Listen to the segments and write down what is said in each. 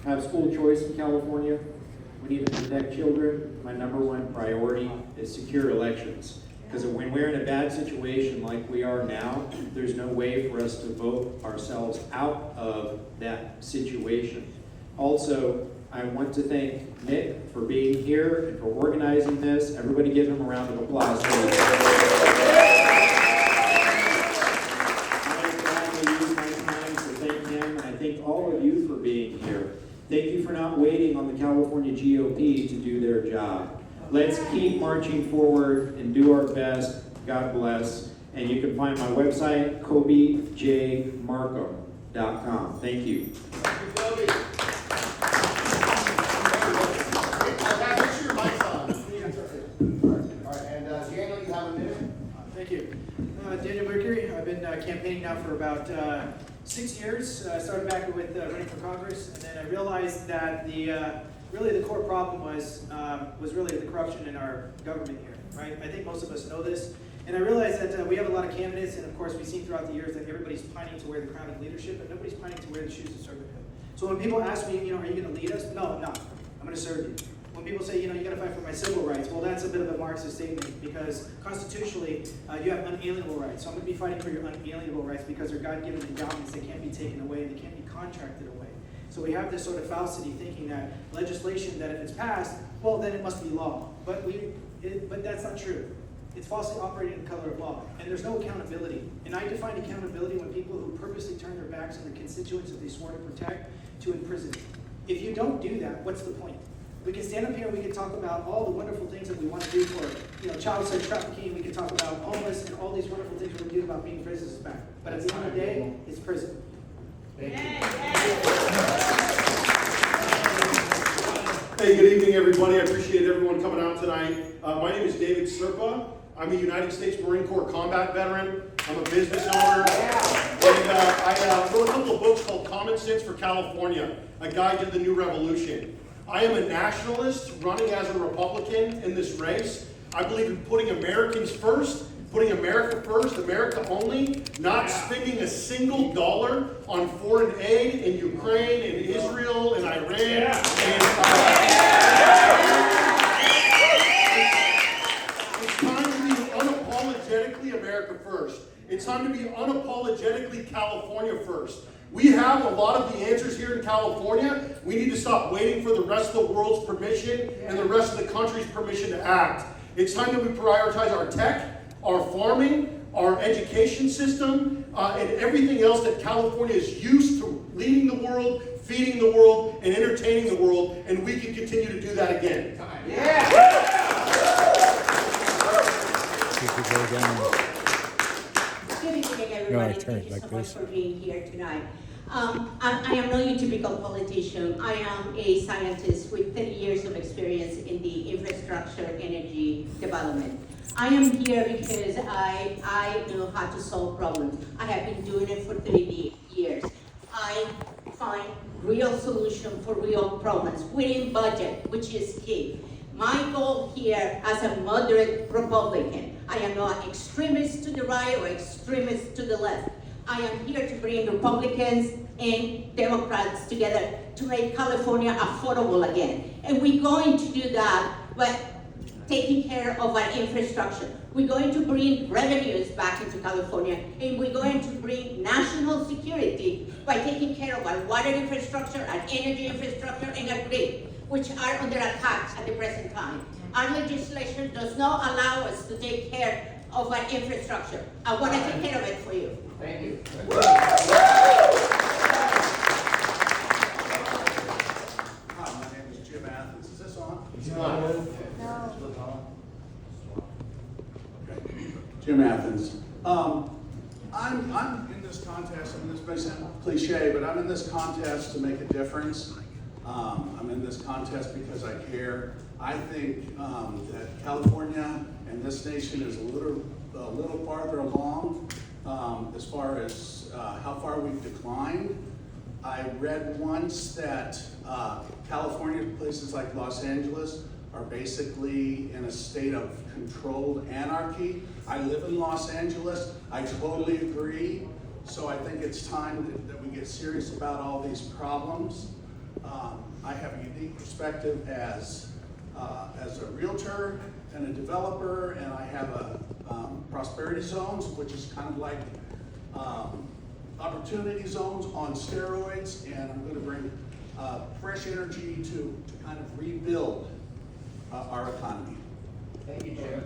have school choice in California. We need to protect children. My number one priority is secure elections. Because when we're in a bad situation like we are now, there's no way for us to vote ourselves out of that situation. Also, I want to thank Nick for being here and for organizing this. Everybody give him a round of applause. I will use my time to thank him, and I thank all of you for being here. Thank you for not waiting on the California GOP to do their job. Let's keep marching forward and do our best. God bless. And you can find my website, kobejmarkham.com. Thank you. Thank you, Kobe. Make sure your mic's on. All right, and Daniel, you have a minute. Thank you. Daniel Mercury. I've been campaigning now for about 6 years. I started back with running for Congress, and then I realized that really the core problem was really the corruption in our government here, right? I think most of us know this. And I realized that we have a lot of candidates, and of course we've seen throughout the years that everybody's pining to wear the crown of leadership, but nobody's pining to wear the shoes of servanthood. So when people ask me, are you going to lead us? No, I'm not. I'm going to serve you. When people say, you got to fight for my civil rights, well, that's a bit of a Marxist statement, because constitutionally, you have unalienable rights. So I'm going to be fighting for your unalienable rights because they're God-given endowments. They can't be taken away. They can't be contracted away. So we have this sort of fallacy thinking that legislation, that if it's passed, well, then it must be law. But that's not true. It's falsely operating in the color of law. And there's no accountability. And I define accountability when people who purposely turn their backs on the constituents that they swore to protect to imprison. If you don't do that, what's the point? We can stand up here and we can talk about all the wonderful things that we want to do for child sex trafficking. We can talk about homeless and all these wonderful things we can do about bringing prisoners back. But at the end of the day, it's prison. Thank you. Hey, good evening, everybody. I appreciate everyone coming out tonight. My name is David Serpa. I'm a United States Marine Corps combat veteran. I'm a business owner. And I wrote a couple of books called Common Sense for California, A Guide to the New Revolution. I am a nationalist running as a Republican in this race. I believe in putting Americans first, putting America first, America only, not spending a single dollar on foreign aid in Ukraine and Israel and Iran. It's time to be unapologetically America first. It's time to be unapologetically California first. We have a lot of the answers here in California. We need to stop waiting for the rest of the world's permission and the rest of the country's permission to act. It's time that we prioritize our tech, our farming, our education system, and everything else that California is used to leading the world, feeding the world, and entertaining the world, and we can continue to do that again. Yeah. Good evening, everybody. Thank you so much for being here tonight. I am not your typical politician. I am a scientist with 30 years of experience in the infrastructure energy development. I am here because I know how to solve problems. I have been doing it for 30 years. I find real solution for real problems within budget, which is key. My goal here as a moderate Republican, I am not an extremist to the right or extremist to the left. I am here to bring Republicans and Democrats together to make California affordable again. And we're going to do that by taking care of our infrastructure. We're going to bring revenues back into California, and we're going to bring national security by taking care of our water infrastructure, our energy infrastructure, and our grid, which are under attack at the present time. Our legislation does not allow us to take care of our infrastructure. I want to take care of it for you. Thank you. Hi, my name is Jim Athens. Is this on? It's on. No. Okay. Jim Athens. I'm in this contest. I mean, this may sound cliche, but I'm in this contest to make a difference. I'm in this contest because I care. I think that California and this nation is a little farther along as far as how far we've declined. I read once that California, places like Los Angeles, are basically in a state of controlled anarchy. I live in Los Angeles. I totally agree. So I think it's time that we get serious about all these problems. I have a unique perspective as a realtor and a developer, and I have a prosperity zones, which is kind of like opportunity zones on steroids, and I'm going to bring fresh energy to kind of rebuild our economy. Thank you, Jim.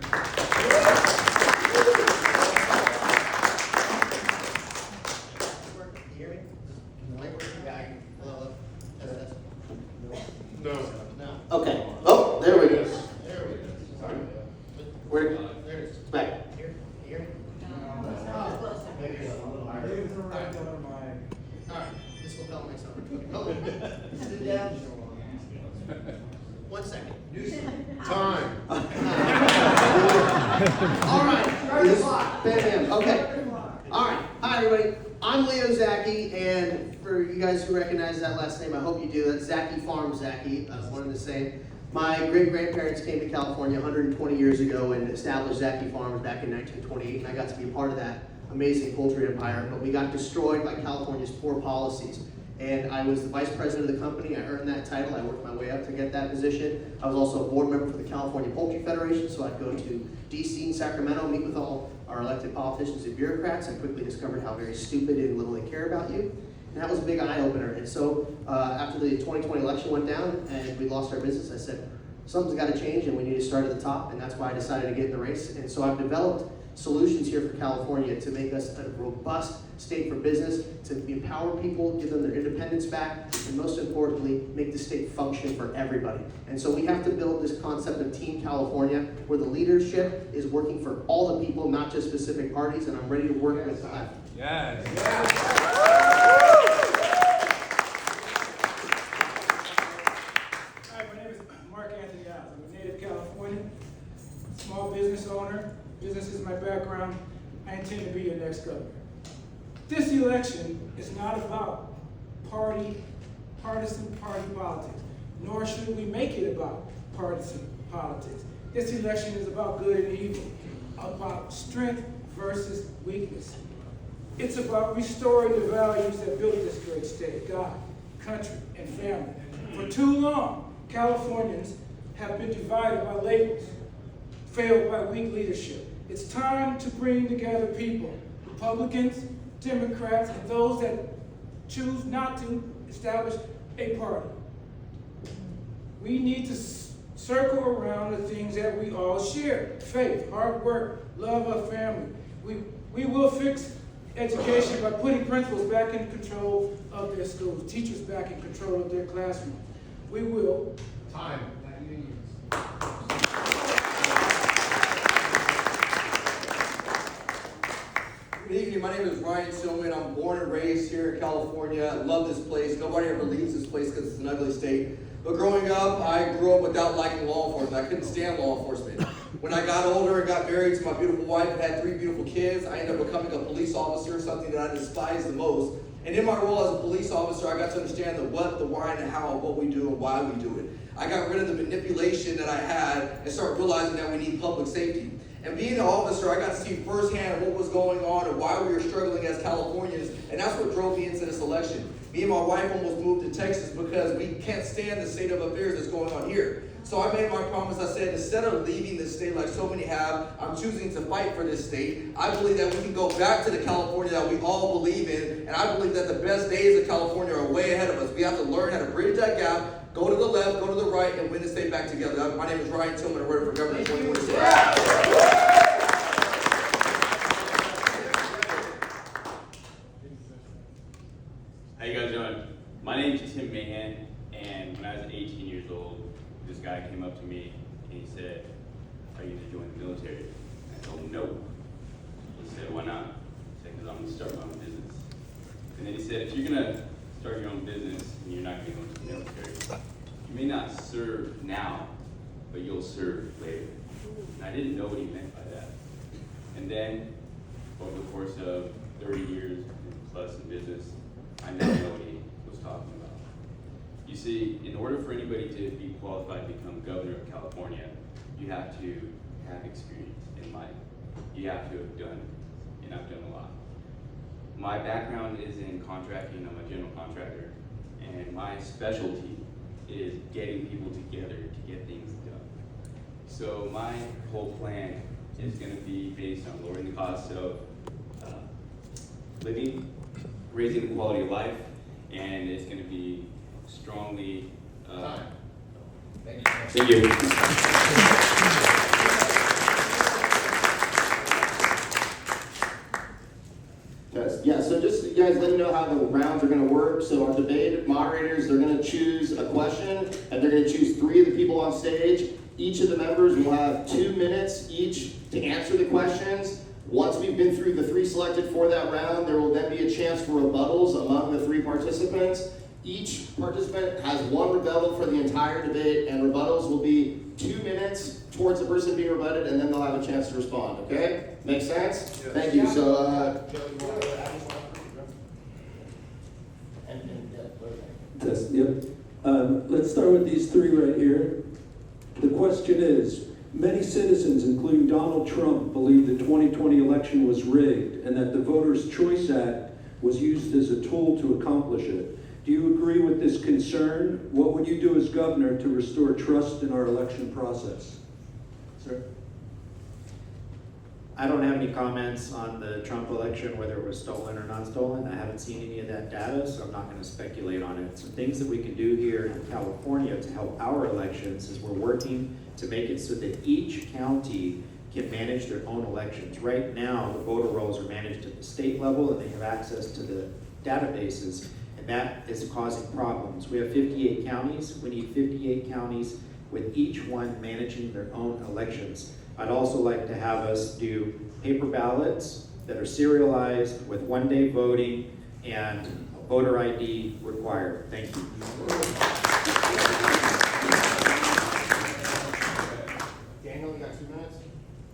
Hear me? Mic working? Yeah, hello. Test. No. No. Okay. Oh, there we go. There we go. Sorry. Where? There it is. Back. Here. Hear me? Maybe a little higher. All right. This will help next time. Sit down. 1 second. Time. All right. Bam. Okay. All right. Hi, everybody. I'm Leo Zaki, and for you guys who recognize that last name, I hope you do. That's Zaki Farm Zaki, one and the same. My great-grandparents came to California 120 years ago and established Zaki Farms back in 1928, and I got to be a part of that amazing poultry empire, but we got destroyed by California's poor policies. And I was the vice president of the company. I earned that title. I worked my way up to get that position. I was also a board member for the California Poultry Federation, so I'd go to DC and Sacramento, meet with all our elected politicians and bureaucrats. I quickly discovered how very stupid and little they care about you. And that was a big eye-opener. And so after the 2020 election went down and we lost our business, I said, something's got to change and we need to start at the top. And that's why I decided to get in the race. And so I've developed solutions here for California to make us a robust state for business, to empower people, give them their independence back, and most importantly, make the state function for everybody. And so we have to build this concept of Team California, where the leadership is working for all the people, not just specific parties, and I'm ready to work with the left. Yes. Hi, my name is Mark Anthony Allen. I'm a native Californian, small business owner. Business is my background. I intend to be your next governor. This election is not about partisan party politics, nor should we make it about partisan politics. This election is about good and evil, about strength versus weakness. It's about restoring the values that built this great state: God, country, and family. For too long, Californians have been divided by labels, failed by weak leadership. It's time to bring together people, Republicans, Democrats, and those that choose not to establish a party. We need to circle around the things that we all share: faith, hard work, love of family. We will fix education by putting principals back in control of their schools, teachers back in control of their classrooms. We will. Time. Good evening, my name is Ryan Tillman. I'm born and raised here in California. I love this place. Nobody ever leaves this place because it's an ugly state. But growing up, I grew up without liking law enforcement. I couldn't stand law enforcement. When I got older and got married to my beautiful wife and had 3 beautiful kids, I ended up becoming a police officer, something that I despise the most. And in my role as a police officer, I got to understand the what, the why, and the how of what we do and why we do it. I got rid of the manipulation that I had and started realizing that we need public safety. And being an officer, I got to see firsthand what was going on and why we were struggling as Californians, and that's what drove me into this election. Me and my wife almost moved to Texas because we can't stand the state of affairs that's going on here. So I made my promise. I said, instead of leaving this state like so many have, I'm choosing to fight for this state. I believe that we can go back to the California that we all believe in, and I believe that the best days of California are way ahead of us. We have to learn how to bridge that gap, go to the left, go to the right, and win the state back together. My name is Ryan Tillman. I'm running for governor in 2026. How you guys doing? My name is Tim Mahan, and when I was 18 years old, this guy came up to me and he said, "Are you going to join the military?" I told him no. He said, "Why not?" I said, "Because I'm going to start my own business." And then he said, "If you're going to start your own business and you're not going to go into the military, you may not serve now, but you'll serve later." And I didn't know what he meant by that. And then, over the course of 30 years plus in business, I now know what he was talking about. You see, in order for anybody to be qualified to become governor of California, you have to have experience in life. You have to have done, and I've done a lot. My background is in contracting. I'm a general contractor, and my specialty is getting people together to get things done. So my whole plan is going to be based on lowering the cost of living, raising the quality of life, and it's going to be strongly. Thank you. Yes, yeah, so just you guys let me know how the rounds are going to work. So our debate moderators, they're going to choose a question, and they're going to choose 3 of the people on stage. Each of the members will have 2 minutes each to answer the questions. Once we've been through the 3 selected for that round, there will then be a chance for rebuttals among the 3 participants. Each participant has 1 rebuttal for the entire debate, and rebuttals will be 2 minutes towards the person being rebutted, and then they'll have a chance to respond, okay? Make sense? Yes. Thank you. So, Test, yep. Let's start with these 3 right here. The question is, many citizens, including Donald Trump, believe the 2020 election was rigged and that the Voters' Choice Act was used as a tool to accomplish it. Do you agree with this concern? What would you do as governor to restore trust in our election process? Sir? I don't have any comments on the Trump election, whether it was stolen or not stolen. I haven't seen any of that data, so I'm not going to speculate on it. Some things that we can do here in California to help our elections is we're working to make it so that each county can manage their own elections. Right now, the voter rolls are managed at the state level, and they have access to the databases, and that is causing problems. We have 58 counties. We need 58 counties with each one managing their own elections. I'd also like to have us do paper ballots that are serialized with one-day voting and voter ID required. Thank you. Daniel, you got 2 minutes?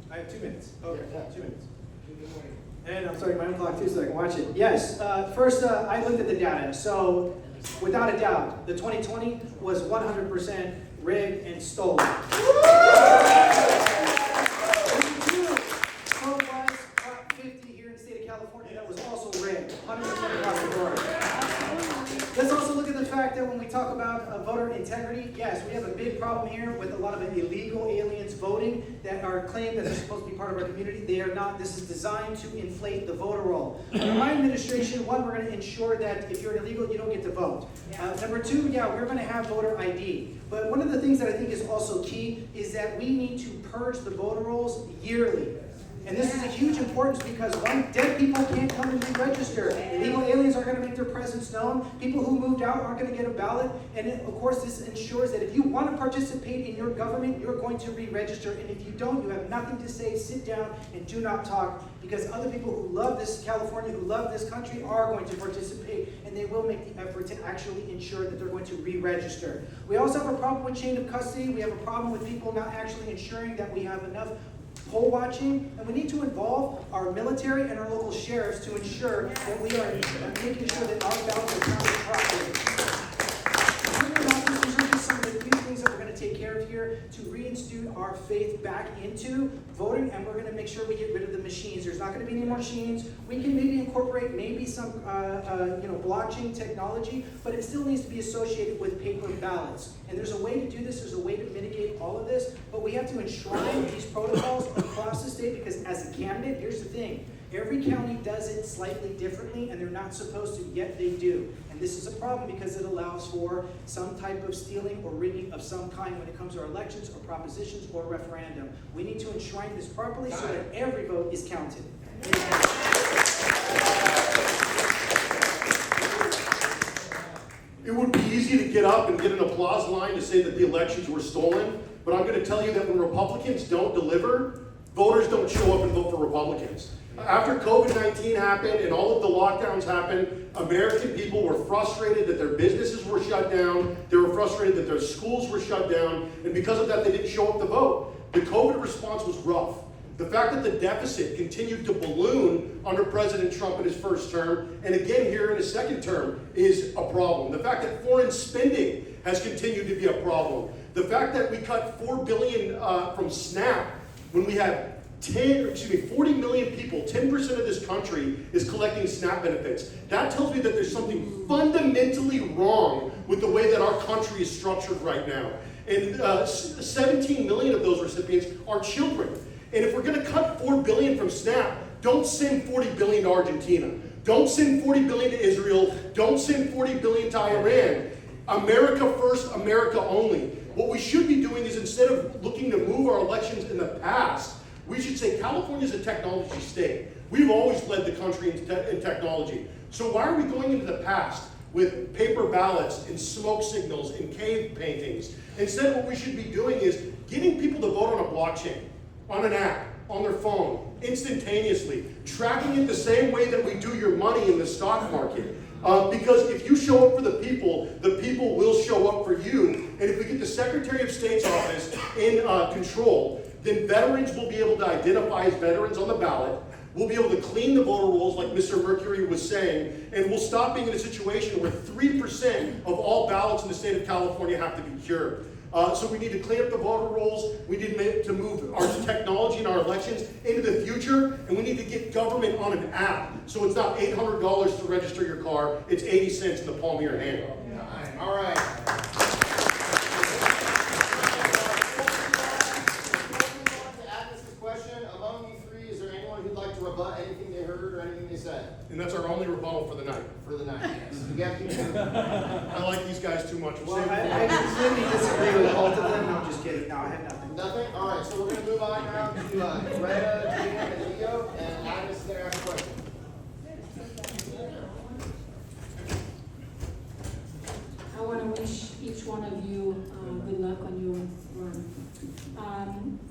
I have 2 minutes. Oh, Yeah, 2 minutes. And I'm starting my own clock too, so I can watch it. Yes, first I looked at the data. So, without a doubt, the 2020 was 100% rigged and stolen. California that was also rigged, 100% across the board. Let's also look at the fact that when we talk about voter integrity, yes, we have a big problem here with a lot of illegal aliens voting that are claimed that they're supposed to be part of our community. They are not. This is designed to inflate the voter roll. Under my administration, 1, we're going to ensure that if you're illegal, you don't get to vote. Number 2, yeah, we're going to have voter ID. But one of the things that I think is also key is that we need to purge the voter rolls yearly. And this is a huge importance because dead people can't come and re-register. Illegal aliens aren't going to make their presence known. People who moved out aren't going to get a ballot. And of course, this ensures that if you want to participate in your government, you're going to re-register. And if you don't, you have nothing to say. Sit down and do not talk, because other people who love this California, who love this country, are going to participate, and they will make the effort to actually ensure that they're going to re-register. We also have a problem with chain of custody. We have a problem with people not actually ensuring that we have enough poll watching, and we need to involve our military and our local sheriffs to ensure that we are making sure that our ballots are counted properly. These are just some of the few things that we're going to take care of here to reinstitute our faith back into voting, and we're going to make sure we get rid of the machines. There's not going to be any more machines. We can maybe incorporate some blockchain technology, but it still needs to be associated with paper ballots. And there's a way to do this. There's a way to mitigate all of this, but we have to enshrine these protocols across the state, because as a candidate, here's the thing. Every county does it slightly differently, and they're not supposed to, yet they do. And this is a problem because it allows for some type of stealing or rigging of some kind when it comes to our elections or propositions or referendum. We need to enshrine this properly so that every vote is counted. It would be easy to get up and get an applause line to say that the elections were stolen, but I'm going to tell you that when Republicans don't deliver, voters don't show up and vote for Republicans. After COVID-19 happened and all of the lockdowns happened, American people were frustrated that their businesses were shut down, they were frustrated that their schools were shut down, and because of that they didn't show up to vote. The COVID response was rough. The fact that the deficit continued to balloon under President Trump in his first term, and again here in his second term, is a problem. The fact that foreign spending has continued to be a problem. The fact that we cut $4 billion from SNAP when we had 40 million people, 10% of this country is collecting SNAP benefits. That tells me that there's something fundamentally wrong with the way that our country is structured right now. And 17 million of those recipients are children. And if we're gonna cut $4 billion from SNAP, don't send $40 billion to Argentina. Don't send $40 billion to Israel. Don't send $40 billion to Iran. America first, America only. What we should be doing is, instead of looking to move our elections in the past, we should say California is a technology state. We've always led the country in technology. So why are we going into the past with paper ballots and smoke signals and cave paintings? Instead, what we should be doing is getting people to vote on a blockchain, on an app, on their phone, instantaneously, tracking it the same way that we do your money in the stock market. Because if you show up for the people will show up for you. And if we get the Secretary of State's office in control, then veterans will be able to identify as veterans on the ballot. We'll be able to clean the voter rolls, like Mr. Mercury was saying, and we'll stop being in a situation where 3% of all ballots in the state of California have to be cured. So we need to clean up the voter rolls. We need to move our technology and our elections into the future, and we need to get government on an app. So it's not $800 to register your car, it's 80 cents in the palm of your hand. All right. Among you three, is there anyone who'd like to rebut anything they heard or anything they said? And that's our only rebuttal for the night. For the night, yes. You got people. I like these guys too much. Well, I completely disagree with both of them. No, I'm just kidding. No, I have nothing. Nothing? All right, so we're going to move on now to Greta, Gina, and Leo, and Agnes is going to ask a question. I want to wish each one of you good luck on your run.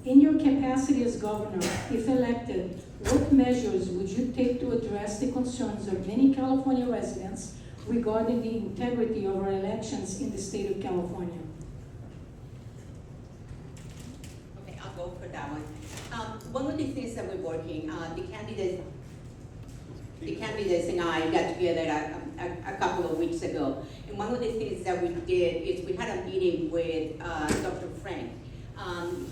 In your capacity as governor, if elected, what measures would you take to address the concerns of many California residents regarding the integrity of our elections in the state of California? Okay, I'll go for that one. One of the things that we're working, the candidates and I got together a couple of weeks ago. And one of the things that we did is we had a meeting with Dr. Frank.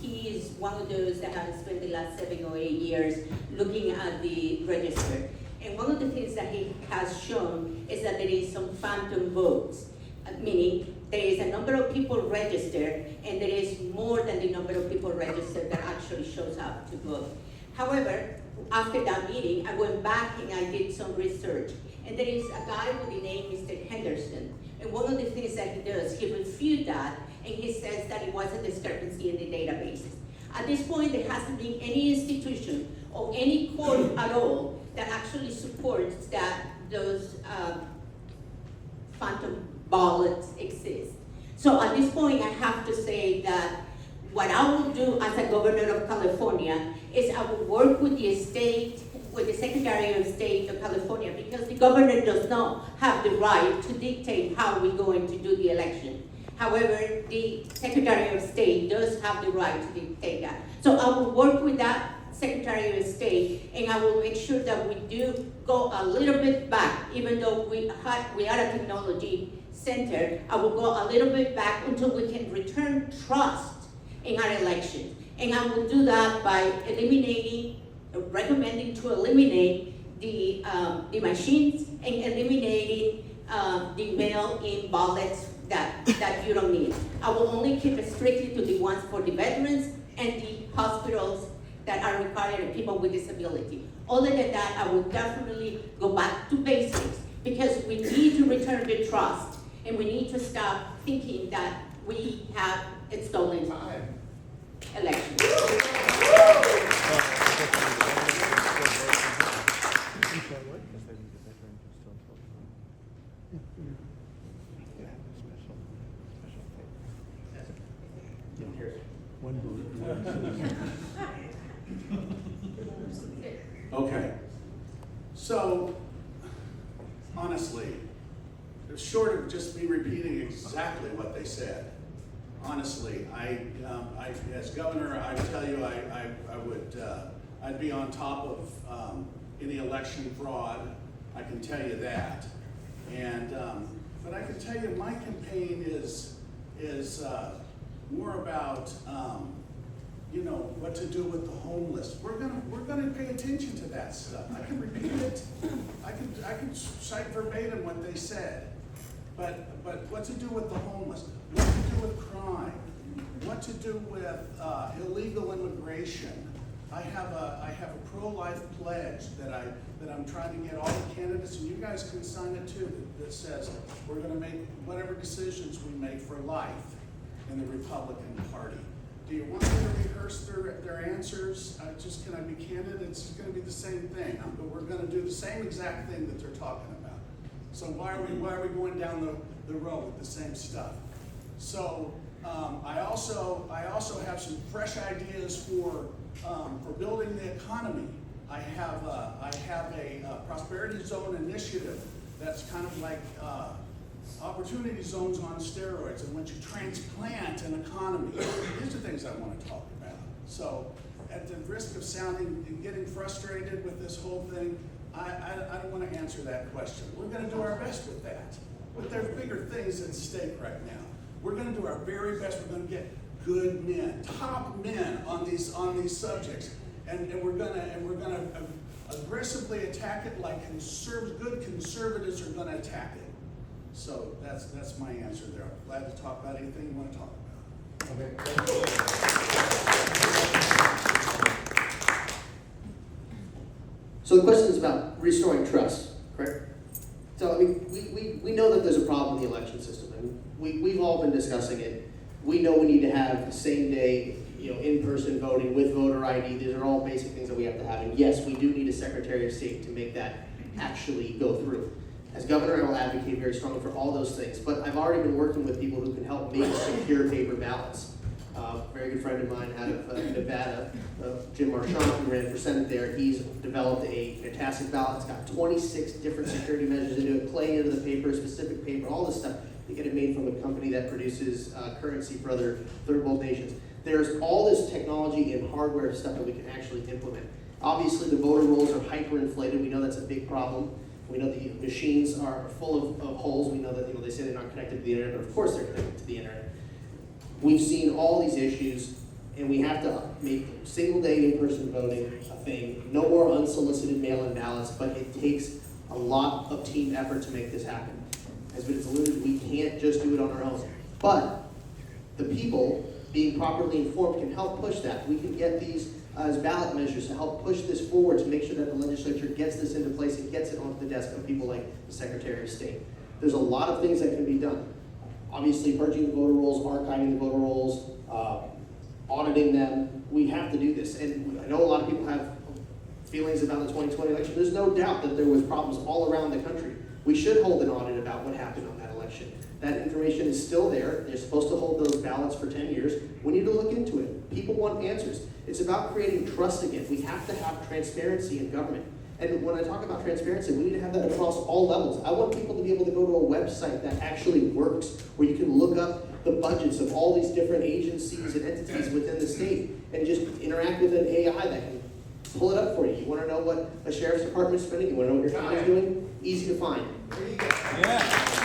He is one of those that has spent the last 7 or 8 years looking at the register. And one of the things that he has shown is that there is some phantom votes, meaning there is a number of people registered and there is more than the number of people registered that actually shows up to vote. However, after that meeting, I went back and I did some research. And there is a guy with the name Mr. Henderson. And one of the things that he does, he refutes that, and he says that it was a discrepancy in the databases. At this point, there hasn't been any institution or any court at all that actually supports that those phantom ballots exist. So at this point, I have to say that what I will do as a governor of California is I will work with the state, with the Secretary of State of California, because the governor does not have the right to dictate how we're going to do the election. However, the Secretary of State does have the right to dictate that. So I will work with that Secretary of State, and I will make sure that we do go a little bit back, even though we are a technology center. I will go a little bit back until we can return trust in our elections. And I will do that by recommending to eliminate the machines and eliminating the mail-in ballots that you don't need. I will only keep it strictly to the ones for the veterans and the hospitals that are requiring people with disability. Other than that, I will definitely go back to basics, because we need to return the trust, and we need to stop thinking that we have a stolen election. Okay, so honestly, short of just me repeating exactly what they said, honestly, as governor, I tell you, I'd be on top of any election fraud. I can tell you that, but I can tell you my campaign is more about what to do with the homeless. We're gonna pay attention to that stuff. I can repeat it. I can cite verbatim what they said. But what to do with the homeless? What to do with crime? What to do with illegal immigration? I have a pro-life pledge that I'm trying to get all the candidates, and you guys can sign it too, that says we're going to make whatever decisions we make for life in the Republican Party. Do you want me to rehearse their answers? Can I be candid? It's just going to be the same thing. But we're going to do the same exact thing that they're talking about. So why are we going down the road with the same stuff? So I also have some fresh ideas for building the economy. I have a prosperity zone initiative that's kind of like opportunity zones on steroids, in which you transplant an economy. These are things I want to talk about. So at the risk of sounding and getting frustrated with this whole thing, I don't want to answer that question. We're going to do our best with that. But there's bigger things at stake right now. We're going to do our very best. We're going to get good men, top men on these subjects, and we're going to aggressively attack it like good conservatives are going to attack it. So that's my answer there. I'm glad to talk about anything you want to talk about. So the question is about restoring trust, correct? So I mean, we know that there's a problem in the election system, and we've all been discussing it. We know we need to have same day, in-person voting with voter ID. These are all basic things that we have to have. And yes, we do need a Secretary of State to make that actually go through. As governor, I will advocate very strongly for all those things. But I've already been working with people who can help make secure paper ballots. A very good friend of mine out of Nevada, Jim Marchand, who ran for Senate there, he's developed a fantastic ballot. It's got 26 different security measures into it, clay into the paper, specific paper, all this stuff to get it made from a company that produces currency for other third world nations. There's all this technology and hardware stuff that we can actually implement. Obviously, the voter rolls are hyperinflated. We know that's a big problem. We know the machines are full of holes. We know that they say they're not connected to the internet, but of course they're connected to the internet. We've seen all these issues, and we have to make single day in-person voting a thing. No more unsolicited mail-in ballots, but it takes a lot of team effort to make this happen. As it's alluded, we can't just do it on our own. But the people being properly informed can help push that. We can get these as ballot measures to help push this forward to make sure that the legislature gets this into place and gets it onto the desk of people like the Secretary of State. There's a lot of things that can be done. Obviously, purging the voter rolls, archiving the voter rolls, auditing them. We have to do this. And I know a lot of people have feelings about the 2020 election. There's no doubt that there was problems all around the country. We should hold an audit about what happened on that election. That information is still there. They're supposed to hold those ballots for 10 years. We need to look into it. People want answers. It's about creating trust again. We have to have transparency in government. And when I talk about transparency, we need to have that across all levels. I want people to be able to go to a website that actually works, where you can look up the budgets of all these different agencies and entities within the state and just interact with an AI that can pull it up for you. You want to know what a sheriff's department is spending? You want to know what your county is doing? Easy to find. There you go. Yeah.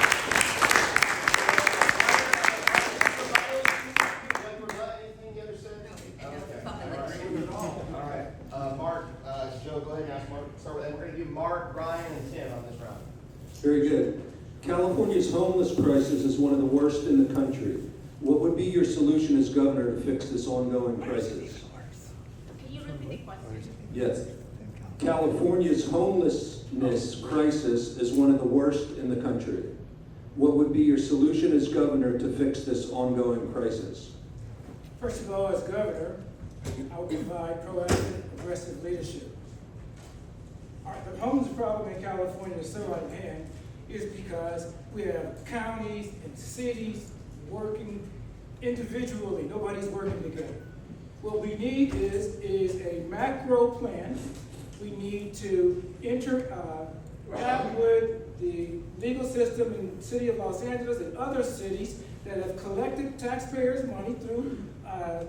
Joe, go ahead and ask Mark. Start with that. We're going to do Mark, Ryan, and Tim on this round. Very good. California's homeless crisis is one of the worst in the country. What would be your solution as governor to fix this ongoing crisis? Can you repeat the question? Yes. California's homelessness crisis is one of the worst in the country. What would be your solution as governor to fix this ongoing crisis? First of all, as governor, I would provide proactive, aggressive leadership. The homeless problem in California is so out of hand is because we have counties and cities working individually. Nobody's working together. What we need is a macro plan. We need to have with the legal system in the city of Los Angeles and other cities that have collected taxpayers' money through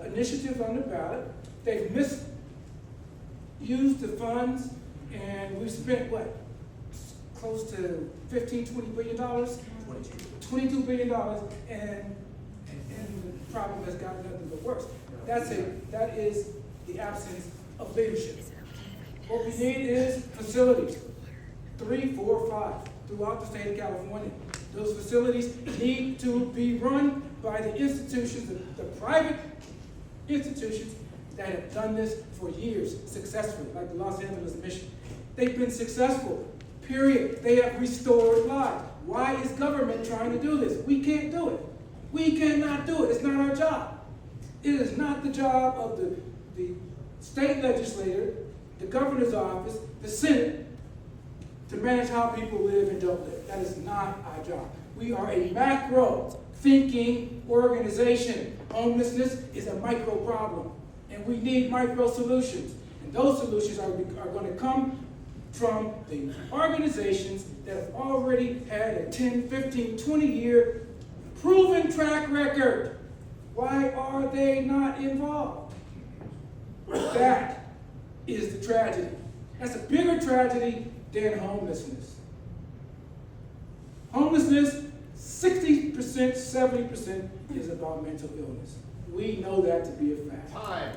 initiatives on the ballot. They've misused the funds, and we've spent what? Close to $20 billion? $22 billion, and the problem has gotten nothing but worse. That is the absence of leadership. What we need is facilities, 3, 4, 5, throughout the state of California. Those facilities need to be run by the institutions, the private institutions that have done this for years successfully, like the Los Angeles Mission. They've been successful, period. They have restored lives. Why is government trying to do this? We can't do it. We cannot do it. It's not our job. It is not the job of the state legislator, the governor's office, the Senate, to manage how people live and don't live. That is not our job. We are a macro thinking organization. Homelessness is a micro problem, and we need micro solutions. And those solutions are going to come from the organizations that have already had a 10, 15, 20-year proven track record. Why are they not involved? That is the tragedy. That's a bigger tragedy than homelessness. Homelessness, 60%, 70% is about mental illness. We know that to be a fact. Time.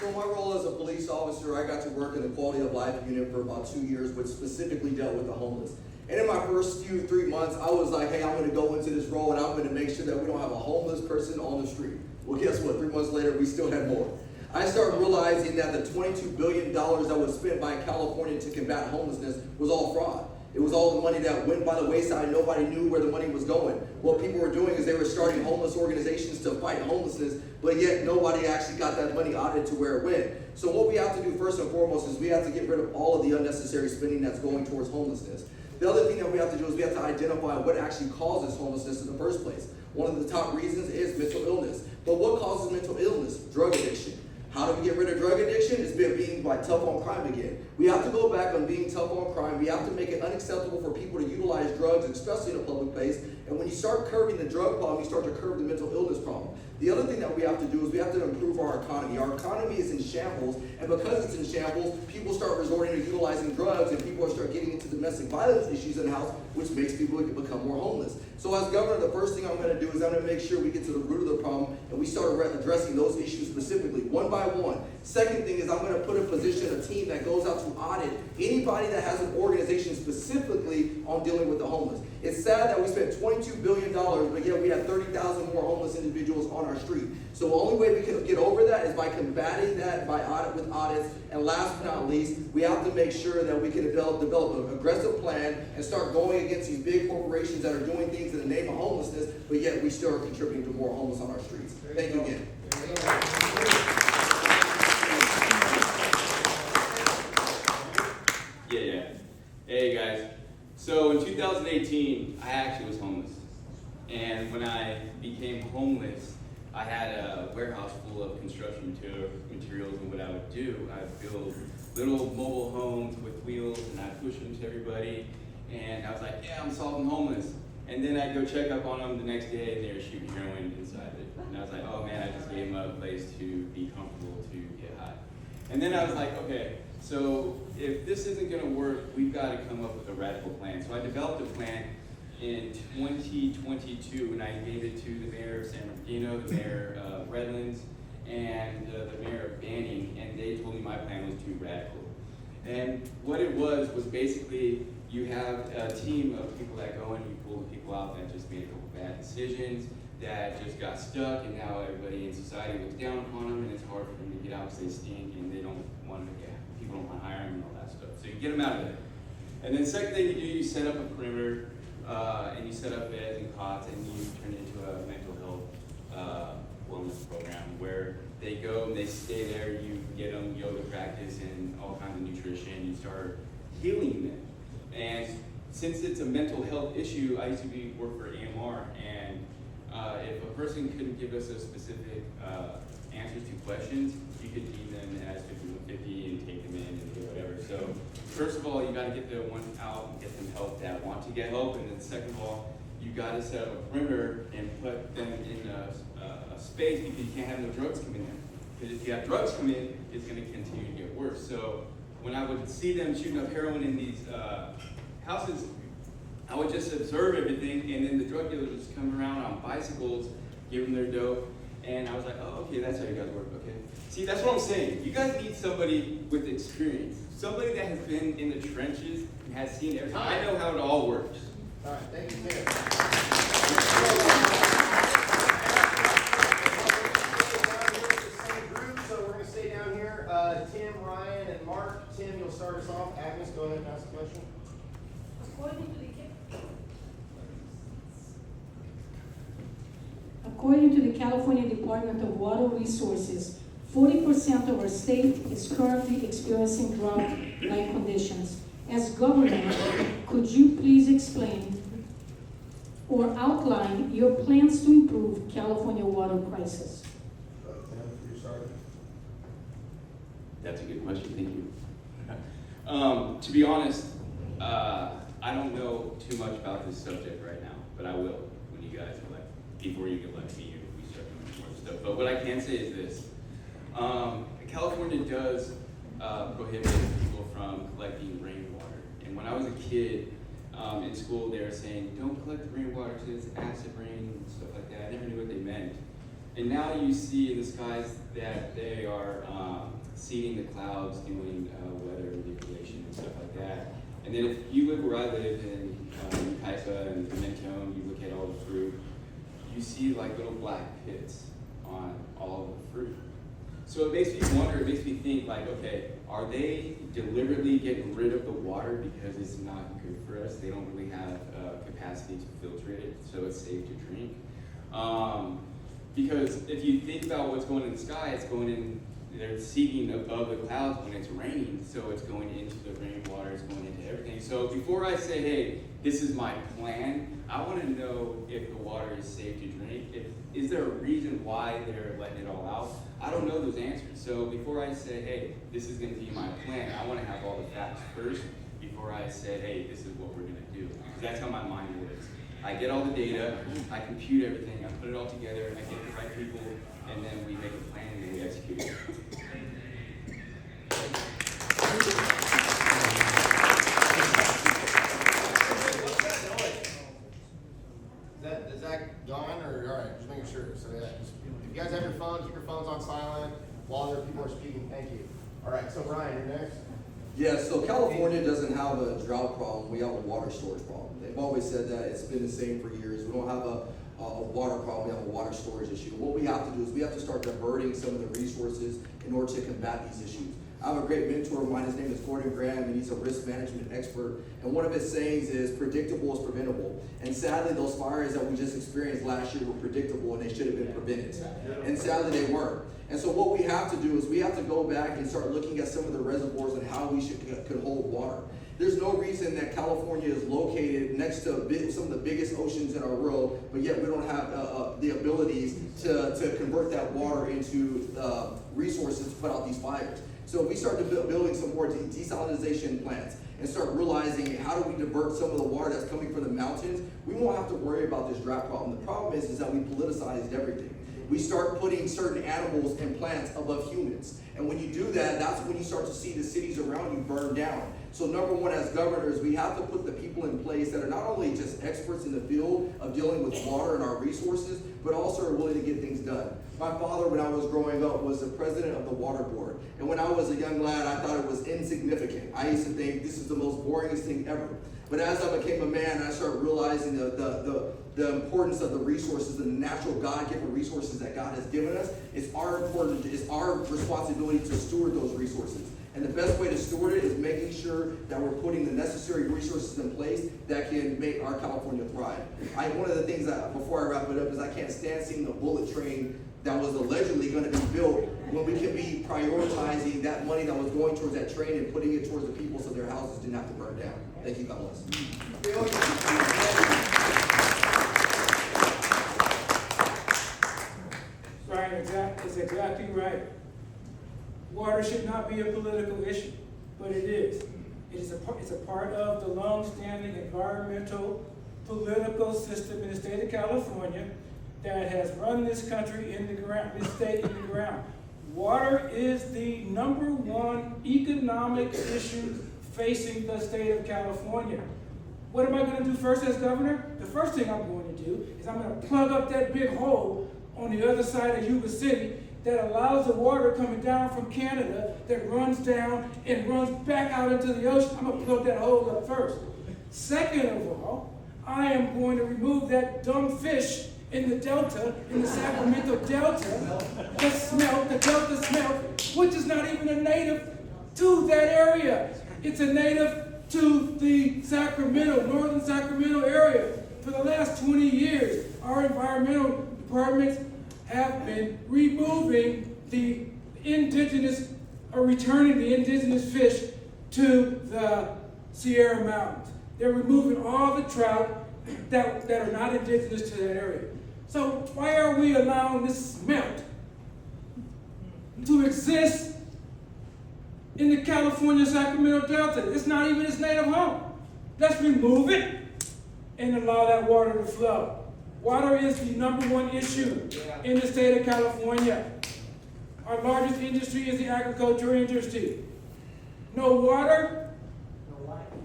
So my role as a police officer, I got to work in the quality of life unit for about 2 years, which specifically dealt with the homeless. And in my first 3 months, I was like, hey, I'm going to go into this role and I'm going to make sure that we don't have a homeless person on the street. Well, guess what? 3 months later, we still had more. I started realizing that the $22 billion that was spent by California to combat homelessness was all fraud. It was all the money that went by the wayside. Nobody knew where the money was going. What people were doing is they were starting homeless organizations to fight homelessness, but yet nobody actually got that money audited to where it went. So what we have to do first and foremost is we have to get rid of all of the unnecessary spending that's going towards homelessness. The other thing that we have to do is we have to identify what actually causes homelessness in the first place. One of the top reasons is mental illness. But what causes mental illness? Drug addiction. How do we get rid of drug addiction? It's being tough on crime again. We have to go back on being tough on crime. We have to make it unacceptable for people to utilize drugs, especially in a public place. And when you start curbing the drug problem, you start to curb the mental illness problem. The other thing that we have to do is we have to improve our economy. Our economy is in shambles, and because it's in shambles, people start resorting to utilizing drugs, and people start getting into domestic violence issues in the house, which makes people become more homeless. So as governor, the first thing I'm going to do is I'm going to make sure we get to the root of the problem, and we start addressing those issues specifically, one by one. Second thing is I'm going to put in position a team that goes out to audit anybody that has an organization specifically on dealing with the homeless. It's sad that we spent $22 billion, but yet we have 30,000 more homeless individuals on our street. So the only way we can get over that is by combating that with audits. And last but not least, we have to make sure that we can develop an aggressive plan and start going against these big corporations that are doing things in the name of homelessness, but yet we still are contributing to more homeless on our streets. Thank you again. Yeah. Hey guys. So in 2018, I actually was homeless. And when I became homeless, I had a warehouse full of construction materials, and what I would do, I'd build little mobile homes with wheels, and I'd push them to everybody. And I was like, yeah, I'm solving homeless. And then I'd go check up on them the next day, and they were shooting heroin inside it. And I was like, oh man, I just gave them a place to be comfortable, to get high. And then I was like, okay, so if this isn't gonna work, we've gotta come up with a radical plan. So I developed a plan in 2022, and I gave it to the mayor of San Bernardino, the mayor of Redlands, and the mayor of Banning, and they told me my plan was too radical. And what it was basically, you have a team of people that go and you pull the people out that just made a couple bad decisions, that just got stuck, and now everybody in society looks down upon them, and it's hard for them to get out because they stink, and they don't want to, people don't want to hire them and all that stuff. So you get them out of there. And then second thing you do, you set up a perimeter, and you set up beds and cots, and you turn it into a mental health wellness program where they go and they stay there. You get them yoga practice and all kinds of nutrition. You start healing them. And since it's a mental health issue, I used to work for EMR, and if a person couldn't give us a specific answers to questions, you could deem them as 50-50 and take them in and do whatever. So first of all, you got to get the ones out and get them help that want to get help, and then second of all, you got to set up a perimeter and put them in a space, because you can't have no drugs come in there. Because if you have drugs come in, it's going to continue to get worse. So when I would see them shooting up heroin in these houses, I would just observe everything, and then the drug dealers would just come around on bicycles, give them their dope, and I was like, oh, okay, that's how you guys work, okay. See, that's what I'm saying. You guys need somebody with experience, somebody that has been in the trenches and has seen everything. I know how it all works. All right, thank you, Mayor. So we're gonna stay down here. Tim, Ryan, and Mark. Tim, you'll start us off. Agnes, go ahead and ask a question. According to the California Department of Water Resources, 40% of our state is currently experiencing drought-like conditions. As governor, could you please explain or outline your plans to improve California water crisis? That's a good question, thank you. To be honest, I don't know too much about this subject right now, but I will when you guys elect, before you elect me, we start doing more stuff. But what I can say is this. California does prohibit people from collecting rainwater. And when I was a kid in school, they were saying, don't collect the rainwater because it's acid rain and stuff like that. I never knew what they meant. And now you see in the skies that they are seeding the clouds, doing weather manipulation and stuff like that. And then if you live where I live in Kaisa and Mentone, you look at all the fruit, you see like little black pits on all of the fruit. So it makes me wonder, it makes me think like, okay, are they deliberately getting rid of the water because it's not good for us? They don't really have capacity to filter it, so it's safe to drink. Because if you think about what's going in the sky, it's going in, they're seeding above the clouds when it's raining, so it's going into the rainwater, it's going into everything. So before I say, hey, this is my plan, I want to know if the water is safe to drink. Is there a reason why they're letting it all out? I don't know those answers. So before I say, hey, this is going to be my plan, I want to have all the facts first before I say, hey, this is what we're going to do. Because that's how my mind works. I get all the data, I compute everything, I put it all together, I get the right people, and then we make a plan and then we execute it. Is that gone or all right? Just making sure. So yeah, if you guys have your phone, keep your phones on silent while other people are speaking. Thank you. All right. So Ryan, you're next. Yeah, so California doesn't have a drought problem, we have a water storage problem. They've always said that, it's been the same for years. We don't have a water problem, we have a water storage issue. What we have to do is we have to start diverting some of the resources in order to combat these issues. I have a great mentor of mine, his name is Gordon Graham, and he's a risk management expert. And one of his sayings is, predictable is preventable. And sadly, those fires that we just experienced last year were predictable and they should have been prevented. And sadly, they weren't. And so what we have to do is we have to go back and start looking at some of the reservoirs and how we could hold water. There's no reason that California is located next to some of the biggest oceans in our world, but yet we don't have the abilities to convert that water into resources to put out these fires. So if we start building some more desalination plants and start realizing how do we divert some of the water that's coming from the mountains, we won't have to worry about this drought problem. The problem is that we politicized everything. We start putting certain animals and plants above humans. And when you do that, that's when you start to see the cities around you burn down. So number one, as governors, we have to put the people in place that are not only just experts in the field of dealing with water and our resources, but also are willing to get things done. My father, when I was growing up, was the president of the water board. And when I was a young lad, I thought it was insignificant. I used to think this is the most boringest thing ever. But as I became a man, I started realizing the importance of the resources and the natural God-given resources that God has given us. It's our responsibility to steward those resources. And the best way to steward it is making sure that we're putting the necessary resources in place that can make our California thrive. One of the things that, before I wrap it up, is I can't stand seeing the bullet train that was allegedly going to be built when we could be prioritizing that money that was going towards that train and putting it towards the people so their houses didn't have to burn down. Thank you, God bless. Ryan is exactly right. Water should not be a political issue, but it is. It's a part of the long-standing environmental political system in the state of California that has run this country in the ground, this state in the ground. Water is the #1 economic issue facing the state of California. What am I going to do first as governor? The first thing I'm going to do is I'm going to plug up that big hole on the other side of Yuba City that allows the water coming down from Canada that runs down and runs back out into the ocean. I'm going to plug that hole up first. Second of all, I am going to remove that dumb fish in the Delta, in the Sacramento Delta, the Delta smelt, which is not even a native to that area. It's a native to the Sacramento, northern Sacramento area. For the last 20 years, our environmental departments have been removing the indigenous, or returning the indigenous fish to the Sierra Mountains. They're removing all the trout that are not indigenous to that area. So why are we allowing this smelt to exist in the California Sacramento Delta? It's not even its native home. Let's remove it and allow that water to flow. Water is the #1 issue in the state of California. Our largest industry is the agricultural industry. No water,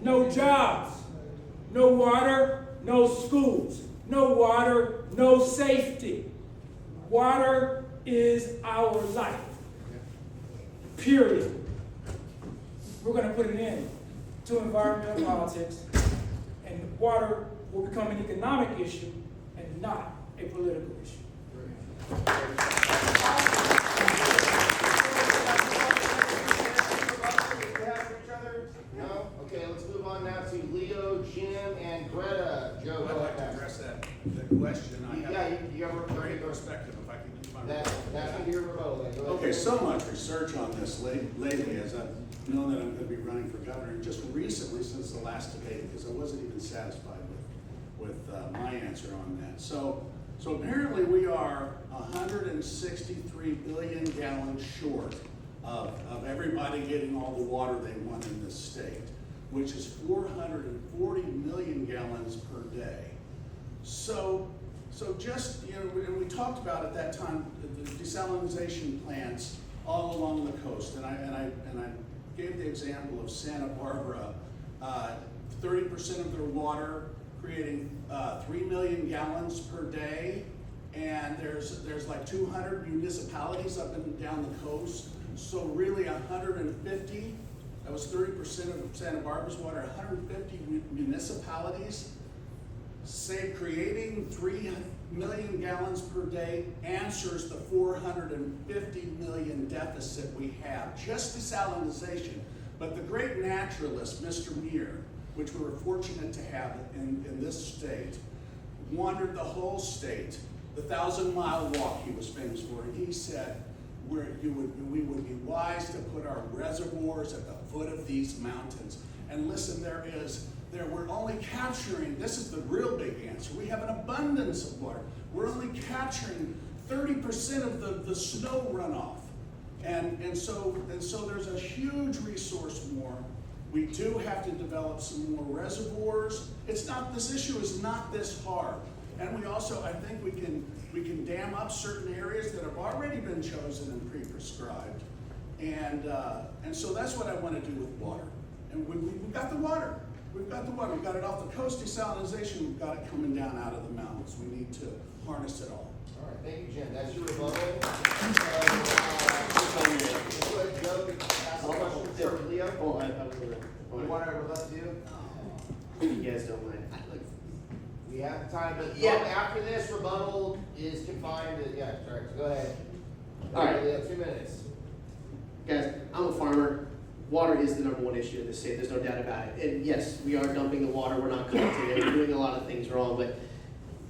no jobs. No water, no schools. No water, no safety. Water is our life. Period. We're going to put an end to environmental politics, and water will become an economic issue and not a political issue. No? Okay, let's move on now to Leo, Jim, and Greta. Joe, I'd go like to ahead. address the question. I have You have a great perspective, if I can keep my That's gonna be your rebuttal then. Go ahead. Okay, so much research on this lately as I've known that I'm going to be running for governor, and just recently since the last debate, because I wasn't even satisfied with my answer on that. So apparently we are 163 billion gallons short of everybody getting all the water they want in this state, which is 440 million gallons per day. So just, you know, and we talked about at that time the desalinization plants all along the coast, and I gave the example of Santa Barbara, 30% of their water creating 3 million gallons per day, and there's like 200 municipalities up and down the coast, so really 150, that was 30% of Santa Barbara's water, 150 municipalities, say creating 3 million gallons per day answers the 450 million deficit we have, just desalinization. But the great naturalist, Mr. Muir, which we were fortunate to have in this state, wandered the whole state, the 1,000-mile walk he was famous for, and he said, we would be wise to put our reservoirs at the foot of these mountains. And listen, we're only capturing, this is the real big answer, we have an abundance of water. We're only capturing 30% of the snow runoff. And so there's a huge resource more. We do have to develop some more reservoirs. This issue is not this hard. And we also, I think we can dam up certain areas that have already been chosen and pre-prescribed. And so that's what I want to do with water. And we've got the water. We've got the water. We've got it off the coast, desalinization. We've got it coming down out of the mountains. We need to harness it all. All right, thank you, Jim. That's your rebuttal. Joe, ask a question for Leo. Oh, I was going You want to rebut too? You guys don't mind. We have time, but Yeah. after this, rebuttal is confined to, yeah, sorry, so go ahead. All right. Leo, 2 minutes. Guys, I'm a farmer. Water is the #1 issue in this state. There's no doubt about it. And yes, we are dumping the water. We're not collecting it. We're doing a lot of things wrong, but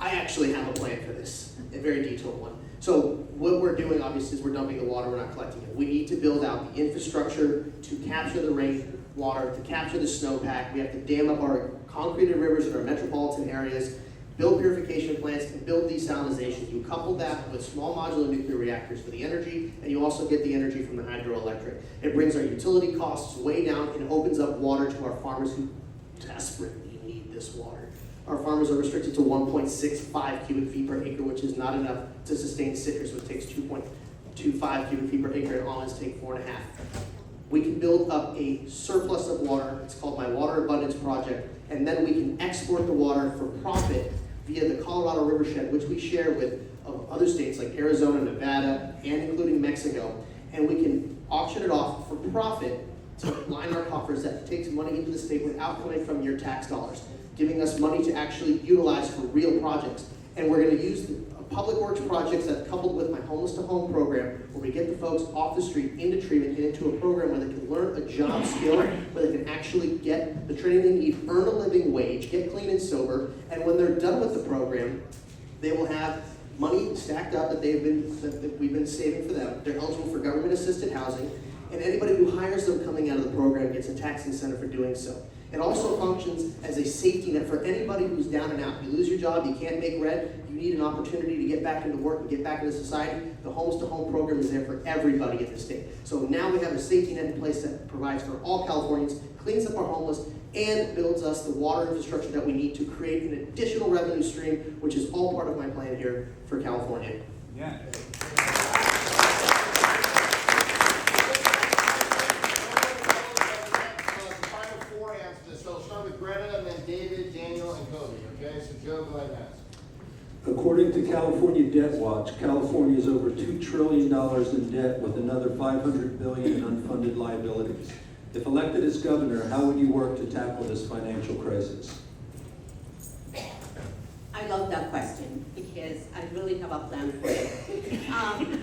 I actually have a plan for this, a very detailed one. So what we're doing, obviously, is we're dumping the water. We're not collecting it. We need to build out the infrastructure to capture the rainwater, to capture the snowpack. We have to dam up our concreted rivers in our metropolitan areas, build purification plants, and build desalinization. You couple that with small modular nuclear reactors for the energy, and you also get the energy from the hydroelectric. It brings our utility costs way down and opens up water to our farmers who desperately need this water. Our farmers are restricted to 1.65 cubic feet per acre, which is not enough to sustain citrus, which takes 2.25 cubic feet per acre, and almonds take 4.5. We can build up a surplus of water. It's called my Water Abundance Project. and then we can export the water for profit via the Colorado Rivershed, which we share with other states like Arizona, Nevada, and including Mexico, and we can auction it off for profit to line our coffers. That takes money into the state without coming from your tax dollars, giving us money to actually utilize for real projects. And we're going to use public works projects that coupled with my homeless to home program, where we get the folks off the street into treatment and into a program where they can learn a job skill, where they can actually get the training they need, earn a living wage, get clean and sober, and when they're done with the program, they will have money stacked up that we've been saving for them. They're eligible for government assisted housing, and anybody who hires them coming out of the program gets a tax incentive for doing so. It also functions as a safety net for anybody who's down and out. You lose your job, you can't make rent, you need an opportunity to get back into work and get back into society. The Homes to Home program is there for everybody in the state. So now we have a safety net in place that provides for all Californians, cleans up our homeless, and builds us the water infrastructure that we need to create an additional revenue stream, which is all part of my plan here for California. Yeah. Greta, and then David, Daniel, and Cody. Okay, so Joe, go ahead and ask. According to California Debt Watch, California is over $2 trillion in debt with another $500 billion in unfunded liabilities. If elected as governor, how would you work to tackle this financial crisis? I love that question because I really have a plan for it.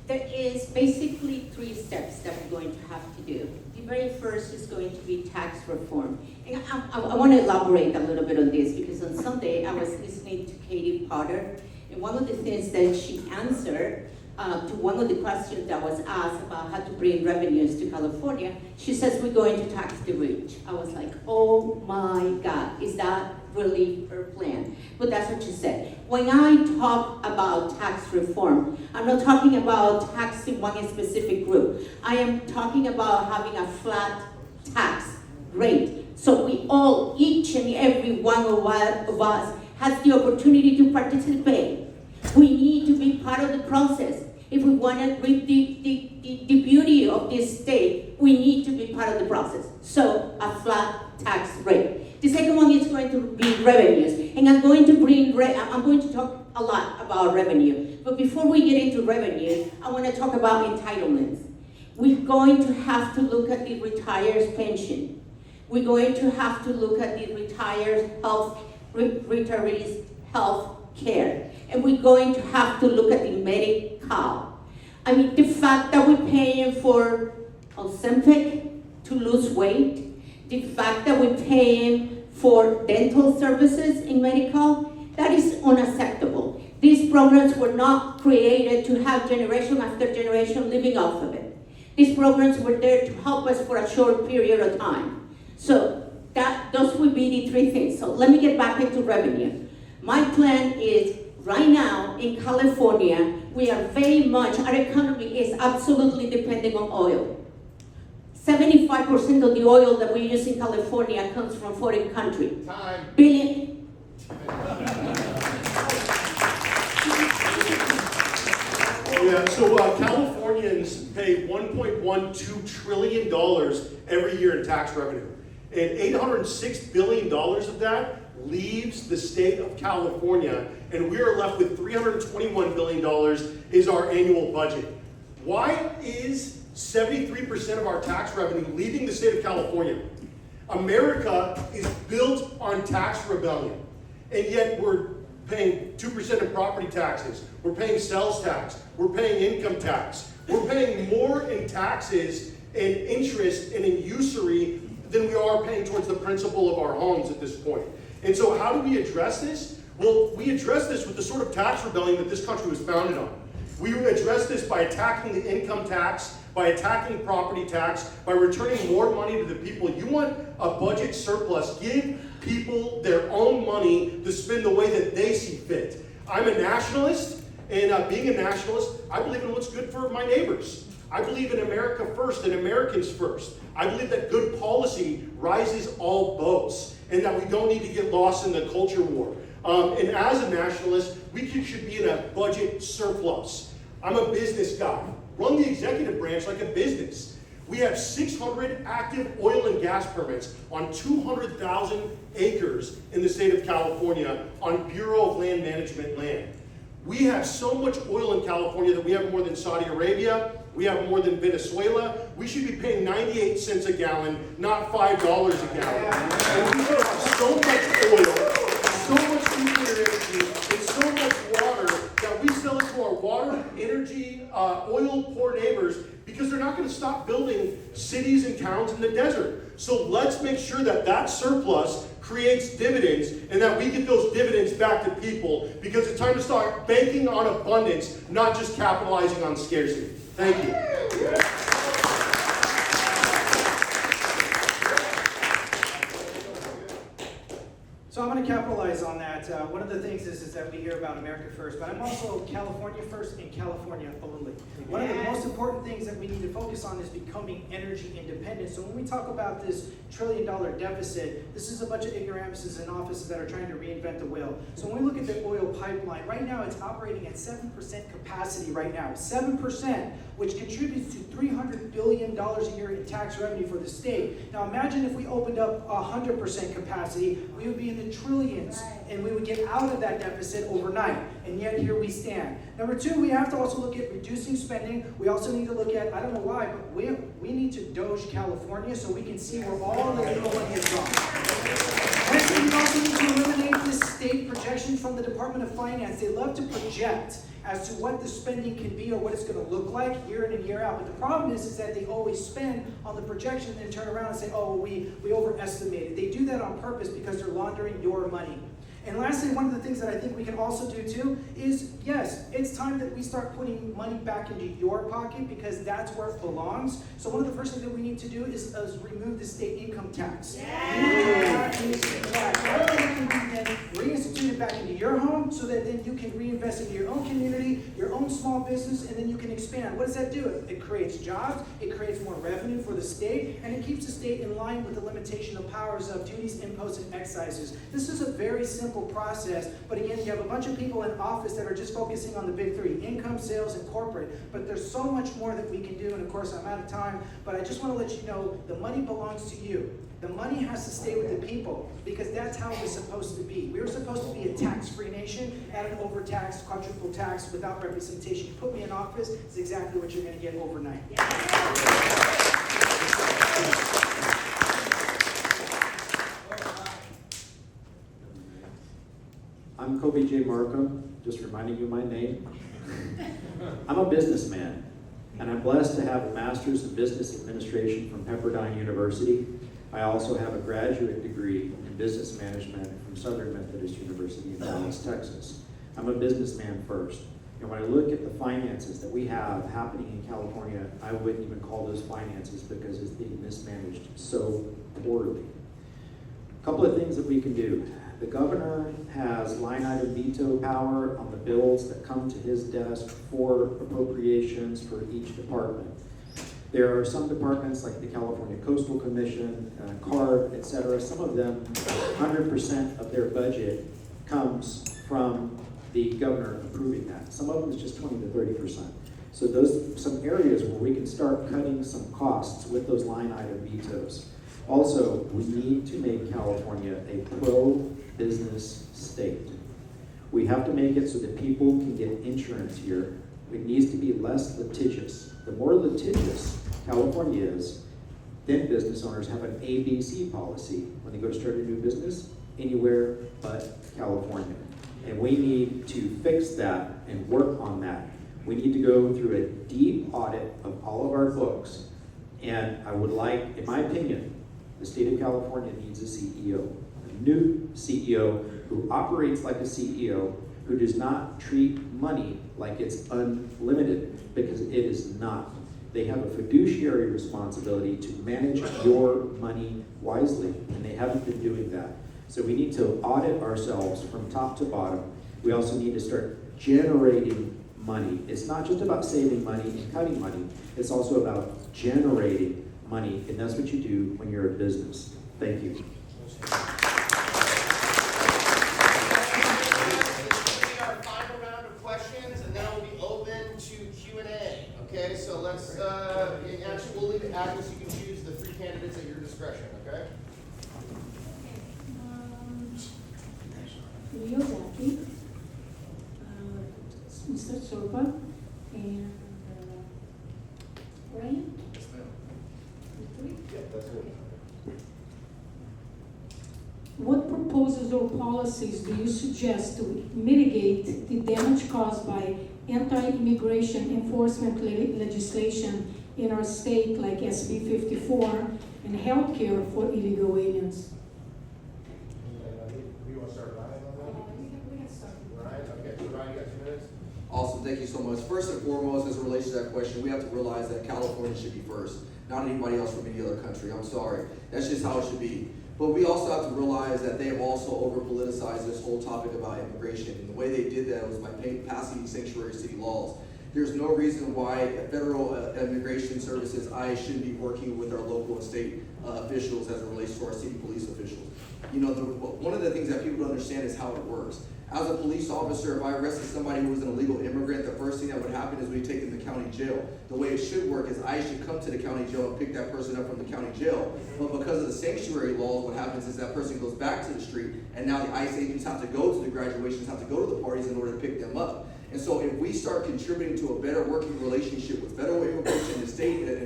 There is basically 3 steps that we're going to have to do. The very first is going to be tax reform. And I want to elaborate a little bit on this because on Sunday I was listening to Katie Potter, and one of the things that she answered to one of the questions that was asked about how to bring revenues to California, she says we're going to tax the rich. I was like, oh my God, is that really her plan? But that's what she said. When I talk about tax reform, I'm not talking about taxing one specific group. I am talking about having a flat tax rate. So we all, each and every one of us has the opportunity to participate. We need to be part of the process. If we want to reap the beauty of this state, we need to be part of the process. So a flat tax rate. The second one is going to be revenues, and I'm going to talk a lot about revenue. But before we get into revenue, I want to talk about entitlements. We're going to have to look at the retire's pension. We're going to have to look at the retirees' health care. And we're going to have to look at the Medi-Cal. I mean, the fact that we're paying for Ozempic to lose weight, the fact that we're paying for dental services in Medi-Cal, that is unacceptable. These programs were not created to have generation after generation living off of it. These programs were there to help us for a short period of time. So those would be the 3 things. So let me get back into revenue. My plan is, right now in California, we are very much, our economy is absolutely dependent on oil. 75% of the oil that we use in California comes from foreign country. Time. Billion. Yeah, so Californians pay $1.12 trillion every year in tax revenue. And $806 billion of that leaves the state of California, and we are left with $321 billion is our annual budget. Why is 73% of our tax revenue leaving the state of California? America is built on tax rebellion, and yet we're paying 2% in property taxes, we're paying sales tax, we're paying income tax, we're paying more in taxes and interest and in usury than we are paying towards the principal of our homes at this point. And so how do we address this? Well, we address this with the sort of tax rebellion that this country was founded on. We address this by attacking the income tax, by attacking property tax, by returning more money to the people. You want a budget surplus, give people their own money to spend the way that they see fit. I'm a nationalist, and being a nationalist, I believe in what's good for my neighbors. I believe in America first and Americans first. I believe that good policy rises all boats, and that we don't need to get lost in the culture war. And as a nationalist, we should be in a budget surplus. I'm a business guy. Run the executive branch like a business. We have 600 active oil and gas permits on 200,000 acres in the state of California on Bureau of Land Management land. We have so much oil in California that we have more than Saudi Arabia, we have more than Venezuela. We should be paying 98 cents a gallon, not $5 a gallon. And we have so much oil, so much nuclear energy, and so much water that we sell it to our water, energy, oil poor neighbors because they're not going to stop building cities and towns in the desert. So let's make sure that that surplus creates dividends and that we get those dividends back to people, because it's time to start banking on abundance, not just capitalizing on scarcity. Thank you. So I'm going to capitalize on that. One of the things is that we hear about America first, but I'm also California first and California only. One of the most important things that we need to focus on is becoming energy independent. So when we talk about this $1 trillion deficit, this is a bunch of ignoramuses in offices that are trying to reinvent the wheel. So when we look at the oil pipeline, right now it's operating at 7% capacity right now. 7%, which contributes to $300 billion a year in tax revenue for the state. Now imagine if we opened up 100% capacity, we would be in the trillions, and we would get out of that deficit overnight. And yet here we stand. Number two, we have to also look at reducing spending. We also need to look at, I don't know why, but we need to Doge California so we can see where all the legal money is gone. Next thing, we also need to eliminate this state projections from the Department of Finance. They love to project as to what the spending can be or what it's going to look like year in and year out. But the problem is that they always spend on the projection and then turn around and say, oh, we overestimated. They do that on purpose because they're laundering your money. And lastly, one of the things that I think we can also do too is, yes, it's time that we start putting money back into your pocket, because that's where it belongs. So one of the first things that we need to do is remove the state income tax. Reinstitute it back into your home so that then you can reinvest into your own community, your own small business, and then you can expand. What does that do? It creates jobs, it creates more revenue for the state, and it keeps the state in line with the limitation of powers of duties, imposts, and excises. This is a very simple process, but again, you have a bunch of people in office that are just focusing on the big three: income, sales, and corporate. But there's so much more that we can do, and of course I'm out of time, but I just want to let you know the money belongs to you. The money has to stay with the people, because that's how we're supposed to be. We're supposed to be a tax-free nation, not an overtaxed, quadruple tax without representation. You put me in office, it's exactly what you're going to get overnight. I'm Kobe J. Markham, just reminding you my name. I'm a businessman, and I'm blessed to have a master's in business administration from Pepperdine University. I also have a graduate degree in business management from Southern Methodist University in Dallas, Texas. I'm a businessman first. And when I look at the finances that we have happening in California, I wouldn't even call those finances, because it's being mismanaged so poorly. A couple of things that we can do. The governor has line item veto power on the bills that come to his desk for appropriations for each department. There are some departments like the California Coastal Commission, CARB, etc. Some of them, 100% of their budget comes from the governor approving that. Some of them is just 20 to 30%. So those some areas where we can start cutting some costs with those line item vetoes. Also, we need to make California a pro-business state. We have to make it so that people can get insurance here. It needs to be less litigious. The more litigious California is, then business owners have an ABC policy when they go to start a new business, anywhere but California. And we need to fix that and work on that. We need to go through a deep audit of all of our books. And I would like, in my opinion, the state of California needs a CEO, a new CEO who operates like a CEO, who does not treat money like it's unlimited, because it is not. They have a fiduciary responsibility to manage your money wisely, and they haven't been doing that. So we need to audit ourselves from top to bottom. We also need to start generating money. It's not just about saving money and cutting money. It's also about generating money, and that's what you do when you're a business. Thank you. Our final round of questions, and then we'll be open to Q&A. Okay, so let's let's, actually, we'll leave it active so you can choose the three candidates at your discretion, okay? Leo Zaki, Mr. Sorba, and Ryan. Yes, ma'am. You three? Yep, that's it. What proposals or policies do you suggest to mitigate the damage caused by anti-immigration enforcement legislation in our state, like SB 54, and healthcare for illegal aliens? Who you want to start, Ryan, on that? We can start. Ryan, okay, so Ryan, you got 2 minutes? Awesome, thank you so much. First and foremost, as it relates to that question, we have to realize that California should be first, not anybody else from any other country. I'm sorry. That's just how it should be. But we also have to realize that they have also over-politicized this whole topic about immigration. And the way they did that was by passing these sanctuary city laws. There's no reason why federal immigration services, ICE, shouldn't be working with our local and state officials as it relates to our city police officials. You know, one of the things that people don't understand is how it works. As a police officer, if I arrested somebody who was an illegal immigrant, the first thing that would happen is we take them to county jail. The way it should work is I should come to the county jail and pick that person up from the county jail. But because of the sanctuary laws, what happens is that person goes back to the street, and now the ICE agents have to go to the graduations, have to go to the parties in order to pick them up. And so if we start contributing to a better working relationship with federal immigration and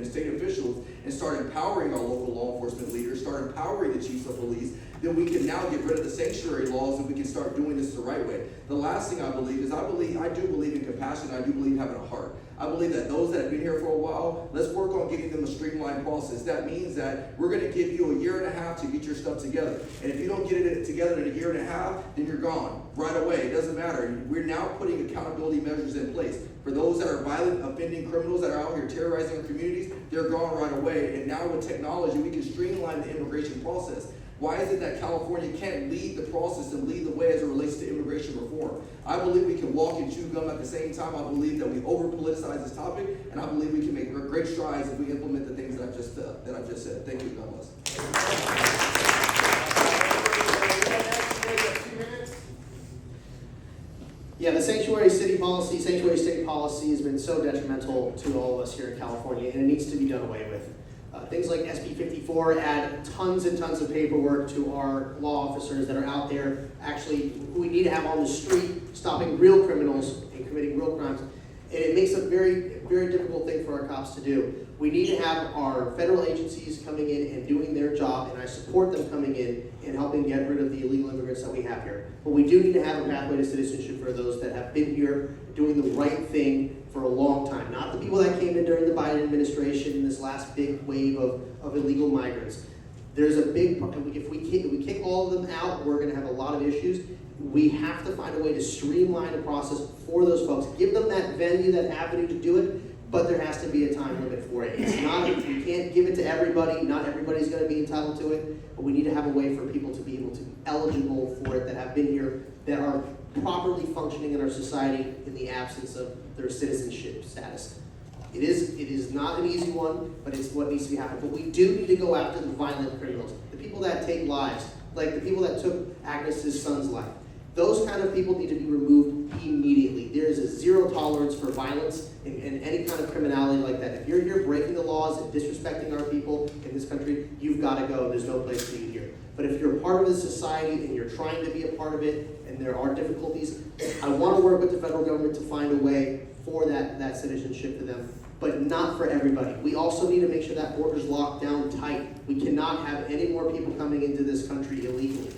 state officials, and start empowering our local law enforcement leaders, start empowering the chiefs of police, then we can now get rid of the sanctuary laws and we can start doing this the right way. The last thing I believe is I do believe in compassion. I do believe having a heart. I believe that those that have been here for a while, let's work on getting them a streamlined process. That means that we're going to give you 1.5 years to get your stuff together. And if you don't get it together in 1.5 years, then you're gone right away. It doesn't matter. We're now putting accountability measures in place. For those that are violent, offending criminals that are out here terrorizing our communities, they're gone right away. And now with technology, we can streamline the immigration process. Why is it that California can't lead the process and lead the way as it relates to immigration reform? I believe we can walk and chew gum at the same time. I believe that we over-politicize this topic, and I believe we can make great strides if we implement the things that I've just said. Thank you. God bless. 2 minutes? Yeah, the sanctuary state policy has been so detrimental to all of us here in California, and it needs to be done away with. Things like SB 54 add tons and tons of paperwork to our law officers that are out there, actually, who we need to have on the street, stopping real criminals and committing real crimes. And it makes a very, very difficult thing for our cops to do. We need to have our federal agencies coming in and doing their job, and I support them coming in and helping get rid of the illegal immigrants that we have here. But we do need to have a pathway to citizenship for those that have been here doing the right thing for a long time. Not the people that came in during the Biden administration in this last big wave of illegal migrants. There's a big, if we kick all of them out, we're gonna have a lot of issues. We have to find a way to streamline the process for those folks. Give them that venue, that avenue to do it, but there has to be a time limit for it. It's not, we can't give it to everybody. Not everybody's gonna be entitled to it, but we need to have a way for people to be able to be eligible for it, that have been here, that are properly functioning in our society in the absence of their citizenship status. It is not an easy one, but it's what needs to be happening. But we do need to go after the violent criminals, the people that take lives, like the people that took Agnes's son's life. Those kind of people need to be removed immediately. There is a zero tolerance for violence and any kind of criminality like that. If you're here breaking the laws and disrespecting our people in this country, you've got to go. There's no place for you here. But if you're a part of the society and you're trying to be a part of it, and there are difficulties, I want to work with the federal government to find a way for that citizenship to them, but not for everybody. We also need to make sure that border's locked down tight. We cannot have any more people coming into this country illegally.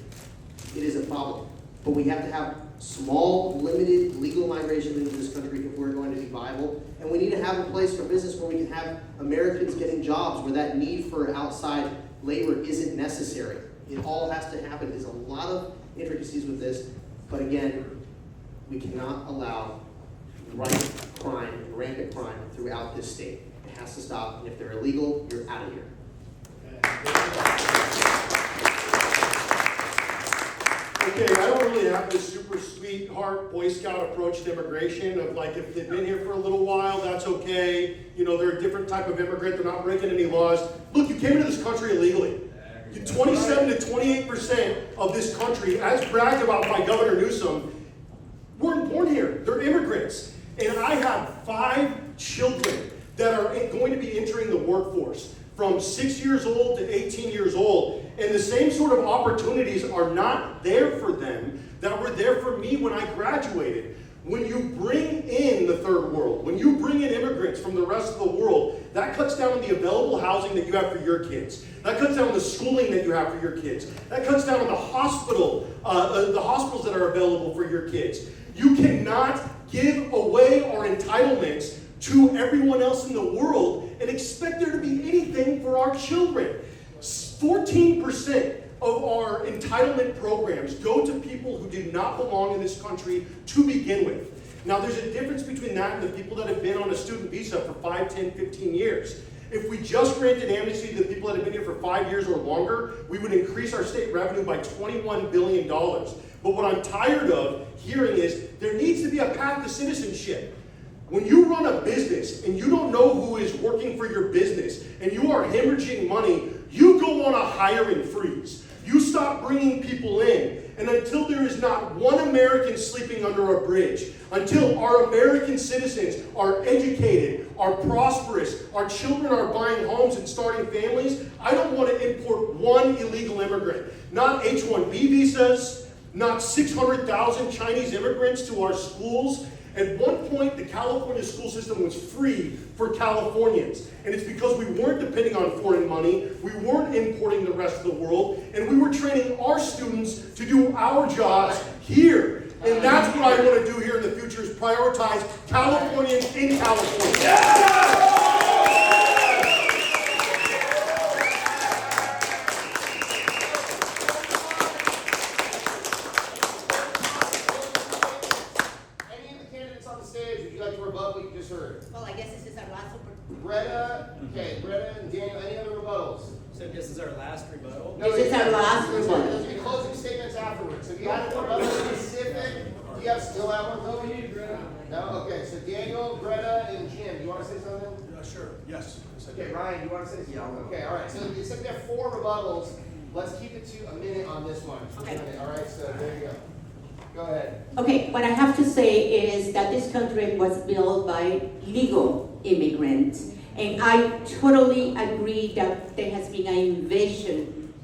It is a problem. But we have to have small, limited legal migration into this country if we're going to be viable. And we need to have a place for business where we can have Americans getting jobs, where that need for outside labor isn't necessary. It all has to happen. There's a lot of intricacies with this, but again, we cannot allow rife crime and rampant crime throughout this state. It has to stop, and if they're illegal, you're out of here. Okay, I don't really have this super sweetheart Boy Scout approach to immigration of like, if they've been here for a little while, that's okay. You know, they're a different type of immigrant, they're not breaking any laws. Look, you came into this country illegally. 27 to 28% of this country, as bragged about by Governor Newsom, weren't born here. They're immigrants. And I have 5 children that are going to be entering the workforce from 6 years old to 18 years old. And the same sort of opportunities are not there for them that were there for me when I graduated. When you bring in the third world, when you bring in immigrants from the rest of the world, that cuts down on the available housing that you have for your kids. That cuts down on the schooling that you have for your kids. That cuts down on the hospitals that are available for your kids. You cannot give away our entitlements to everyone else in the world and expect there to be anything for our children. 14% of our entitlement programs go to people who did not belong in this country to begin with. Now, there's a difference between that and the people that have been on a student visa for 5, 10, 15 years. If we just granted amnesty to the people that have been here for 5 years or longer, we would increase our state revenue by $21 billion. But what I'm tired of hearing is there needs to be a path to citizenship. When you run a business and you don't know who is working for your business and you are hemorrhaging money, you go on a hiring freeze. You stop bringing people in. And until there is not one American sleeping under a bridge, until our American citizens are educated, are prosperous, our children are buying homes and starting families, I don't want to import one illegal immigrant. Not H-1B visas, not 600,000 Chinese immigrants to our schools. At one point, the California school system was free for Californians. And it's because we weren't depending on foreign money, we weren't importing the rest of the world, and we were training our students to do our jobs here. And that's what I want to do here in the future, is prioritize Californians in California. Yeah! Well, I guess this is our last opportunity. Greta and Daniel, any other rebuttals? So this is our last rebuttal? No, this is our last rebuttal. There's going to be closing statements afterwards. So if you have a rebuttal specific, do you still have one? No, we need Greta. No? Okay, so Daniel, Greta, and Jim, do you want to say something? Sure, yes. Okay, Ryan, you want to say something? Yeah. Okay, all right. So except we have 4 rebuttals, let's keep it to a minute on this one. Okay. All right, so there you go. Go ahead. Okay, what I have to say is that this country was built by legal immigrants. And I totally agree that there has been an invasion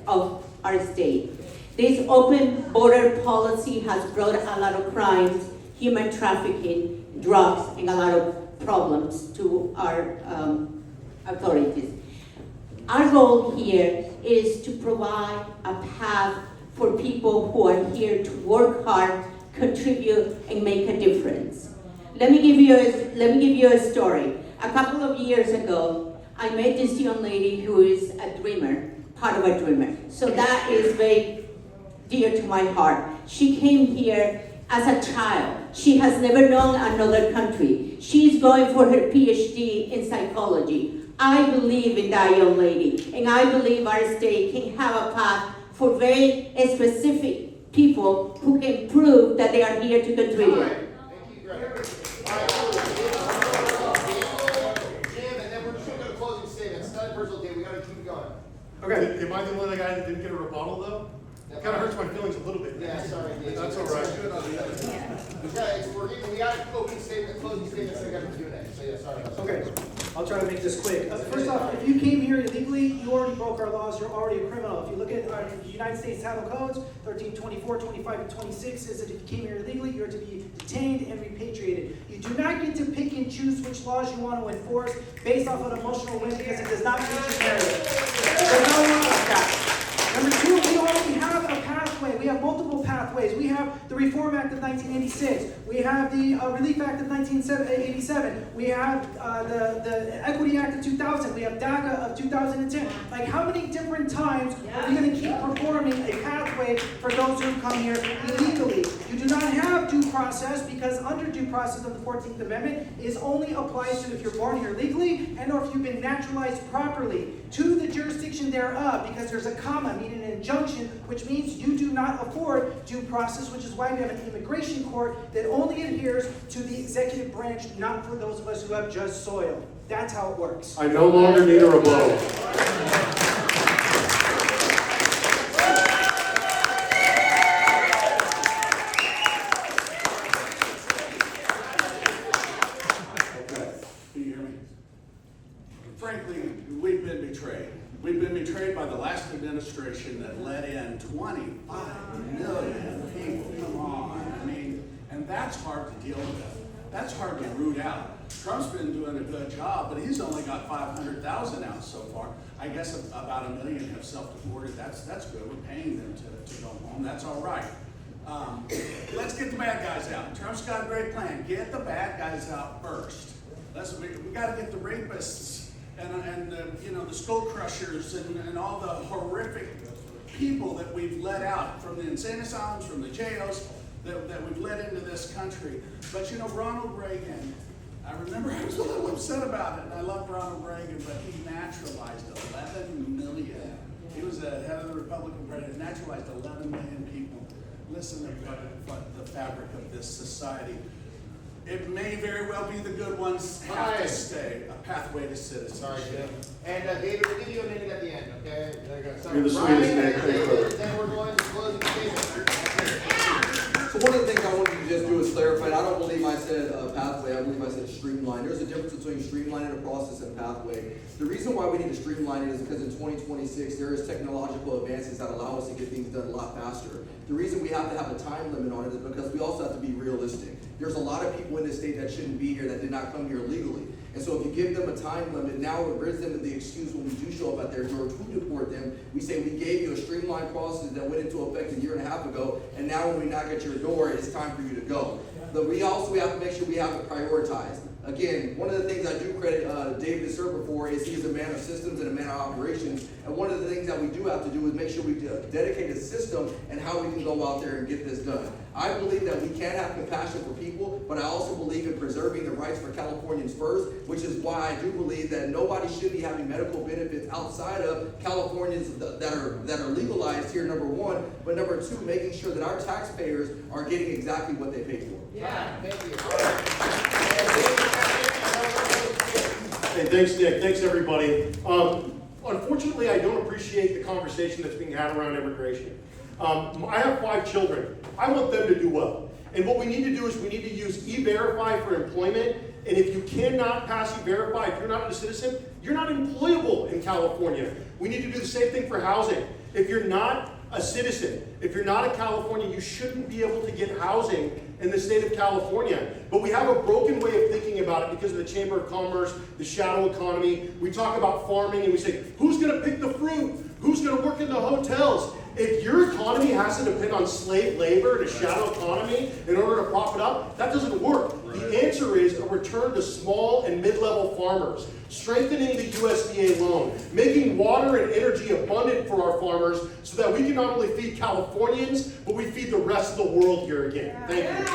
of our state. This open border policy has brought a lot of crimes, human trafficking, drugs, and a lot of problems to our authorities. Our goal here is to provide a path for people who are here to work hard, contribute, and make a difference. Let me give you a story. A couple of years ago, I met this young lady who is a dreamer, part of a dreamer. So that is very dear to my heart. She came here as a child. She has never known another country. She's going for her PhD in psychology. I believe in that young lady, and I believe our state can have a path for very specific people who can prove that they are here to contribute. Thank you, Greg. Jim, and then we're just going to go to closing statements. It's not a personal day. We got to keep it going. Okay, am I the only guy that didn't get a rebuttal, though? It kind of hurts my feelings a little bit. Yeah, sorry. That's all right. We got opening statement, closing statements, and we got the Q&A. So yeah, sorry about that. Okay, I'll try to make this quick. First off, if you came here illegally, you already broke our laws, you're already a criminal. If you look at our United States Title Codes, 13, 24, 25, and 26, says that if you came here illegally, you're to be detained and repatriated. You do not get to pick and choose which laws you want to enforce based off of an emotional whim because it does not fit your narrative. There's no law like that. Number 2, we already have a pathway. We have multiple pathways. We have the Reform Act of 1986. We have the Relief Act of 1987. We have the Equity Act of 2000. We have DACA of 2010. Like, how many different times are we going to keep performing a pathway for those who come here illegally? You do not have due process because under due process of the 14th Amendment is only applies to if you're born here legally and or if you've been naturalized properly to the jurisdiction thereof, because there's a comma, meaning an injunction, which means you do not afford due process, which is why we have an immigration court that only adheres to the executive branch, not for those of us who have just soil. That's how it works. I no longer need a rebuttal. Can you hear me? saying 25 million people, come on. I mean, and that's hard to deal with. That's hard to root out. Trump's been doing a good job, but he's only got 500,000 out so far. I guess about 1 million have self-deported. That's good. We're paying them to go home. That's all right. Let's get the bad guys out. Trump's got a great plan. Get the bad guys out first. We got to get the rapists and the skull crushers and all the horrific people that we've let out from the insane asylums, from the jails that we've let into this country. But Ronald Reagan, I remember I was a little upset about it, and I love Ronald Reagan, but he naturalized 11 million. He was the head of the Republican Party, naturalized 11 million people. Listen to what the fabric of this society. It may very well be the good ones have to stay. A pathway to citizenship. Sorry, Jim. And David, we'll give you a minute at the end, okay? You're the sweetest man. Then we're going to closing statement. So one of the things I wanted to just do is clarify, I don't believe I said pathway, I believe I said streamline. There's a difference between streamlining a process and pathway. The reason why we need to streamline it is because in 2026, there is technological advances that allow us to get things done a lot faster. The reason we have to have a time limit on it is because we also have to be realistic. There's a lot of people in this state that shouldn't be here that did not come here legally. And so if you give them a time limit, now it rids them of the excuse when we do show up at their door to deport them. We say we gave you a streamlined process that went into effect 1.5 years ago, and now when we knock at your door, it's time for you to go. But we have to make sure we have it prioritized. Again, one of the things I do credit David Serpa for is he's a man of systems and a man of operations. And one of the things that we do have to do is make sure we dedicate a system and how we can go out there and get this done. I believe that we can have compassion for people, but I also believe in preserving the rights for Californians first, which is why I do believe that nobody should be having medical benefits outside of Californians that are legalized here, number one. But number two, making sure that our taxpayers are getting exactly what they pay for. Yeah, thank you. Hey, thanks, Nick. Thanks, everybody. Unfortunately, I don't appreciate the conversation that's being had around immigration. I have 5 children. I want them to do well. And what we need to do is we need to use E-Verify for employment. And if you cannot pass E-Verify, if you're not a citizen, you're not employable in California. We need to do the same thing for housing. If you're not a citizen, if you're not a Californian, you shouldn't be able to get housing in the state of California. But we have a broken way of thinking about it because of the Chamber of Commerce, the shadow economy. We talk about farming and we say, who's going to pick the fruit? Who's going to work in the hotels? If your economy has to depend on slave labor and a shadow economy in order to prop it up, that doesn't work. The answer is a return to small and mid-level farmers, strengthening the USDA loan, making water and energy abundant for our farmers so that we can not only feed Californians, but we feed the rest of the world here again. Thank you.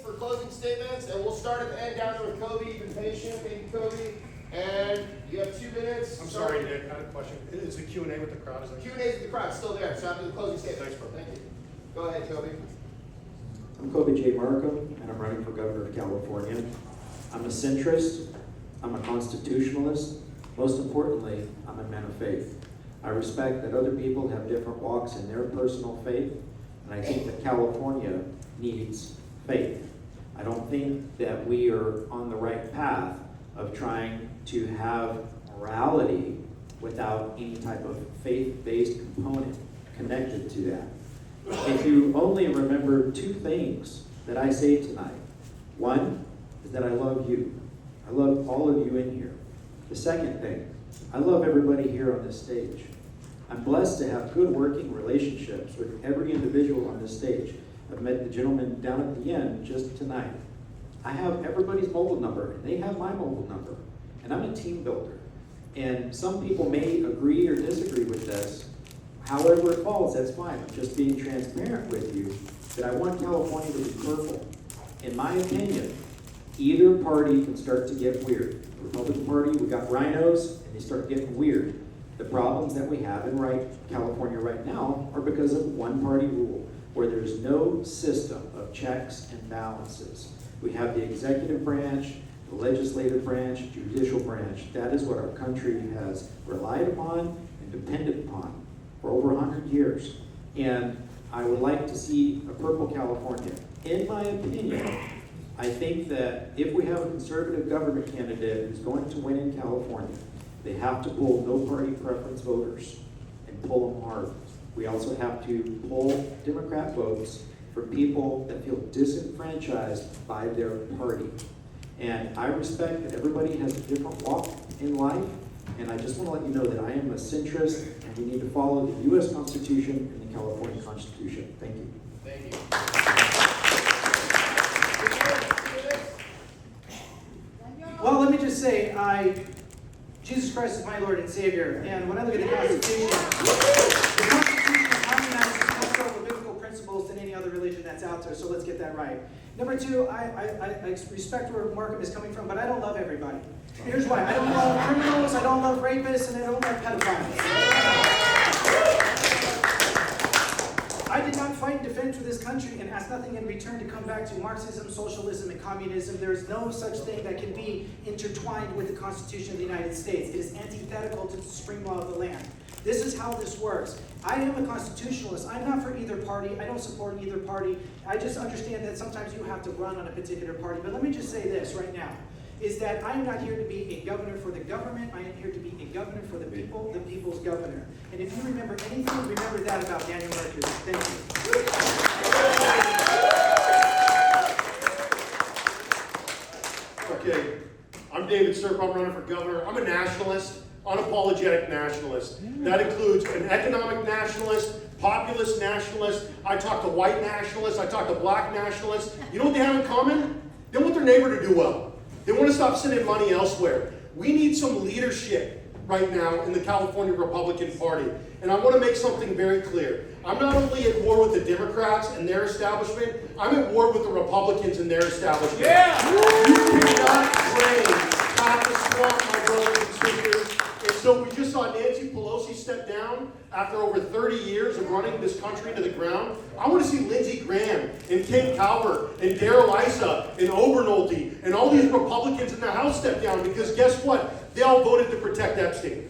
For closing statements, and we'll start at the end down there with Kobe. You've been patient, thank you, Kobe. And you have 2 minutes. I'm sorry, Nick, I had a question. Is the Q&A with the crowd? Q&A with the crowd, still there. So after the closing statement. Thanks, bro. Thank you. Go ahead, Kobe. I'm Kobe J. Markham, and I'm running for governor of California. I'm a centrist, I'm a constitutionalist, most importantly, I'm a man of faith. I respect that other people have different walks in their personal faith, and I think that California needs faith. I don't think that we are on the right path of trying to have morality without any type of faith-based component connected to that. If you only remember 2 things that I say tonight, one is that I love you. I love all of you in here. The second thing, I love everybody here on this stage. I'm blessed to have good working relationships with every individual on this stage. I've met the gentleman down at the end just tonight. I have everybody's mobile number, and they have my mobile number. And I'm a team builder. And some people may agree or disagree with this. However it falls, that's fine. I'm just being transparent with you that I want California to be purple. In my opinion, either party can start to get weird. The Republican Party, we got rhinos, and they start getting weird. The problems that we have in California right now are because of one-party rule, where there's no system of checks and balances. We have the executive branch, the legislative branch, judicial branch. That is what our country has relied upon and depended upon for over 100 years. And I would like to see a purple California. In my opinion, I think that if we have a conservative government candidate who's going to win in California, they have to pull no party preference voters and pull them hard. We also have to pull Democrat votes for people that feel disenfranchised by their party. And I respect that everybody has a different walk in life, and I just want to let you know that I am a centrist, and we need to follow the U.S. Constitution and the California Constitution. Thank you. Thank you. Well, let me just say, Jesus Christ is my Lord and Savior, and when I look at the Constitution harmonizes more over biblical principles than any other religion that's out there, so let's get that right. Number two, I respect where Markham is coming from, but I don't love everybody. Here's why. I don't love criminals, I don't love rapists, and I don't love pedophiles. I did not fight and defend for this country and ask nothing in return to come back to Marxism, socialism, and communism. There is no such thing that can be intertwined with the Constitution of the United States. It is antithetical to the supreme law of the land. This is how this works. I am a constitutionalist. I'm not for either party. I don't support either party. I just understand that sometimes you have to run on a particular party. But let me just say this right now, is that I am not here to be a governor for the government. I am here to be a governor for the people, the people's governor. And if you remember anything, remember that about Daniel Mercury. Thank Okay, you. I'm David Serp, I'm running for governor. I'm a nationalist, unapologetic nationalist. That includes an economic nationalist, populist nationalist. I talk to white nationalists, I talk to black nationalists. You know what they have in common? They want their neighbor to do well. They want to stop sending money elsewhere. We need some leadership right now in the California Republican Party. And I want to make something very clear. I'm not only at war with the Democrats and their establishment, I'm at war with the Republicans and their establishment. Yeah! You cannot drain half the swamp, my brothers and sisters. And so we just saw Nancy Pelosi step down after over 30 years of running this country to the ground. I want to see Lindsey Graham and Ken Calvert and Darrell Issa and Obernolte and all these Republicans in the House step down, because guess what? They all voted to protect Epstein.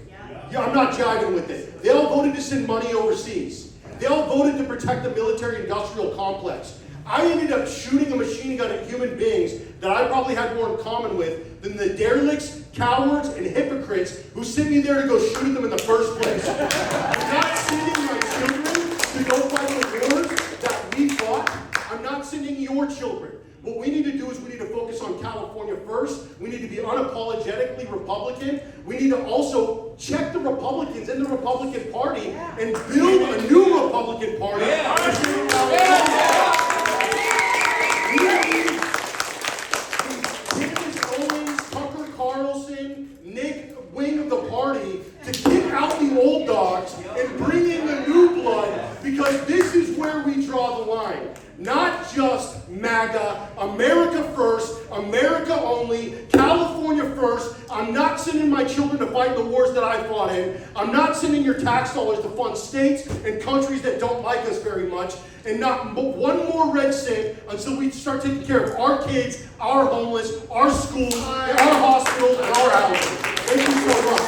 Yeah, I'm not jiving with it. They all voted to send money overseas. They all voted to protect the military-industrial complex. I ended up shooting a machine gun at human beings that I probably had more in common with than the derelicts, cowards, and hypocrites who sent me there to go shoot at them in the first place. I'm not sending my children to go fight the wars that we fought. I'm not sending your children. What we need to do is we need to focus on California first. We need to be unapologetically Republican. We need to also check the Republicans in the Republican Party and build a new Republican Party. Nick wing of the party to kick out the old dogs and bring in the new blood, because this is where we draw the line. Not just MAGA, America first, America only, California first. I'm not sending my children to fight the wars that I fought in. I'm not sending your tax dollars to fund states and countries that don't like us very much. And not one more red cent until we start taking care of our kids, our homeless, our schools, our hospitals, and our houses. Thank you so much.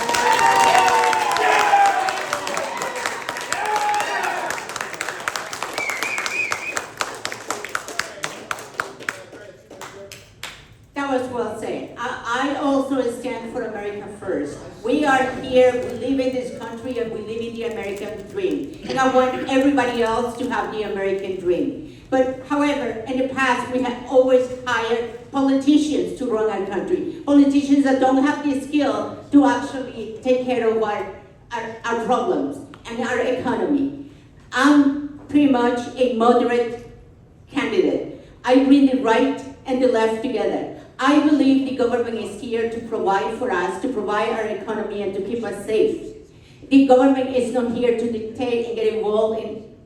That was well said. I also stand for America first. We are here, we live in this country, and we live in the American dream. And I want everybody else to have the American dream. But however, in the past, we have always hired politicians to run our country. Politicians that don't have the skill to actually take care of our problems and our economy. I'm pretty much a moderate candidate. I bring the right and the left together. I believe the government is here to provide for us, to provide our economy and to keep us safe. The government is not here to dictate and get involved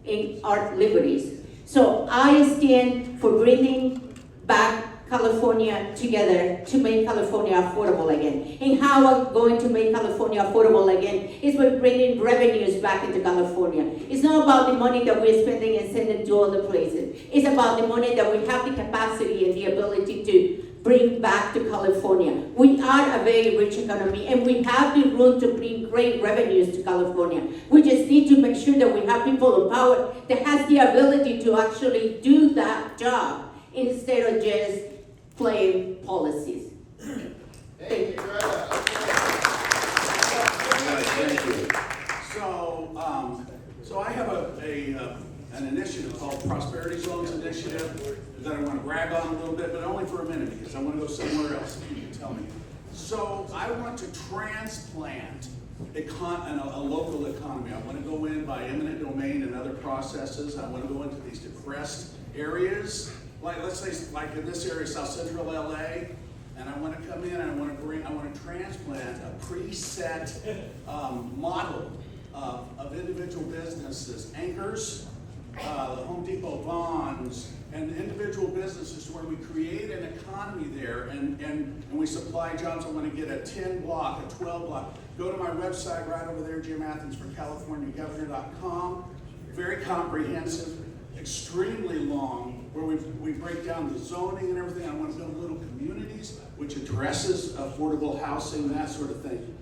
in our liberties. So I stand for bringing back California together to make California affordable again. And how I'm going to make California affordable again is by bringing revenues back into California. It's not about the money that we're spending and sending to other places. It's about the money that we have the capacity and the ability to bring back to California. We are a very rich economy, and we have the room to bring great revenues to California. We just need to make sure that we have people in power that has the ability to actually do that job instead of just flame policies. Thank you, Greta. Thank you. So I have an initiative called Prosperity Zones Initiative that I want to brag on a little bit, but only for a minute because I want to go somewhere else. You can tell me. So I want to transplant a local economy. I want to go in by eminent domain and other processes. I want to go into these depressed areas, like let's say like in this area, South Central LA. And I want to come in and I want to transplant a preset model of individual businesses, anchors, the Home Depot bonds, and individual businesses where we create an economy there and we supply jobs. I want to get a 10 block, a 12 block. Go to my website right over there, Jim Athens for CaliforniaGovernor.com. Very comprehensive, extremely long, where we break down the zoning and everything. I want to build little communities which addresses affordable housing, that sort of thing.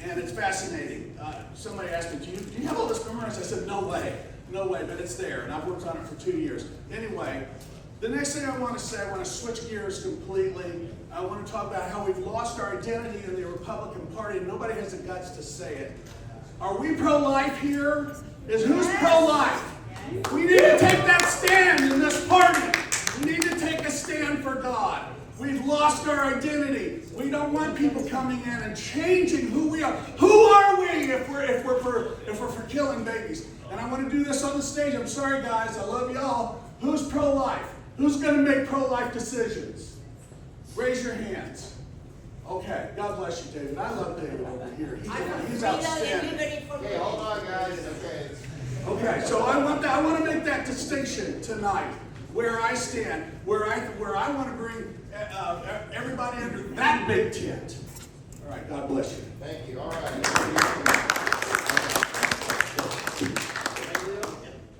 And it's fascinating. Somebody asked me, do you have all this memorized? I said, no way, but it's there, and I've worked on it for 2 years. Anyway, the next thing I want to say, I want to switch gears completely. I want to talk about how we've lost our identity in the Republican Party, and nobody has the guts to say it. Are we pro-life here? Who's pro-life? We need to take that stand in this party. We need to take a stand for God. We've lost our identity. We don't want people coming in and changing who we are. Who are we if we're for killing babies? And I want to do this on the stage. I'm sorry, guys. I love y'all. Who's pro-life? Who's going to make pro-life decisions? Raise your hands. Okay. God bless you, David. I love David over here. He's outstanding. Okay, hold on, guys. Okay. Okay, so I want to make that distinction tonight, where I stand, where I want to bring everybody under that big tent. All right, God bless you. Thank you. All right.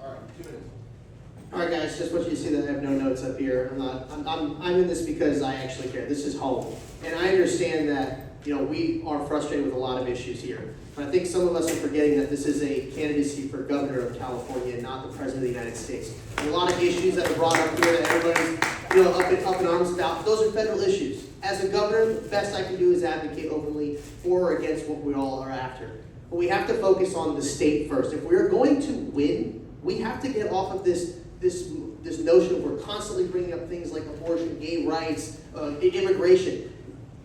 All right, 2 minutes. All right, guys, just want you to see that I have no notes up here. I'm in this because I actually care. This is home. And I understand that, we are frustrated with a lot of issues here. But I think some of us are forgetting that this is a candidacy for governor of California, not the president of the United States. There are a lot of issues that are brought up here that everybody's, up in arms about. Those are federal issues. As a governor, the best I can do is advocate openly for or against what we all are after. But we have to focus on the state first. If we're going to win, we have to get off of this notion of we're constantly bringing up things like abortion, gay rights, immigration.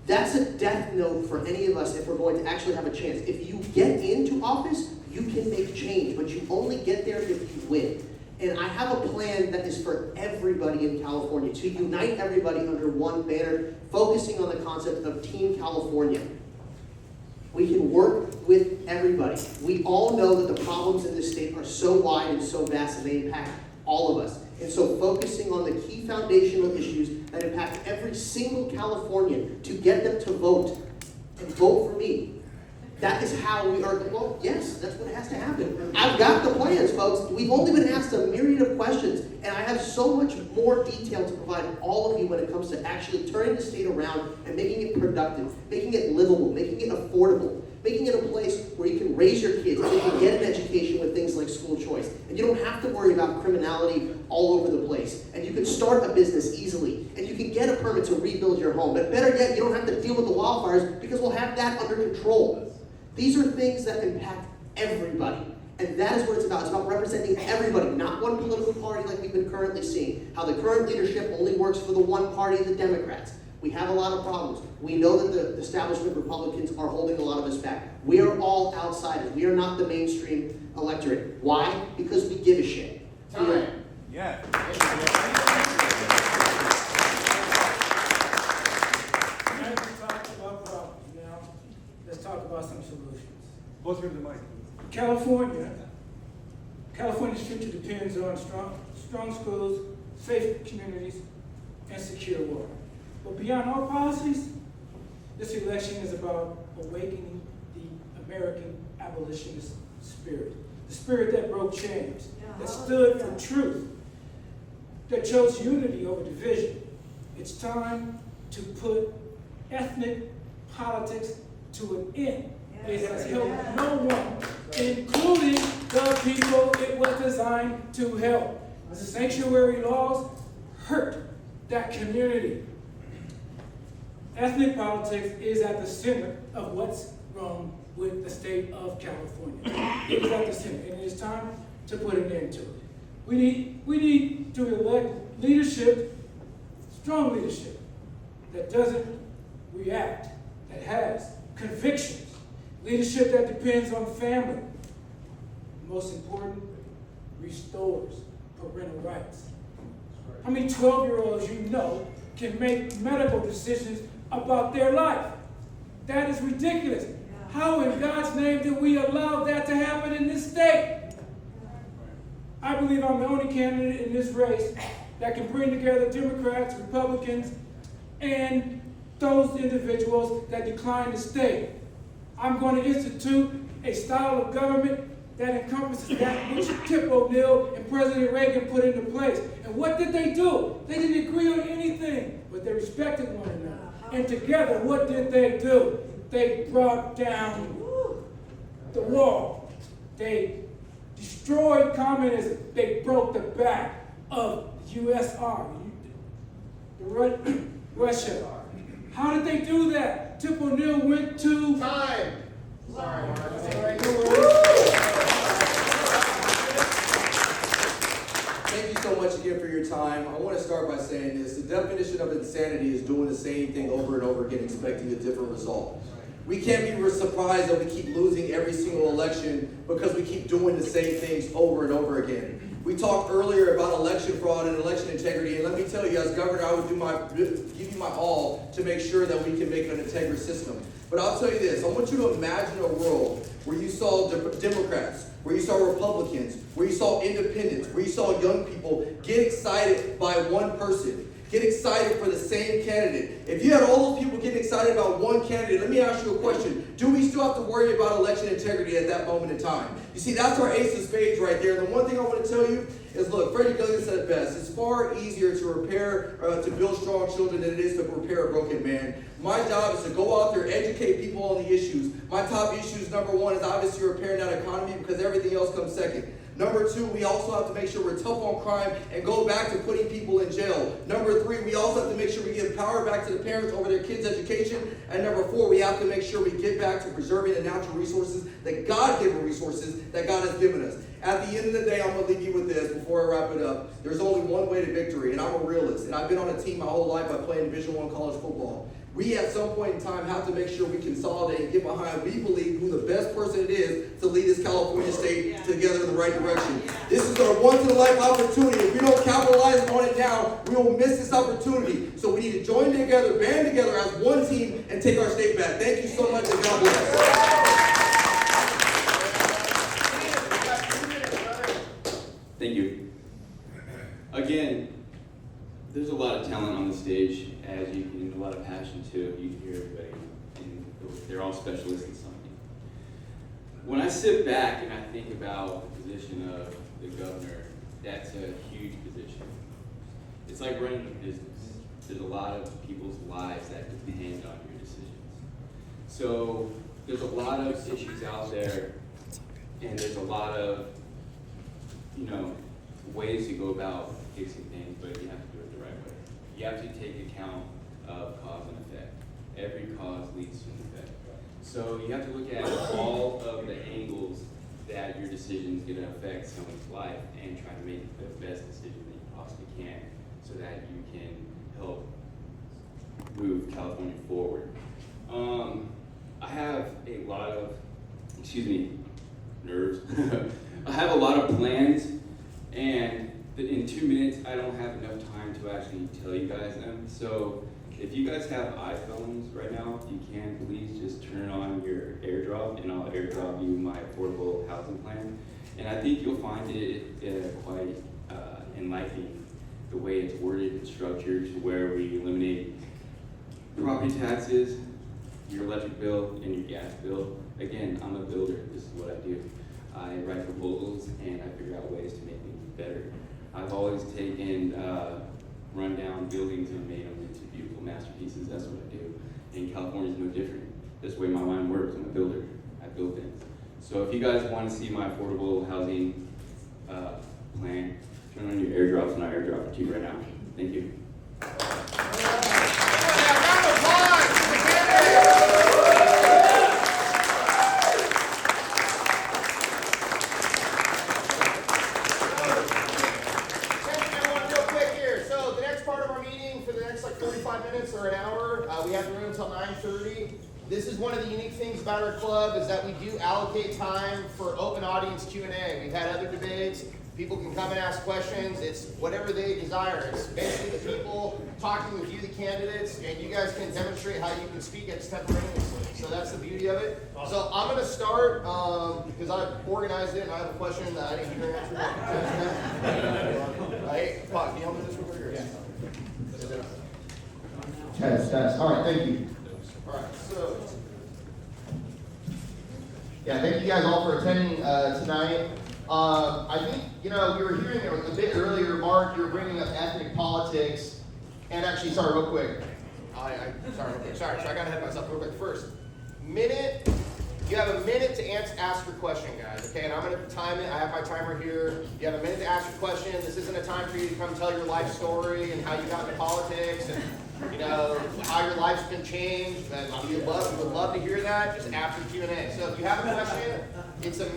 That's a death note for any of us if we're going to actually have a chance. If you get into office, you can make change, but you only get there if you win. And I have a plan that is for everybody in California, to unite everybody under one banner, focusing on the concept of Team California. We can work with everybody. We all know that the problems in this state are so wide and so vast and they impact all of us. And so focusing on the key foundational issues that impact every single Californian to get them to vote and vote for me. That is how we are, well, yes, that's what has to happen. I've got the plans, folks. We've only been asked a myriad of questions, and I have so much more detail to provide all of you when it comes to actually turning the state around and making it productive, making it livable, making it affordable, making it a place where you can raise your kids, and you can get an education with things like school choice. And you don't have to worry about criminality all over the place. And you can start a business easily. And you can get a permit to rebuild your home. But better yet, you don't have to deal with the wildfires because we'll have that under control. These are things that impact everybody. And that is what it's about. It's about representing everybody, not one political party like we've been currently seeing. How the current leadership only works for the one party, the Democrats. We have a lot of problems. We know that the establishment Republicans are holding a lot of us back. We are all outsiders. We are not the mainstream electorate. Why? Because we give a shit. Time. Yeah. Let's talk about some solutions. Both of the mic. California's future depends on strong schools, safe communities, and secure water. But beyond all policies, this election is about awakening the American abolitionist spirit. The spirit that broke chains, that stood for truth, that chose unity over division. It's time to put ethnic politics to an end. It has helped no one, including the people it was designed to help. The sanctuary laws hurt that community. Ethnic politics is at the center of what's wrong with the state of California. It is at the center, and it is time to put an end to it. We need to elect leadership, strong leadership, that doesn't react, that has convictions, leadership that depends on family. Most important, restores parental rights. How many 12-year-olds you know can make medical decisions about their life? That is ridiculous. How in God's name did we allow that to happen in this state? I believe I'm the only candidate in this race that can bring together Democrats, Republicans, and those individuals that decline to stay. I'm going to institute a style of government that encompasses that which Tip O'Neill and President Reagan put into place. And what did they do? They didn't agree on anything, but they respected one another. And together, what did they do? They brought down the wall. They destroyed communism. They broke the back of USR, Russia. How did they do that? Tip O'Neill went to... Time. Sorry. Thank you so much again for your time. I want to start by saying this. The definition of insanity is doing the same thing over and over again, expecting a different result. We can't be surprised that we keep losing every single election because we keep doing the same things over and over again. We talked earlier about election fraud and election integrity, and let me tell you, as governor, I would give you my all to make sure that we can make an integrous system. But I'll tell you this, I want you to imagine a world where you saw Democrats, where you saw Republicans, where you saw independents, where you saw young people get excited by one person, get excited for the same candidate. If you had all those people getting excited about one candidate, let me ask you a question. Do we still have to worry about election integrity at that moment in time? You see, that's our ace of spades right there. And the one thing I want to tell you is, look, Freddie Gilligan said it best. It's far easier to build strong children than it is to repair a broken man. My job is to go out there, educate people on the issues. My top issues, number one, is obviously repairing that economy because everything else comes second. Number two, we also have to make sure we're tough on crime and go back to putting people in jail. Number three, we also have to make sure we give power back to the parents over their kids' education. And number four, we have to make sure we get back to preserving the natural resources, the God-given resources that God has given us. At the end of the day, I'm going to leave you with this before I wrap it up. There's only one way to victory, and I'm a realist. And I've been on a team my whole life by playing Division I college football. We at some point in time have to make sure we consolidate and get behind, we believe, who the best person it is to lead this California state together in the right direction. This is our once-in-a-life opportunity. If we don't capitalize on it now, we will miss this opportunity. So we need to join together, band together as one team, and take our state back. Thank you so much, and God bless. Thank you. Again, there's a lot of talent on the stage, as you can, a lot of passion too. You can hear everybody, and they're all specialists in something. When I sit back and I think about the position of the governor, that's a huge position. It's like running a business. There's a lot of people's lives that depend on your decisions. So there's a lot of issues out there, and there's a lot of, ways to go about fixing things, but you have to do it the right way. You have to take account of cause and effect. Every cause leads to an effect. So you have to look at all of the angles that your decision is going to affect someone's life and try to make the best decision that you possibly can so that you can help move California forward. I have a lot of, nerves. I have a lot of plans, and in 2 minutes, I don't have enough time to actually tell you guys them. So if you guys have iPhones right now, if you can, please just turn on your AirDrop, and I'll AirDrop you my affordable housing plan. And I think you'll find it quite enlightening, the way it's worded and structured, to where we eliminate property taxes, your electric bill, and your gas bill. Again, I'm a builder. This is what I do. I write proposals, and I figure out ways to make things better. I've always taken rundown buildings and made them into beautiful masterpieces. That's what I do. And California is no different. That's the way my mind works. I'm a builder. I build things. So if you guys want to see my affordable housing plan, turn on your AirDrops, and I'll AirDrop it to you right now. Thank you. the room till 9:30. This is one of the unique things about our club is that we do allocate time for open audience Q&A. We've had other debates. People can come and ask questions. It's whatever they desire. It's basically the people talking with you, the candidates, and you guys can demonstrate how you can speak extemporaneously. So that's the beauty of it. So I'm going to start because I organized it and I have a question that I didn't hear an answer. Right? Fuck, can you help me with this real quick? Yeah. Test. All right, thank you. All right, so. Yeah, thank you guys all for attending tonight. I think, we were hearing a bit earlier, Mark, you were bringing up ethnic politics. And actually, sorry, real quick. Sorry, so I got to head myself real quick. First, you have a minute to ask your question, guys, okay? And I'm going to time it. I have my timer here. You have a minute to ask your question. This isn't a time for you to come tell your life story and how you got into politics and, how your life's been changed. And we would love to hear that just after Q&A. So if you have a question, it's a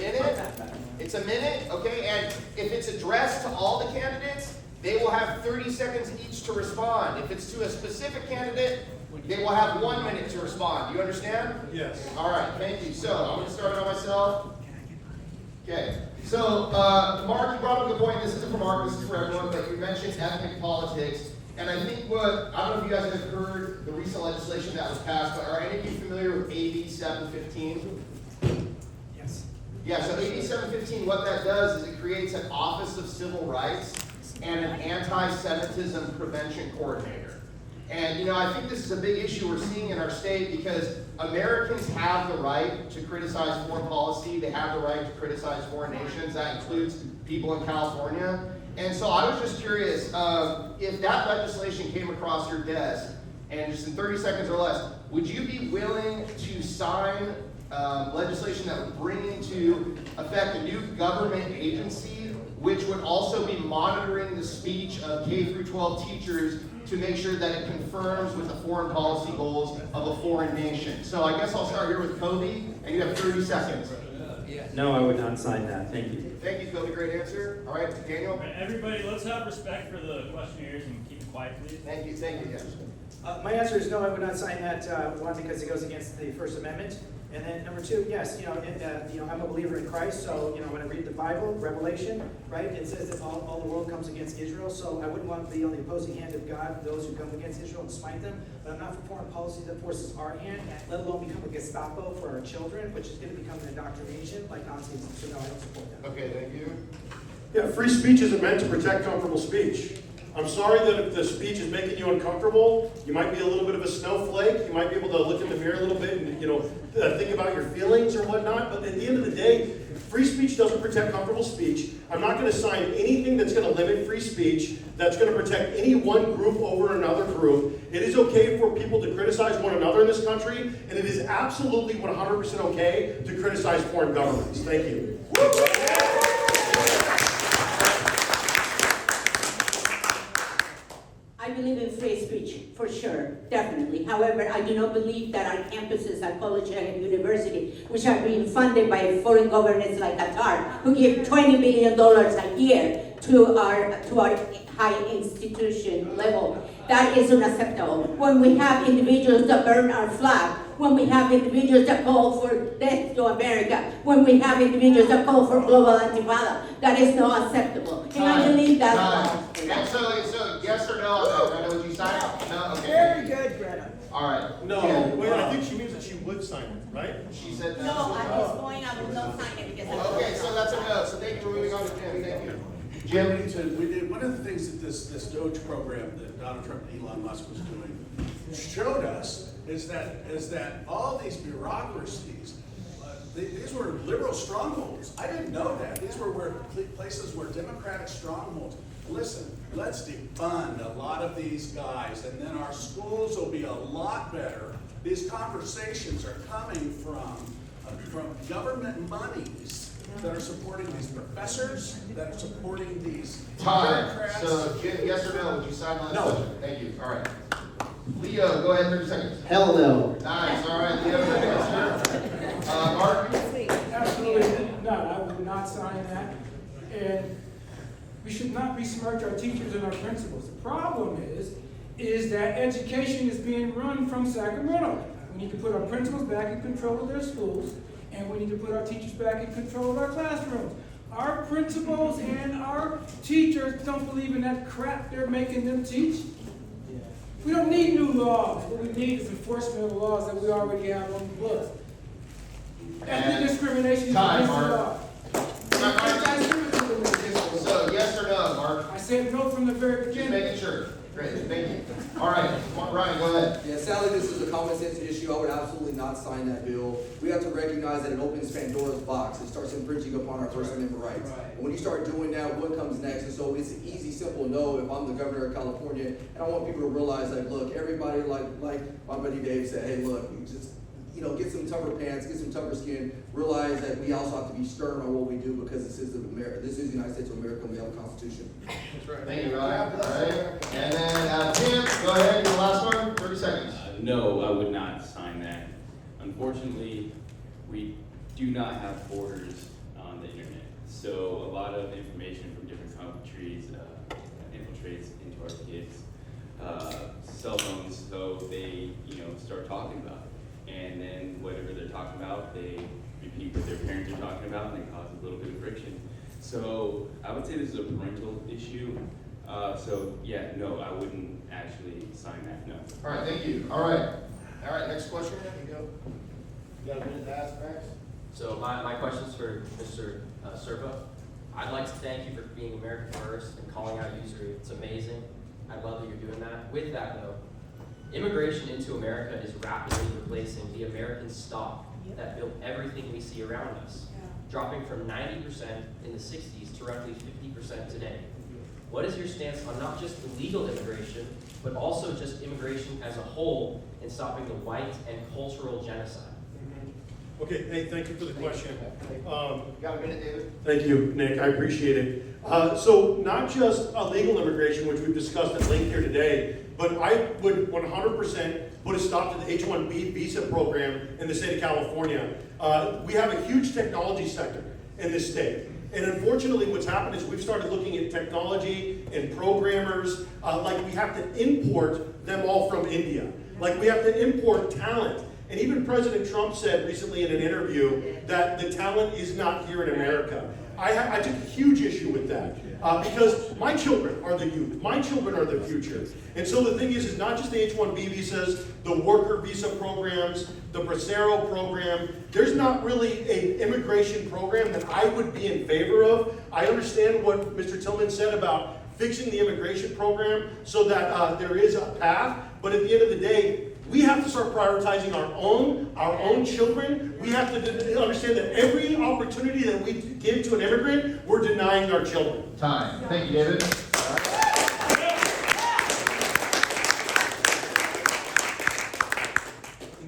minute, okay? And if it's addressed to all the candidates, they will have 30 seconds each to respond. If it's to a specific candidate, they will have 1 minute to respond. Do you understand? Yes. All right, thank you. So I'm going to start on myself. Okay. So, Mark, you brought up a good point. This isn't for Mark, this is for everyone, but you mentioned ethnic politics. And I think I don't know if you guys have heard the recent legislation that was passed, but are any of you familiar with AB 715? Yes. Yeah, so AB 715, what that does is it creates an Office of Civil Rights and an Anti-Semitism Prevention Coordinator. And, I think this is a big issue we're seeing in our state because Americans have the right to criticize foreign policy. They have the right to criticize foreign nations. That includes people in California. And so I was just curious, if that legislation came across your desk, and just in 30 seconds or less, would you be willing to sign legislation that would bring into effect a new government agency, which would also be monitoring the speech of K through 12 teachers to make sure that it confirms with the foreign policy goals of a foreign nation? So I guess I'll start here with Kobe, and you have 30 seconds. No, I would not sign that. Thank you. Thank you, Kobe. Great answer. All right, Daniel. Everybody, let's have respect for the questionnaires and keep it quiet, please. Thank you. Yes. My answer is no, I would not sign that, one, because it goes against the First Amendment. And then number two, yes, I'm a believer in Christ, so, when I read the Bible, Revelation, right, it says that all the world comes against Israel, so I wouldn't want to be on the opposing hand of God, those who come against Israel and smite them, but I'm not for foreign policy that forces our hand, let alone become a Gestapo for our children, which is going to become an indoctrination like Nazism, so no, I don't support that. Okay, thank you. Yeah, free speech isn't meant to protect comfortable speech. I'm sorry that if the speech is making you uncomfortable, you might be a little bit of a snowflake, you might be able to look in the mirror a little bit and, think about your feelings or whatnot, but at the end of the day, free speech doesn't protect comfortable speech. I'm not going to sign anything that's going to limit free speech, that's going to protect any one group over another group. It is okay for people to criticize one another in this country, and it is absolutely 100% okay to criticize foreign governments. Thank you. I believe in free speech, for sure, definitely. However, I do not believe that our campuses at college and university, which are being funded by foreign governments like Qatar, who give $20 million a year to our high institution level, that is unacceptable. When we have individuals that burn our flag, when we have individuals that call for death to America, when we have individuals that call for global intifada, that is not acceptable. And I believe that. So yes or no on that, Greta? Would you sign it? No? Okay. Very good, Greta. All right. No, Jim, wait, I think she means that she would sign it, right? She said no. No, at this point, I will not sign it because I Okay, so that's a no. So thank you for moving on to Jim. Thank you. Jim? We did one of the things that this Doge program that Donald Trump and Elon Musk was doing showed us is that all these bureaucracies, these were liberal strongholds. I didn't know that. These were places where Democratic strongholds. Listen, let's defund a lot of these guys, and then our schools will be a lot better. These conversations are coming from government monies that are supporting these professors, that are supporting these bureaucrats. So, Jim, yes or no? Would you sign on that? No. Thank you. All right. Leo, go ahead, 30 seconds. Hell no. Nice. All right, Leo, good answer. Mark? Absolutely not. I would not sign that. And we should not besmirch our teachers and our principals. The problem is is that education is being run from Sacramento. We need to put our principals back in control of their schools, and we need to put our teachers back in control of our classrooms. Our principals and our teachers don't believe in that crap they're making them teach. We don't need new laws. What we need is enforcement of the laws that we already have on the books. Ethnic discrimination is Time, against the Mark. law. So, yes or no, Mark? I said no from the very Just beginning. making sure. Great, thank you. All right, Ryan, go ahead. Yeah, sadly, this is a common sense issue. I would absolutely not sign that bill. We have to recognize that it opens Pandora's box. It starts infringing upon our First Amendment rights. And when you start doing that, what comes next? And so it's an easy, simple no if I'm the governor of California. And I want people to realize that, look, everybody, like my buddy Dave said, hey, look, we just, get some tougher pants, get some tougher skin, realize that we also have to be stern on what we do because this is America. This is the United States of America, and we have a Constitution. That's right. Thank you, Ryan. All right. And then, Tim, go ahead, your last one, 30 seconds. No, I would not sign that. Unfortunately, we do not have borders on the internet. So a lot of information from different countries infiltrates into our kids' cell phones, so they, start talking about it. And then whatever they're talking about, they repeat what their parents are talking about, and it causes a little bit of friction. So I would say this is a parental issue. So yeah, no, I wouldn't actually sign that, no. All right, thank you. All right, next question. You go. You got a minute to ask, Max? So my question's for Mr. Serpa. I'd like to thank you for being America First and calling out usury. It's amazing. I love that you're doing that. With that though, immigration into America is rapidly replacing the American stock that built everything we see around us, dropping from 90% in the 60s to roughly 50% today. What is your stance on not just illegal immigration, but also just immigration as a whole in stopping the white and cultural genocide? Okay, hey, thank you for the question. You got a minute, David? Thank you, Nick, I appreciate it. So not just illegal immigration, which we've discussed at length here today, but I would 100% put a stop to the H-1B visa program in the state of California. We have a huge technology sector in this state. And unfortunately, what's happened is we've started looking at technology and programmers, like we have to import them all from India. Like we have to import talent. And even President Trump said recently in an interview that the talent is not here in America. I took a huge issue with that because my children are the youth. My children are the future. And so the thing is not just the H-1B visas, the worker visa programs, the Bracero program. There's not really an immigration program that I would be in favor of. I understand what Mr. Tillman said about fixing the immigration program so that there is a path. But at the end of the day, we have to start prioritizing our own children. We have to understand that every opportunity that we give to an immigrant, we're denying our children. Time. Thank you, David.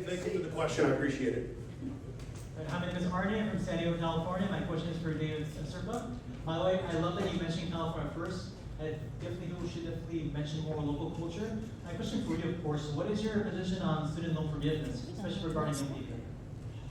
Thank you for the question. I appreciate it. Hi, my name is Arnie. I'm from San Diego, California. My question is for David Serpa. By the way, I love that you mentioned California first. I definitely think we should definitely mention more local culture. My question for you, of course, what is your position on student loan forgiveness, especially regarding young people?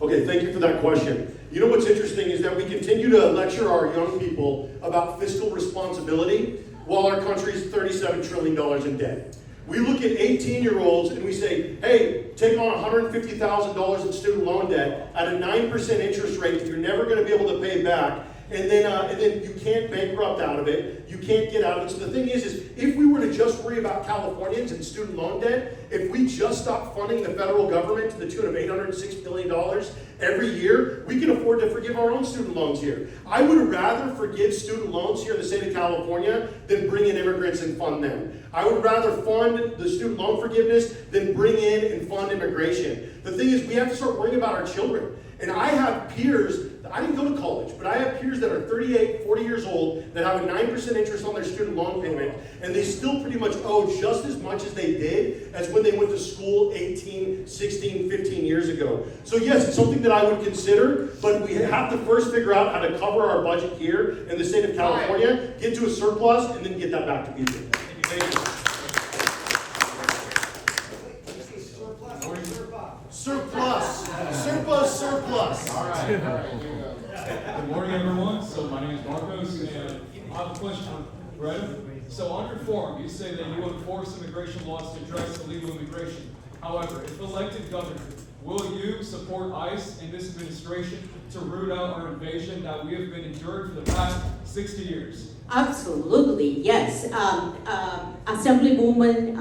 Okay, thank you for that question. You know what's interesting is that we continue to lecture our young people about fiscal responsibility while our country is $37 trillion in debt. We look at 18-year-olds and we say, hey, take on $150,000 in student loan debt at a 9% interest rate that you're never going to be able to pay back. And then you can't bankrupt out of it. You can't get out of it. So the thing is if we were to just worry about Californians and student loan debt, if we just stopped funding the federal government to the tune of $806 billion every year, we can afford to forgive our own student loans here. I would rather forgive student loans here in the state of California than bring in immigrants and fund them. I would rather fund the student loan forgiveness than bring in and fund immigration. The thing is, we have to start worrying about our children. And I have peers, I didn't go to college, but I have peers that are 38, 40 years old that have a 9% interest on their student loan payment, and they still pretty much owe just as much as they did as when they went to school 18, 16, 15 years ago. So yes, it's something that I would consider, but we have to first figure out how to cover our budget here in the state of California, get to a surplus, and then get that back to people. Thank you. Surplus. Surplus. All right, Good morning, everyone. So my name is Marcos, and I have a question right? So on your form, you say that you enforce immigration laws to address illegal immigration. However, if elected governor, will you support ICE and this administration to root out our invasion that we have been enduring for the past 60 years? Absolutely, yes. Assemblywoman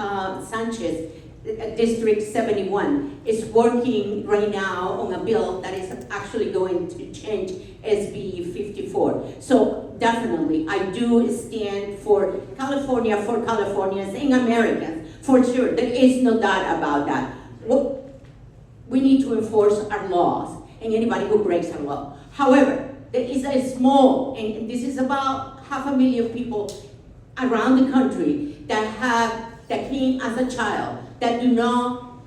Sanchez, District 71, is working right now on a bill that is actually going to change SB 54. So definitely, I do stand for Californians and Americans, for sure. There is no doubt about that. We need to enforce our laws and anybody who breaks our law. However, there is a small, and this is about 500,000 people around the country that came as a child, that do not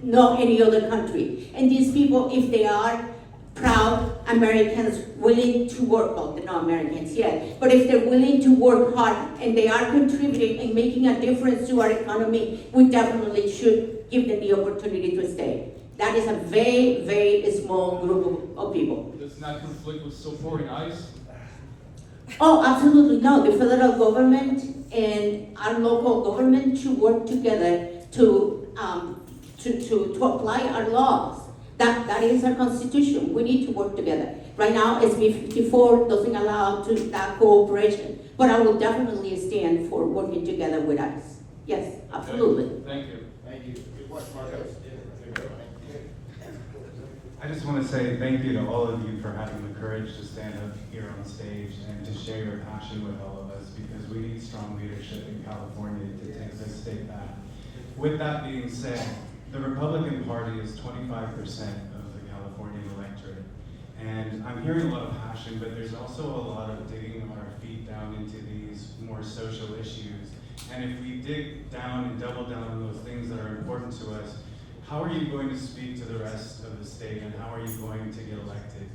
know any other country. And these people, if they are proud Americans willing to work, well, they're not Americans yet, but if they're willing to work hard and they are contributing and making a difference to our economy, we definitely should give them the opportunity to stay. That is a very, very small group of people. Does not conflict with supporting ICE? Oh, absolutely no. The federal government and our local government should work together to apply our laws. That is our constitution. We need to work together. Right now, SB 54 doesn't allow that cooperation, but I will definitely stand for working together with us. Yes, absolutely. Thank you. Thank you. Good question, Marcos. I just want to say thank you to all of you for having the courage to stand up here on stage and to share your passion with all of us, because we need strong leadership in California to take this state back. With that being said, the Republican Party is 25% of the California electorate. And I'm hearing a lot of passion, but there's also a lot of digging our feet down into these more social issues. And if we dig down and double down on those things that are important to us, how are you going to speak to the rest of the state, and how are you going to get elected?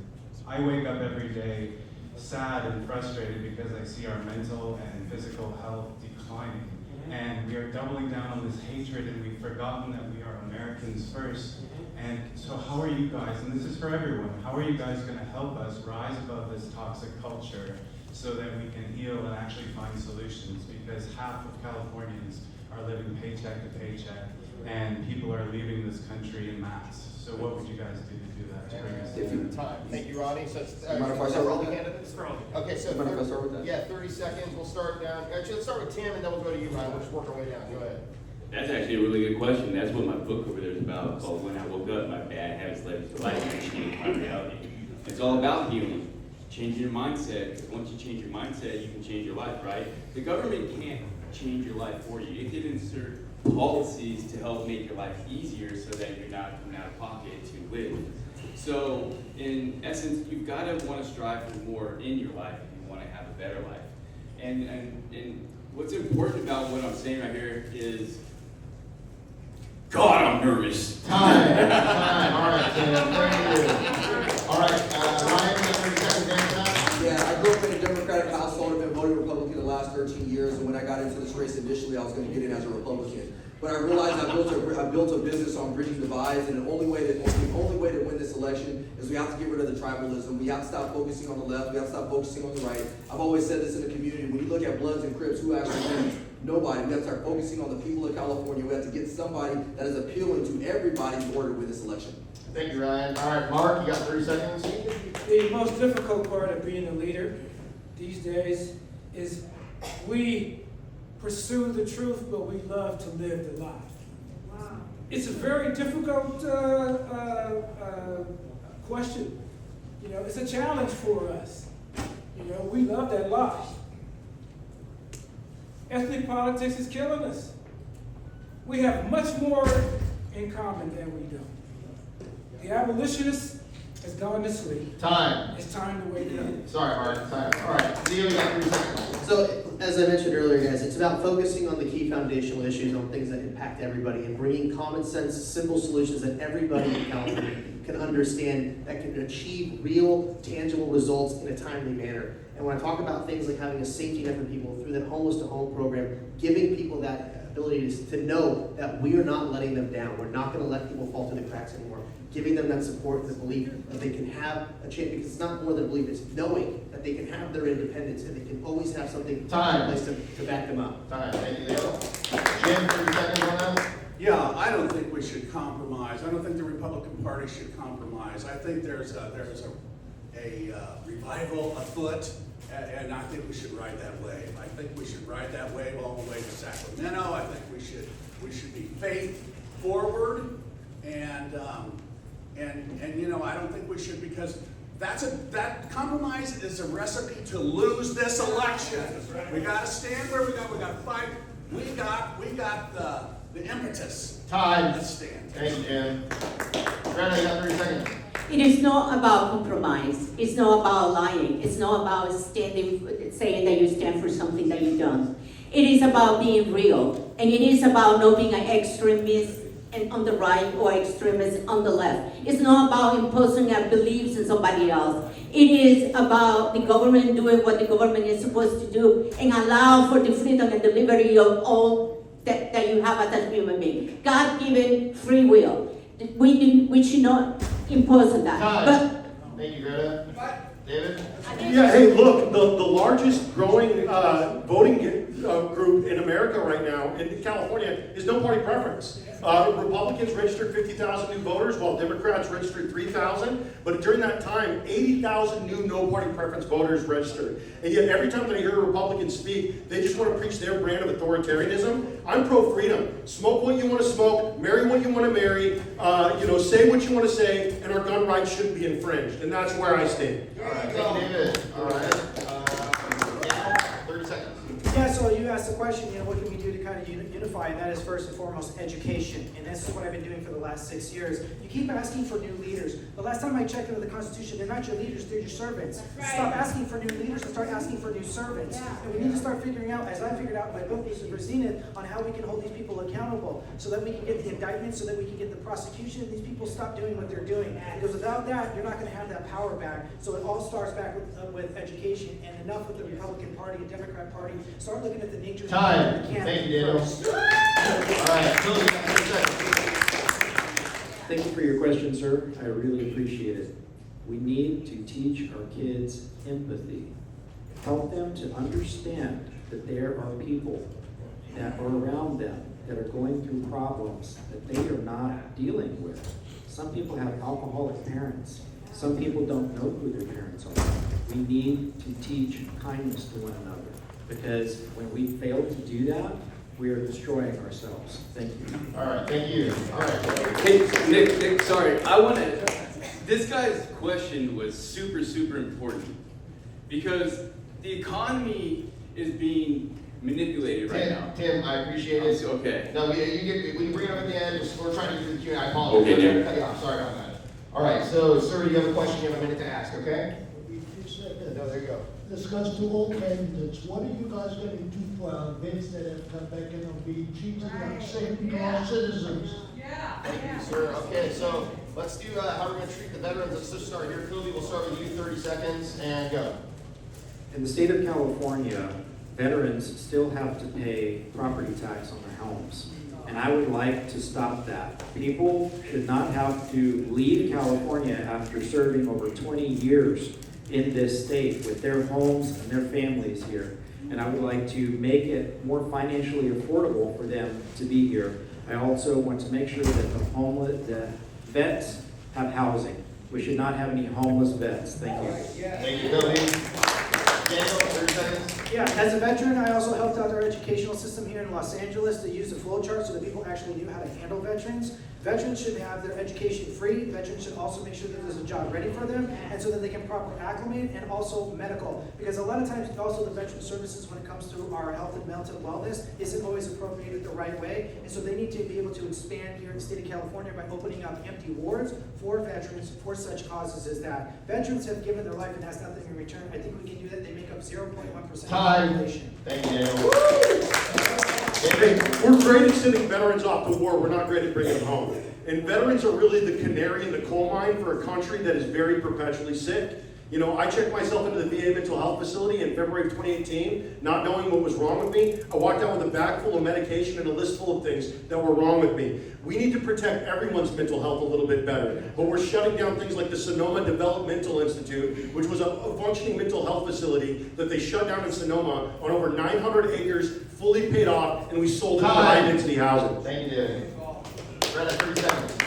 I wake up every day sad and frustrated because I see our mental and physical health declining. And we are doubling down on this hatred, and we've forgotten that we are Americans first. And so how are you guys, and this is for everyone, how are you guys going to help us rise above this toxic culture so that we can heal and actually find solutions? Because half of Californians are living paycheck to paycheck, and people are leaving this country en masse. So what would you guys do to do that, to bring us together? Time. Thank you, Ronnie. So it's, mind if I start with that? candidates? Okay, so Mind if I start with that? yeah, 30 seconds. We'll start down. Actually, let's start with Tim, and then we'll go to you, Ryan. We'll just work our way down. Go ahead. That's actually a really good question. That's what my book over there is about, called When I Woke Up, My Bad Habits Led Me to Life, and Changing My Reality. It's all about healing, changing your mindset, because once you change your mindset, you can change your life, right? The government can't change your life for you. It can insert policies to help make your life easier so that you're not coming out of pocket to live. So, in essence, you've got to want to strive for more in your life if you want to have a better life. And what's important about what I'm saying right here is, God, I'm nervous. Time. All right, Tim. Thank you. All right, Ryan, 30 seconds after that. Yeah, I grew up in a Democratic household. I've been voting Republican the last 13 years, and when I got into this race initially, I was going to get in as a Republican. But I realized I built a business on bridging divides, and the only way to win this election is we have to get rid of the tribalism. We have to stop focusing on the left. We have to stop focusing on the right. I've always said this in the community. When you look at Bloods and Crips, who actually wins? Nobody. We have to start focusing on the people of California. We have to get somebody that is appealing to everybody in order to win this election. Thank you, Ryan. All right, Mark, you got 30 seconds. The most difficult part of being a leader these days is we pursue the truth, but we love to live the lie. Wow. It's a very difficult question. You know, it's a challenge for us. You know, we love that lie. Ethnic politics is killing us. We have much more in common than we don't. The abolitionist has gone to sleep. Time. It's time to wake up. Sorry, Mark. Time. All right, Leo, you got 3 seconds. So, as I mentioned earlier, guys, it's about focusing on the key foundational issues, on things that impact everybody, and bringing common sense, simple solutions that everybody in California can understand, that can achieve real, tangible results in a timely manner. And when I talk about things like having a safety net for people through that Homeless to Home program, giving people that ability to know that we are not letting them down. We're not going to let people fall through the cracks anymore. for, giving them that support and the belief that they can have a chance, because it's not more than belief, it's knowing that they can have their independence and they can always have something in place to back them up. Time, thank you, Leo. Jim, 30 seconds on that? Yeah, I don't think we should compromise. I don't think the Republican Party should compromise. I think there's a revival afoot, and I think we should ride that wave. I think we should ride that wave all the way to Sacramento. I think we should be faith forward, and you know, I don't think we should, because that compromise is a recipe to lose this election. We got to stand where we got to fight. We got the impetus. Time. Let's stand. Thank you, Jim. Greta, you got 30 seconds. It is not about compromise. It's not about lying. It's not about saying that you stand for something that you don't. It is about being real. And it is about not being an extremist on the right or extremist on the left. It's not about imposing our beliefs on somebody else. It is about the government doing what the government is supposed to do and allow for the freedom and the liberty of all that you have as a human being. God-given free will. We should not impose on that. Time. Thank you, Greta. David? Yeah, hey, look, the largest growing voting group in America right now, in California, is no party preference. Republicans registered 50,000 new voters, while Democrats registered 3,000. But during that time, 80,000 new no party preference voters registered. And yet every time that I hear a Republican speak, they just want to preach their brand of authoritarianism. I'm pro-freedom. Smoke what you want to smoke, marry what you want to marry, say what you want to say, and our gun rights shouldn't be infringed. And that's where I stand. All right, thank you, David. All right. 30 seconds. Yeah, so you asked the question, what can we do to kind of unify, and that is first and foremost education. And this is what I've been doing for the last 6 years. You keep asking for new leaders. The last time I checked into the Constitution, they're not your leaders, they're your servants. Stop asking for new leaders and start asking for new servants. And we need to start figuring out, as I figured out in my book, on how we can hold these people accountable so that we can get the indictment, so that we can get the prosecution. These people stop doing what they're doing. Because without that, you're not going to have that power back. So it all starts back with education, and enough with the Republican Party and Democrat Party. Start looking at the nature Time. of the campaign. Thank you, Daniel. All right, Phil, you got 30 seconds. Thank you for your question, sir. I really appreciate it. We need to teach our kids empathy. Help them to understand that there are people that are around them that are going through problems that they are not dealing with. Some people have alcoholic parents. Some people don't know who their parents are. We need to teach kindness to one another, because when we fail to do that, we are destroying ourselves. Thank you. All right, thank you. All right. Hey, Nick, sorry. This guy's question was super, super important, because the economy is being manipulated right now. Tim, I appreciate it. Okay. No, we can bring it up at the end. We're trying to do the Q&A. I apologize. Okay, We're gonna cut you off. Sorry about that. All right, so, sir, you have a question. You have a minute to ask, okay? No, there you go. Discuss to all candidates, what are you guys going to do for our vets that have come back and are being treated like second-class citizens? Thank you, sir. Okay, so let's do how we're going to treat the veterans. Let's just start here. Philby, we'll start with you, 30 seconds, and go. In the state of California, veterans still have to pay property tax on their homes. And I would like to stop that. People should not have to leave California after serving over 20 years in this state with their homes and their families here. And I would like to make it more financially affordable for them to be here. I also want to make sure that the vets have housing. We should not have any homeless vets. Thank you. Thank you, Philby. Daniel, 30 seconds. Yeah, as a veteran, I also helped out our educational system here in Los Angeles to use the flow chart so that people actually knew how to handle veterans. Veterans should have their education free. Veterans should also make sure that there's a job ready for them, and so that they can properly acclimate, and also medical. Because a lot of times also the veteran services when it comes to our health and mental wellness isn't always appropriated the right way. And so they need to be able to expand here in the state of California by opening up empty wards for veterans for such causes as that. Veterans have given their life and asked nothing in return. I think we can do that. They make up 0.1% of the population. Thank you, Daniel. Hey, we're great at sending veterans off to war. We're not great at bringing them home. And veterans are really the canary in the coal mine for a country that is very perpetually sick. You know, I checked myself into the VA mental health facility in February of 2018, not knowing what was wrong with me. I walked out with a bag full of medication and a list full of things that were wrong with me. We need to protect everyone's mental health a little bit better, but we're shutting down things like the Sonoma Developmental Institute, which was a functioning mental health facility that they shut down in Sonoma on over 900 acres, fully paid off, and we sold it to high density housing. Thank you, David. Right at 30 seconds.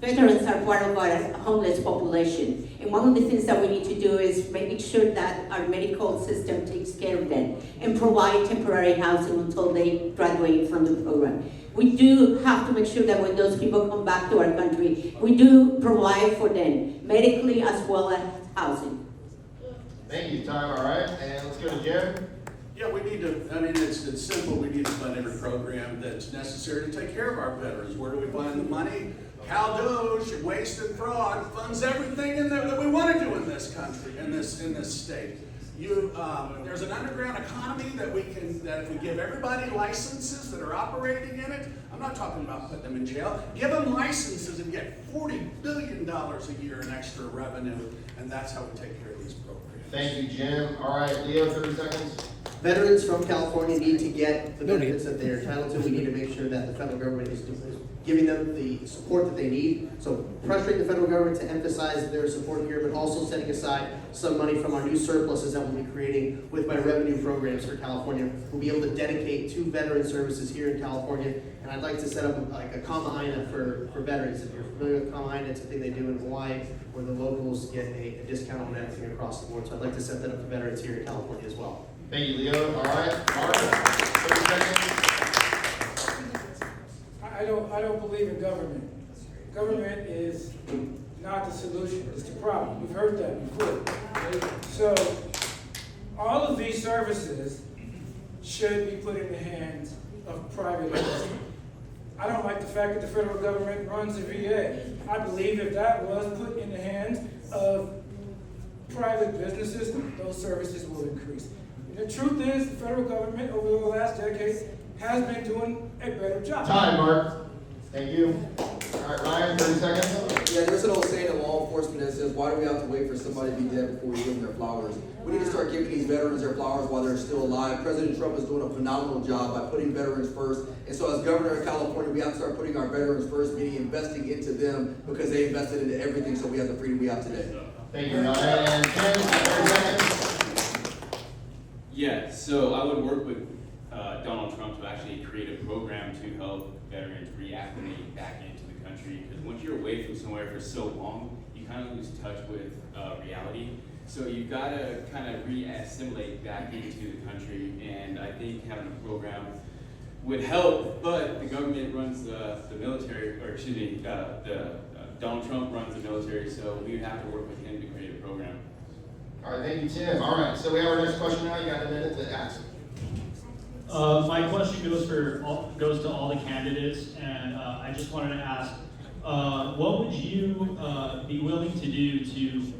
Veterans are part of our homeless population. And one of the things that we need to do is make sure that our medical system takes care of them and provide temporary housing until they graduate from the program. We do have to make sure that when those people come back to our country, we do provide for them medically as well as housing. Thank you, time, all right. And let's go to Jim. Yeah, we need to, I mean, it's simple. We need to fund every program that's necessary to take care of our veterans. Where do we find the money? Cal Doge, waste and fraud, funds everything in there that we want to do in this country, in this state. There's an underground economy that if we give everybody licenses that are operating in it, I'm not talking about putting them in jail, give them licenses and get $40 billion a year in extra revenue, and that's how we take care of these programs. Thank you, Jim. All right, Leo, 30 seconds. Veterans from California need to get the benefits that they're entitled to. We need to make sure that the federal government is giving them the support that they need. So pressuring the federal government to emphasize their support here, but also setting aside some money from our new surpluses that we'll be creating with my revenue programs for California. We'll be able to dedicate to veteran services here in California. And I'd like to set up like a Kama Ina for veterans. If you're familiar with Kama Ina, it's a thing they do in Hawaii where the locals get a discount on everything across the board. So I'd like to set that up for veterans here in California as well. Thank you, Leo. All right, Mark, 30 seconds. I don't believe in government. Government is not the solution, it's the problem. We've heard that before. So all of these services should be put in the hands of private industry. I don't like the fact that the federal government runs the VA. I believe if that was put in the hands of private businesses, those services will increase. And the truth is, the federal government over the last decade has been doing a better job. Time, Mark. Thank you. All right, Ryan, 30 seconds. Yeah, there's an old saying in law enforcement that says, why do we have to wait for somebody to be dead before we give them their flowers? We need to start giving these veterans their flowers while they're still alive. President Trump is doing a phenomenal job by putting veterans first. And so as governor of California, we have to start putting our veterans first, meaning investing into them because they invested into everything so we have the freedom we have today. Thank you, Ryan. And Tim, 30 seconds. Yeah, so I would work with Donald Trump to actually create a program to help veterans reacclimate back into the country. Because once you're away from somewhere for so long, you kind of lose touch with reality. So you've got to kind of re-assimilate back into the country. And I think having a program would help, but the government runs the military, or excuse me, Donald Trump runs the military, so we would have to work with him to create a program. All right, thank you, Tim. All right, so we have our next question now. You got a minute to ask. My question goes to all the candidates, and I just wanted to ask, what would you be willing to do to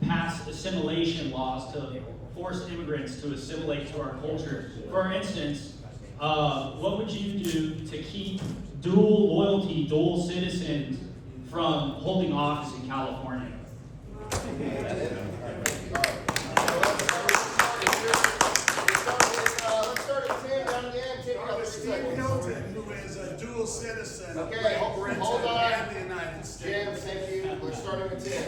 pass assimilation laws to force immigrants to assimilate to our culture? For instance, what would you do to keep dual loyalty, dual citizens from holding office in California? Who is a dual citizen Okay, of Britain hold on. and the United States. Jim, thank you. We're starting with Tim.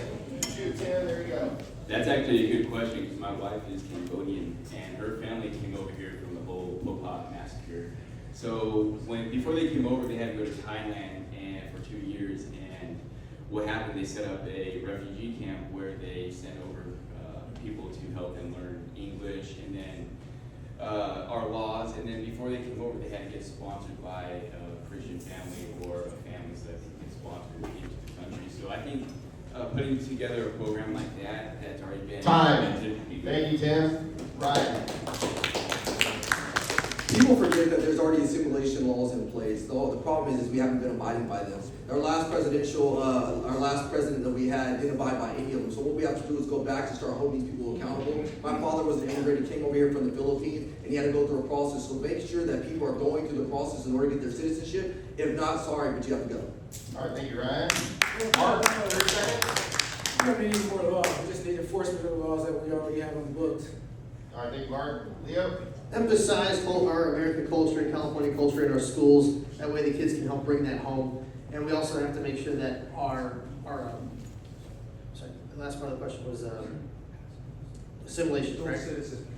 Shoot, Tim, there you go. That's actually a good question because my wife is Cambodian and her family came over here from the whole Pol Pot massacre. So before they came over, they had to go to Thailand and for 2 years. And what happened? They set up a refugee camp where they sent over people to help them learn English and then our laws. And then before they came over, they had to get sponsored by a Christian family or a family so that they could get sponsored into the country. So I think putting together a program like that's already been Time. implemented would be good. Thank you, Tim. Ryan. He people forget that there's already assimilation laws in place. The problem is we haven't been abiding by them. Our last president that we had didn't abide by any of them. So what we have to do is go back and start holding these people accountable. My father was an immigrant, he came over here from the Philippines, and he had to go through a process. So make sure that people are going through the process in order to get their citizenship. If not, sorry, but you have to go. All right, thank you, Ryan. Mark, 30 seconds. We don't need any more laws, we just need enforcement of the laws that we already have on the books. All right, thank you, Mark. Leo? Emphasize our American culture and California culture in our schools. That way the kids can help bring that home. And we also have to make sure that our sorry, the last part of the question was assimilation, correct?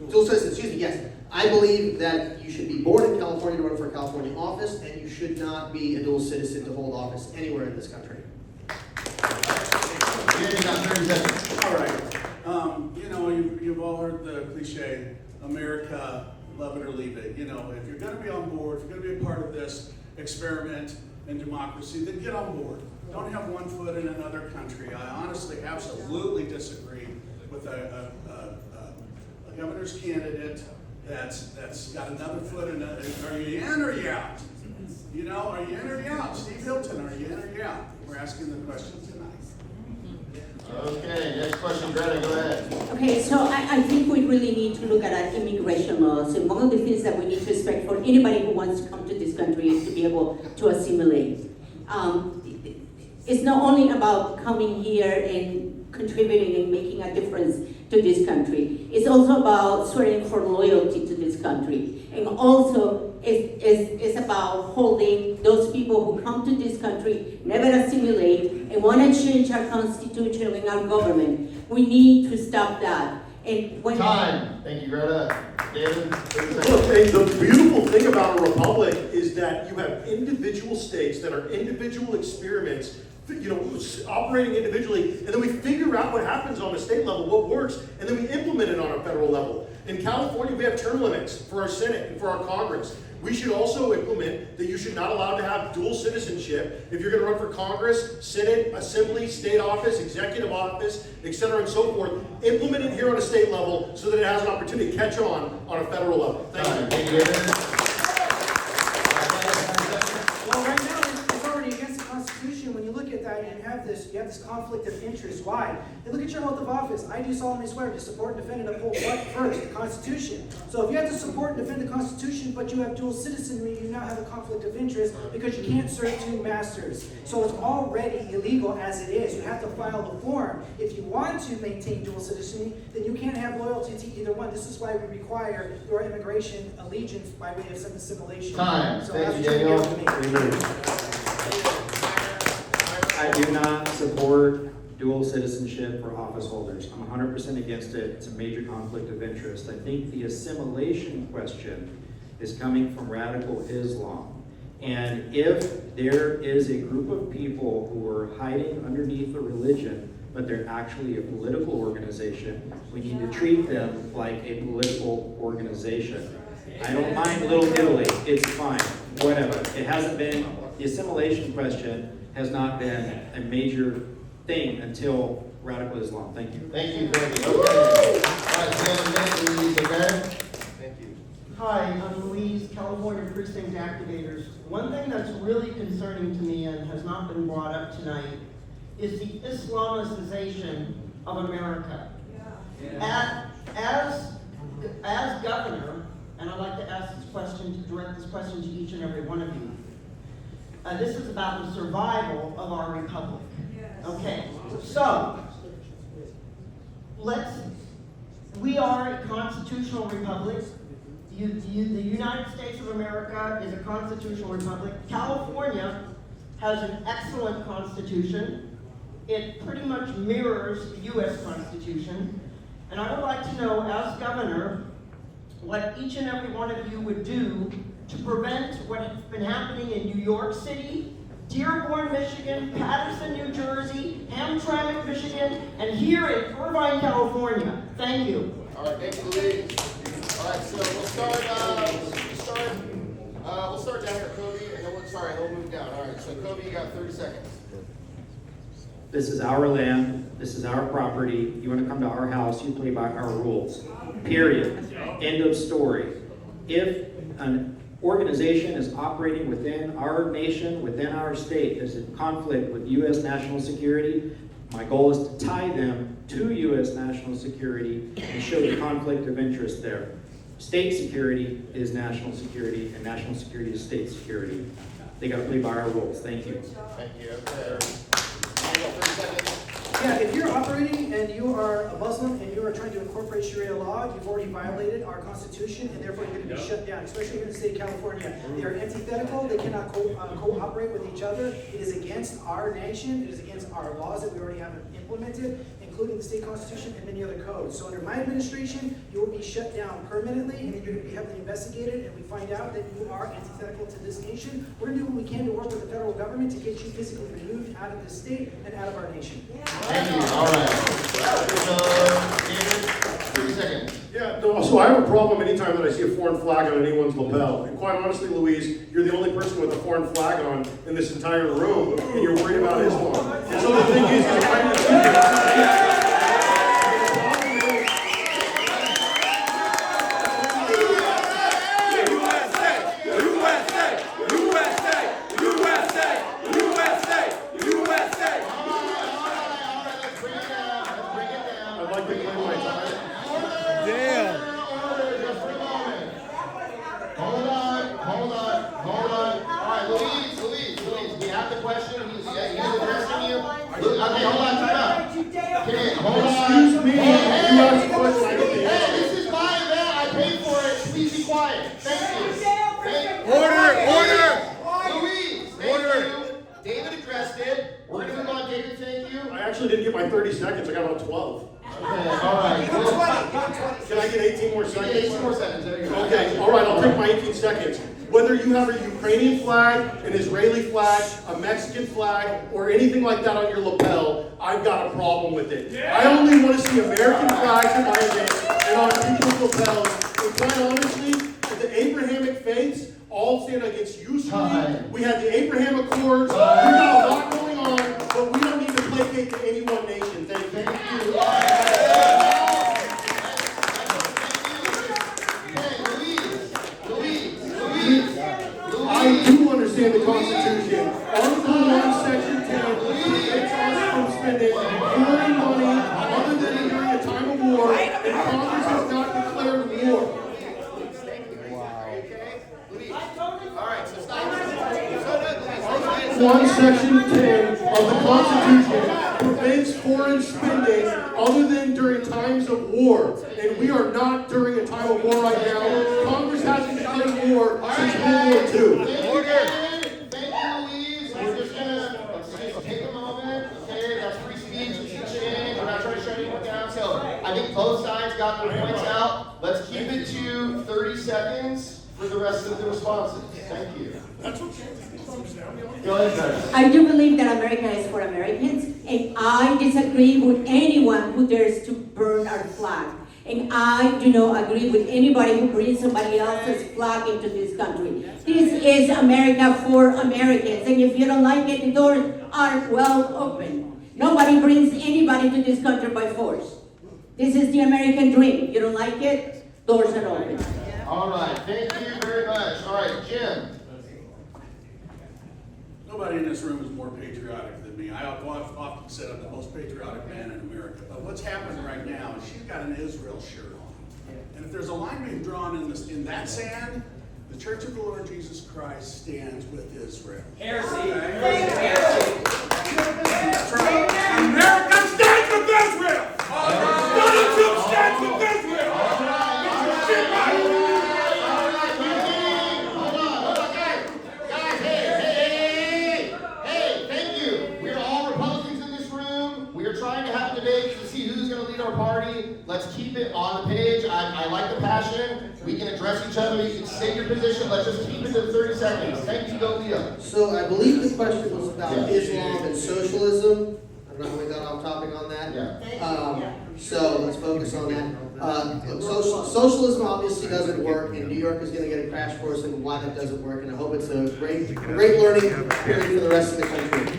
Dual citizen, excuse me, yes. I believe that you should be born in California to run for a California office, and you should not be a dual citizen to hold office anywhere in this country. All right. You know, you've all heard the cliche, America, love it or leave it. You know, if you're going to be on board, if you're going to be a part of this experiment in democracy, then get on board. Don't have one foot in another country. I honestly, absolutely disagree with a governor's candidate that's got another foot in it. Are you in or are you out? You know, are you in or are you out? Steve Hilton, are you in or are you out? We're asking the question tonight. Okay, next question, Greta, go ahead. Okay, so I think we really need to look at our immigration laws. And one of the things that we need to expect for anybody who wants to come to this country is to be able to assimilate. It's not only about coming here and contributing and making a difference to this country. It's also about swearing for loyalty to this country. And also, it's about holding those people who come to this country, never assimilate, and want to change our constitution and our government. We need to stop that. And when Time. Thank you, Greta. David? Look, the beautiful thing about a republic is that you have individual states that are individual experiments, you know, operating individually, and then we figure out what happens on the state level, what works, and then we implement it on a federal level. In California, we have term limits for our Senate and for our Congress. We should also implement that you should not allow to have dual citizenship if you're going to run for Congress, Senate, Assembly, state office, executive office, et cetera, and so forth. Implement it here on a state level so that it has an opportunity to catch on a federal level. Thank you. Well, right now, it's already against the Constitution. When you look at that, you have this conflict of interest. Why? And look at your oath of office. I do solemnly swear to support, defend, and uphold what first? The Constitution. So if you have to support and defend the Constitution, but you have dual citizenry, you now have a conflict of interest because you can't serve two masters. So it's already illegal as it is. You have to file the form. If you want to maintain dual citizenry, then you can't have loyalty to either one. This is why we require your immigration allegiance by way of some assimilation. Time. So Thank you, that's Daniel. what you're doing. I do not support dual citizenship for office holders. I'm 100% against it. It's a major conflict of interest. I think the assimilation question is coming from radical Islam. And if there is a group of people who are hiding underneath a religion, but they're actually a political organization, we need to treat them like a political organization. I don't mind Little Italy. It's fine. Whatever. It hasn't been, the assimilation question has not been a major thing until radical Islam. Thank you. Thank you, thank you. Okay. All right, Sam, Louise, okay? Thank you. Hi, I'm Louise, California Precinct Activators. One thing that's really concerning to me and has not been brought up tonight is the Islamicization of America. As governor, and I'd like to ask this question, direct this question to each and every one of you. This is about the survival of our republic. Okay, so we are a constitutional republic. The United States of America is a constitutional republic. California has an excellent constitution. It pretty much mirrors the U.S. Constitution. And I would like to know, as governor, what each and every one of you would do to prevent what has been happening in New York City, Dearborn, Michigan, Patterson, New Jersey, Hamtramck, Michigan, and here in Irvine, California. Thank you. All right, thank you, Louise. All right, so we'll start down here, Kobe, and then we'll move down. All right, so Kobe, you got 30 seconds. This is our land. This is our property. You want to come to our house, you play by our rules. Period. End of story. If an organization is operating within our nation, within our state, there's a conflict with U.S. national security, my goal is to tie them to U.S. national security and show the conflict of interest there. State security is national security, and national security is state security. They got to play by our rules. Thank you. Thank you. Yeah, if you're operating and you are a Muslim and you are trying to incorporate Sharia law, you've already violated our Constitution, and therefore you're going to be shut down, especially here in the state of California. They are antithetical. They cannot cooperate with each other. It is against our nation. It is against our laws that we already have implemented, including the state constitution and many other codes. So under my administration, you will be shut down permanently, and then you're going to be heavily investigated, and we find out that you are antithetical to this nation. We're going to do what we can to work with the federal government to get you physically removed out of this state and out of our nation. Thank you. All right. David, 30 seconds. Yeah, no, so I have a problem anytime that I see a foreign flag on anyone's lapel. And quite honestly, Louise, you're the only person with a foreign flag on in this entire room, and you're worried about Islam. And so the thing is Excuse me, you asked a question, I get the answer. Hey, this is my event, I paid for it, please be quiet. Thank you. Order! Louise, thank you. David addressed it. We're gonna move on, David, thank you. I actually didn't get my 30 seconds, I got about 12. Okay, all right. Can I get 18 more seconds? 18 more seconds, there you go. Okay, all right, I'll take my 18 seconds. Whether you have a Ukrainian flag, an Israeli flag, a Mexican flag, or anything like that on your lapel, I've got a problem with it. I only want to see American flags at my events and on people's lapels. And quite honestly, the Abrahamic faiths all stand against usury. We had the Abraham Accords. We got a lot going on, but we don't need to placate to any one nation. Thank you. I do understand the Constitution. Article 1, Section 10 prevents us from spending foreign money other than during a time of war, and Congress has not declared war. Article 1, Section 10 of the Constitution prevents foreign spending other than during times of war. And we are not during a time of war right now. Congress hasn't declared war since World War II. Thank you, Louise. We're just gonna take a moment. Okay, that's free speech. You should change. We're not trying to shut anyone down. So I think both sides got their points out. Let's keep it to 30 seconds for the rest of the responses. Thank you. Go ahead, I do believe that America is for Americans, and I disagree with anyone who dares to burn our flag. And I do not agree with anybody who brings somebody else's flag into this country. This is America for Americans, and if you don't like it, the doors are well open. Nobody brings anybody to this country by force. This is the American dream. You don't like it, doors are open. All right, thank you very much. All right, Jim. Nobody in this room is more patriotic than me. I often said I'm the most patriotic man in America. But what's happening right now is she's got an Israel shirt on. And if there's a line being drawn in that sand, the Church of the Lord Jesus Christ stands with Israel. Heresy. Heresy. America stands with Israel! Donald Trump stands with Israel! Get your shit right! Our party. Let's keep it on the page. I like the passion. We can address each other. You can state your position. Let's just keep it to 30 seconds. Thank you, go Leo. So I believe the question was about Islam and socialism. I don't know how we got off topic on that. So let's focus on that. Socialism obviously doesn't work, and New York is going to get a crash course in why that doesn't work, and I hope it's a great learning period for the rest of the country.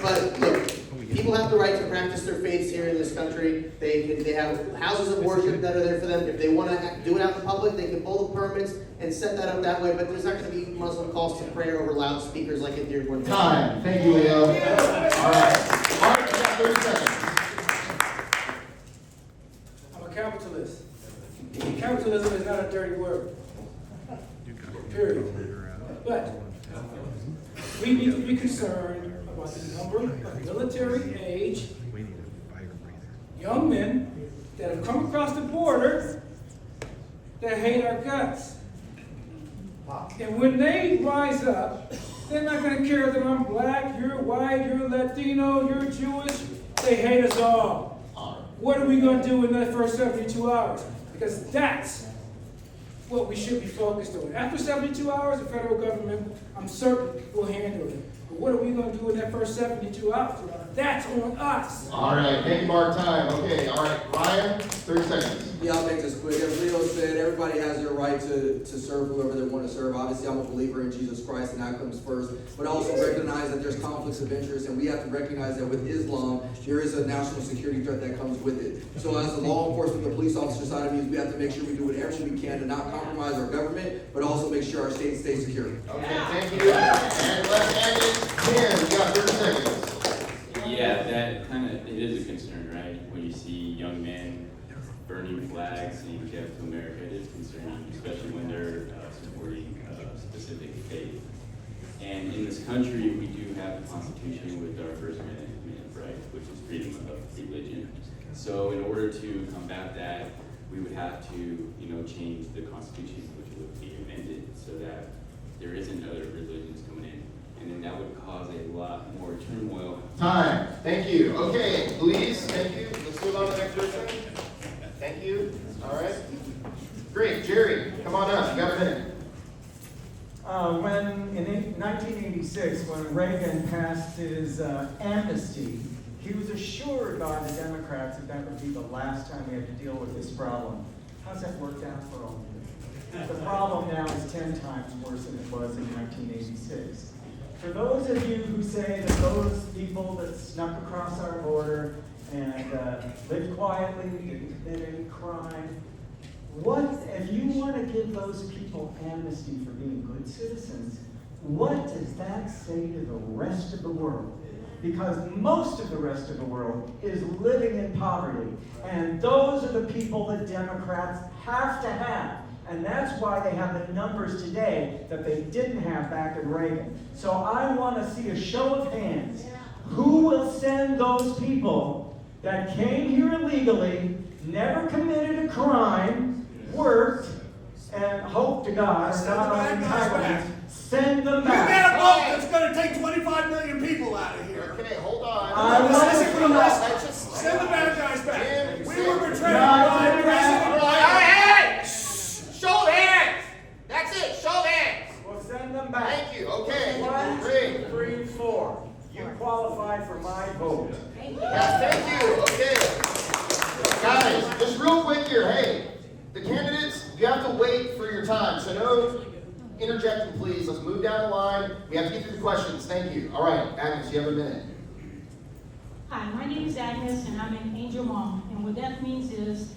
But look, people people have the right to practice their faiths here in this country. They have houses of worship that are there for them. If they want to do it out in public, they can pull the permits and set that up that way. But there's not going to be Muslim calls to prayer over loudspeakers like it did one Time. Thank you, Leo. All right. Mark, you got 30 seconds. I'm a capitalist. Capitalism is not a dirty word. Period. But we need to be concerned about the number of military age young men that have come across the border that hate our guts. And when they rise up, they're not going to care that I'm black, you're white, you're Latino, you're Jewish. They hate us all. What are we going to do in that first 72 hours? Because that's what we should be focused on. After 72 hours, the federal government, I'm certain, will handle it. But what are we going to do in that first 72 hours? That's on us. All right, thank you, Mark. Time. Okay, all right. Ryan, 30 seconds. Yeah, I'll make this quick. As Leo said, everybody has their right to serve whoever they want to serve. Obviously, I'm a believer in Jesus Christ, and that comes first. But I also recognize that there's conflicts of interest, and we have to recognize that with Islam, there is a national security threat that comes with it. So as the law enforcement, the police officer side of me, we have to make sure we do whatever we can to not compromise our government, but also make sure our state stays secure. Okay, thank you. And let's end it. Ken, you got 30 seconds. Yeah, that kind of, it is a concern, right? When you see young men burning flags saying death to America, it is concerning, especially when they're supporting a specific faith. And in this country, we do have the Constitution with our First Amendment, right, which is freedom of religion. So in order to combat that, we would have to, change the Constitution, which would be amended so that there isn't other religions coming in. And then that would cause a lot more turmoil. Time. Thank you. Okay, Louise, thank you. Let's move on to the next person. Thank you. All right. Great. Jerry, come on up. You got a minute. In 1986, when Reagan passed his amnesty, he was assured by the Democrats that that would be the last time we had to deal with this problem. How's that worked out for all of you? The problem now is 10 times worse than it was in 1986. For those of you who say that those people that snuck across our border and lived quietly, didn't commit any crime, if you want to give those people amnesty for being good citizens, what does that say to the rest of the world? Because most of the rest of the world is living in poverty. And those are the people that Democrats have to have. And that's why they have the numbers today that they didn't have back in Reagan. So I want to see a show of hands. Who will send those people that came here illegally, never committed a crime, worked, and hope to God are not on entitlement, send them back. You get a vote that's going to take 25 million people out of here. Okay, hold on. Send the bad guys back. We were betrayed by President Biden. Show hands. That's it. Show hands. We'll send them back. Thank you. Okay. 1, 2, 3, 4. You qualify for my vote. Yeah, thank you. Okay. Guys, just real quick here. Hey, the candidates, you have to wait for your time. So no interjecting, please. Let's move down the line. We have to get through the questions. Thank you. All right, Agnes, you have a minute. Hi, my name is Agnes, and I'm an angel mom. And what that means is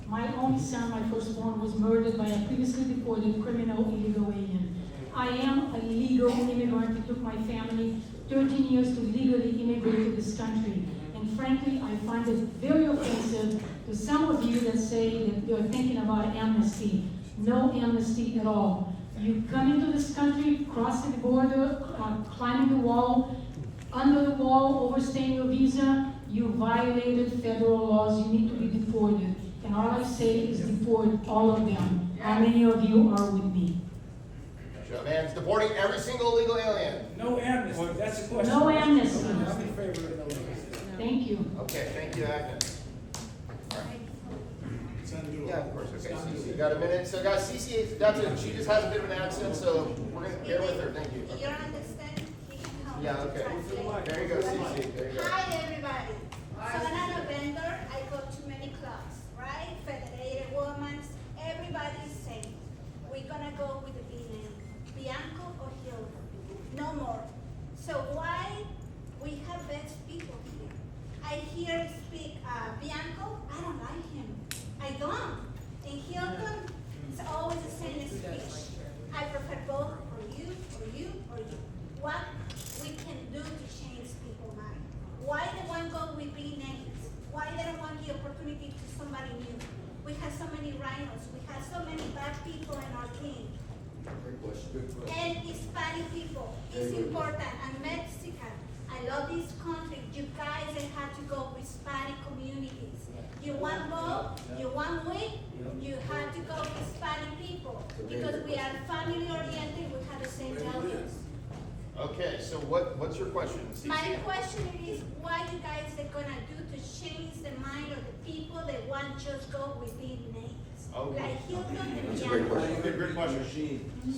my only son, my firstborn, was murdered by a previously deported criminal illegal alien. I am a legal immigrant. It took my family 13 years to legally immigrate to this country. And frankly, I find it very offensive to some of you that say that you're thinking about amnesty. No amnesty at all. You come into this country, crossing the border, climbing the wall, under the wall, overstaying your visa, you violated federal laws. You need to be deported. And all I say is deport all of them. How many of you are with me? Show of hands. Deporting every single illegal alien. No amnesty. That's the question. No amnesty. I'm in favor of no amnesty. Thank you. Okay, thank you, Agnes. Yeah, of course. Okay, Cece, you got a minute. So, guys, Cece, that's it. She just has a bit of an accent, so we're going to bear with her. Thank you. You don't understand? Yeah, okay. There you go, Cece. There you go. Hi, everybody. So, I'm a vendor. I go to many clubs, right? Federated Women's. Everybody's saying, we're going to go with the B name. Bianco or Hilda. No more. So, why we have best people here? I hear speak Bianco. I don't like him. I don't. In Hilton, it's always the same speech. I prefer both, or you, or you, or you. What we can do to change people's mind? Why they want to go with big names? Why they don't want the opportunity to somebody new? We have so many rhinos. We have so many bad people in our team. Great question. And Hispanic people, it's important. I'm Mexican. I love this country. You guys have to go with Hispanic communities. You want vote, you want win, you have to go with Hispanic people. Because we are family oriented, we have the same values. Okay, so what's your question? My question is, what you guys are gonna do to change the mind of the people that want just go with big names? Okay. Like Hilton and That's a great Bianco. question. Okay, great question.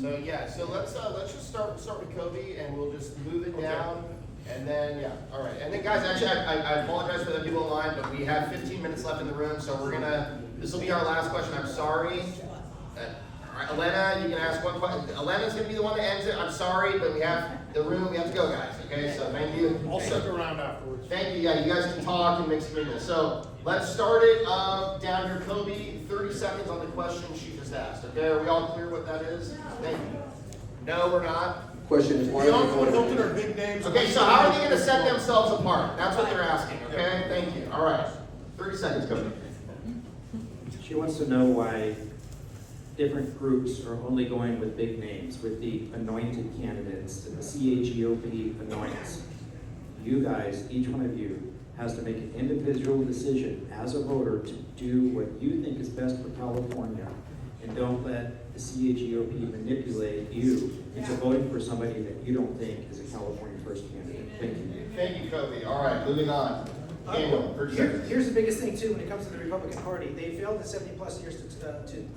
So yeah, so let's just start with Kobe, and we'll just move it down, and then all right, and then guys, actually, I apologize for the people online, but we have 15 minutes left in the room, so this will be our last question. I'm sorry. All right, Elena, you can ask one question. Elena's gonna be the one that ends it. I'm sorry, but we have the room. We have to go, guys. Okay, so thank you. I'll stick around afterwards. Thank you. Yeah, you guys can talk and mix mingle. So let's start it down here. Kobe, 30 seconds on the question she just asked. Okay, are we all clear what that is? Thank you. No, we're not. Question is why. Bianco and Hilton are big names. Okay, so how are they going to set themselves apart? That's what they're asking. Okay, thank you. All right, 30 seconds, Kobe. She wants to know why different groups are only going with big names, with the anointed candidates, that the CHGOP anoints. You guys, each one of you, has to make an individual decision as a voter to do what you think is best for California. And don't let the CHGOP manipulate you into voting for somebody that you don't think is a California first candidate. Thank you. Thank you, Kobe. All right, moving on. Daniel, 30 seconds. Here's the biggest thing too when it comes to the Republican Party. They failed in 70 plus years to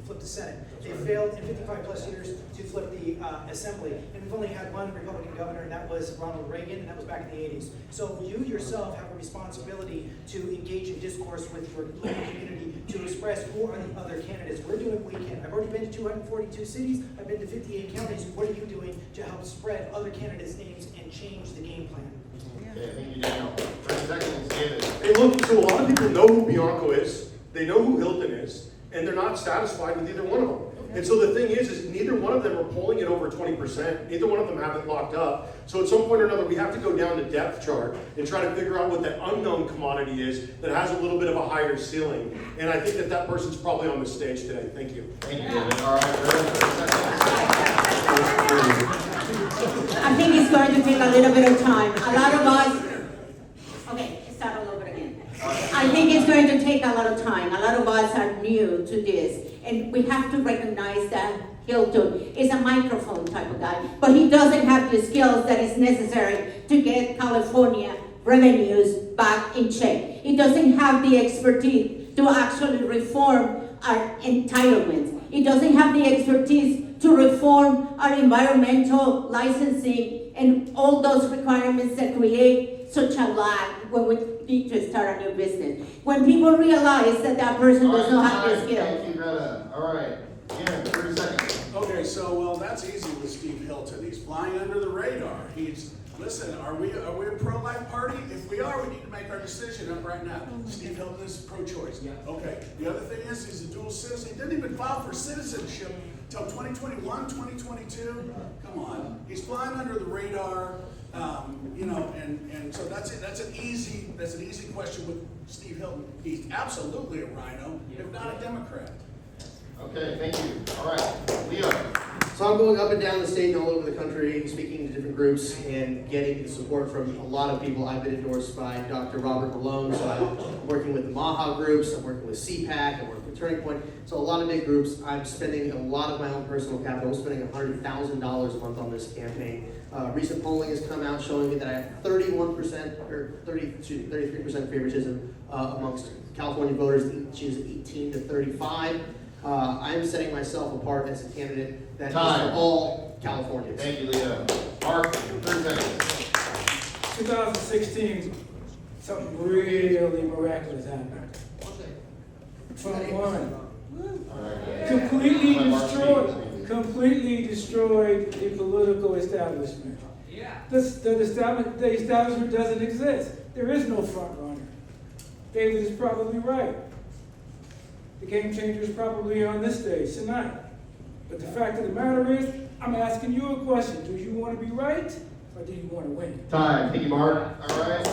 flip the Senate. They failed in 55 plus years to flip the Assembly. And we've only had one Republican governor, and that was Ronald Reagan, and that was back in the 80s. So you yourself have a responsibility to engage in discourse with your local community to express who are the other candidates. We're doing what we can. I've already been to 242 cities. I've been to 58 counties. What are you doing to help spread other candidates' names and change the game plan? Okay, thank you, Daniel. 30 seconds, David. Hey, look, so a lot of people know who Bianco is, they know who Hilton is, and they're not satisfied with either one of them. And so the thing is neither one of them are polling at over 20%. Neither one of them have it locked up. So at some point or another, we have to go down the depth chart and try to figure out what that unknown commodity is that has a little bit of a higher ceiling. And I think that person's probably on the stage today. Thank you. Thank you, David. All right, I think it's going to take a little bit of time. A lot of us, okay, start all over again. I think it's going to take a lot of time. A lot of us are new to this, and we have to recognize that Hilton is a microphone type of guy, but he doesn't have the skills that is necessary to get California revenues back in check. He doesn't have the expertise to actually reform our entitlements. He doesn't have the expertise to reform our environmental licensing and all those requirements that create such a lag when we need to start a new business. When people realize that that person does not have the skills. Thank you, Greta. All right, Jim, 30 seconds. Okay, so well, that's easy with Steve Hilton. He's flying under the radar. Listen, are we a pro-life party? If we are, we need to make our decision up right now. Steve Hilton is pro-choice. Okay. The other thing is he's a dual citizen. He didn't even file for citizenship until 2021, 2022. Come on. He's flying under the radar. And so that's it. That's an easy question with Steve Hilton. He's absolutely a rhino, if not a Democrat. Okay, thank you. All right, Leo. So I'm going up and down the state and all over the country, speaking to different groups and getting the support from a lot of people. I've been endorsed by Dr. Robert Malone, so I'm working with the MAHA groups, I'm working with CPAC, I'm working with Turning Point. So a lot of big groups. I'm spending a lot of my own personal capital. I'm spending $100,000 a month on this campaign. Recent polling has come out showing me that I have 33% favoritism amongst California voters ages 18 to 35. I'm setting myself apart as a candidate that is for all Californians. Thank you, Leo. Mark, 30 seconds. 2016, something really miraculous happened. Trump won. Completely destroyed the political establishment. The establishment doesn't exist. There is no front runner. David is probably right. The game changer is probably on this stage tonight. But the fact of the matter is, I'm asking you a question. Do you want to be right, or do you want to win? Time. Thank you, Mark. All right.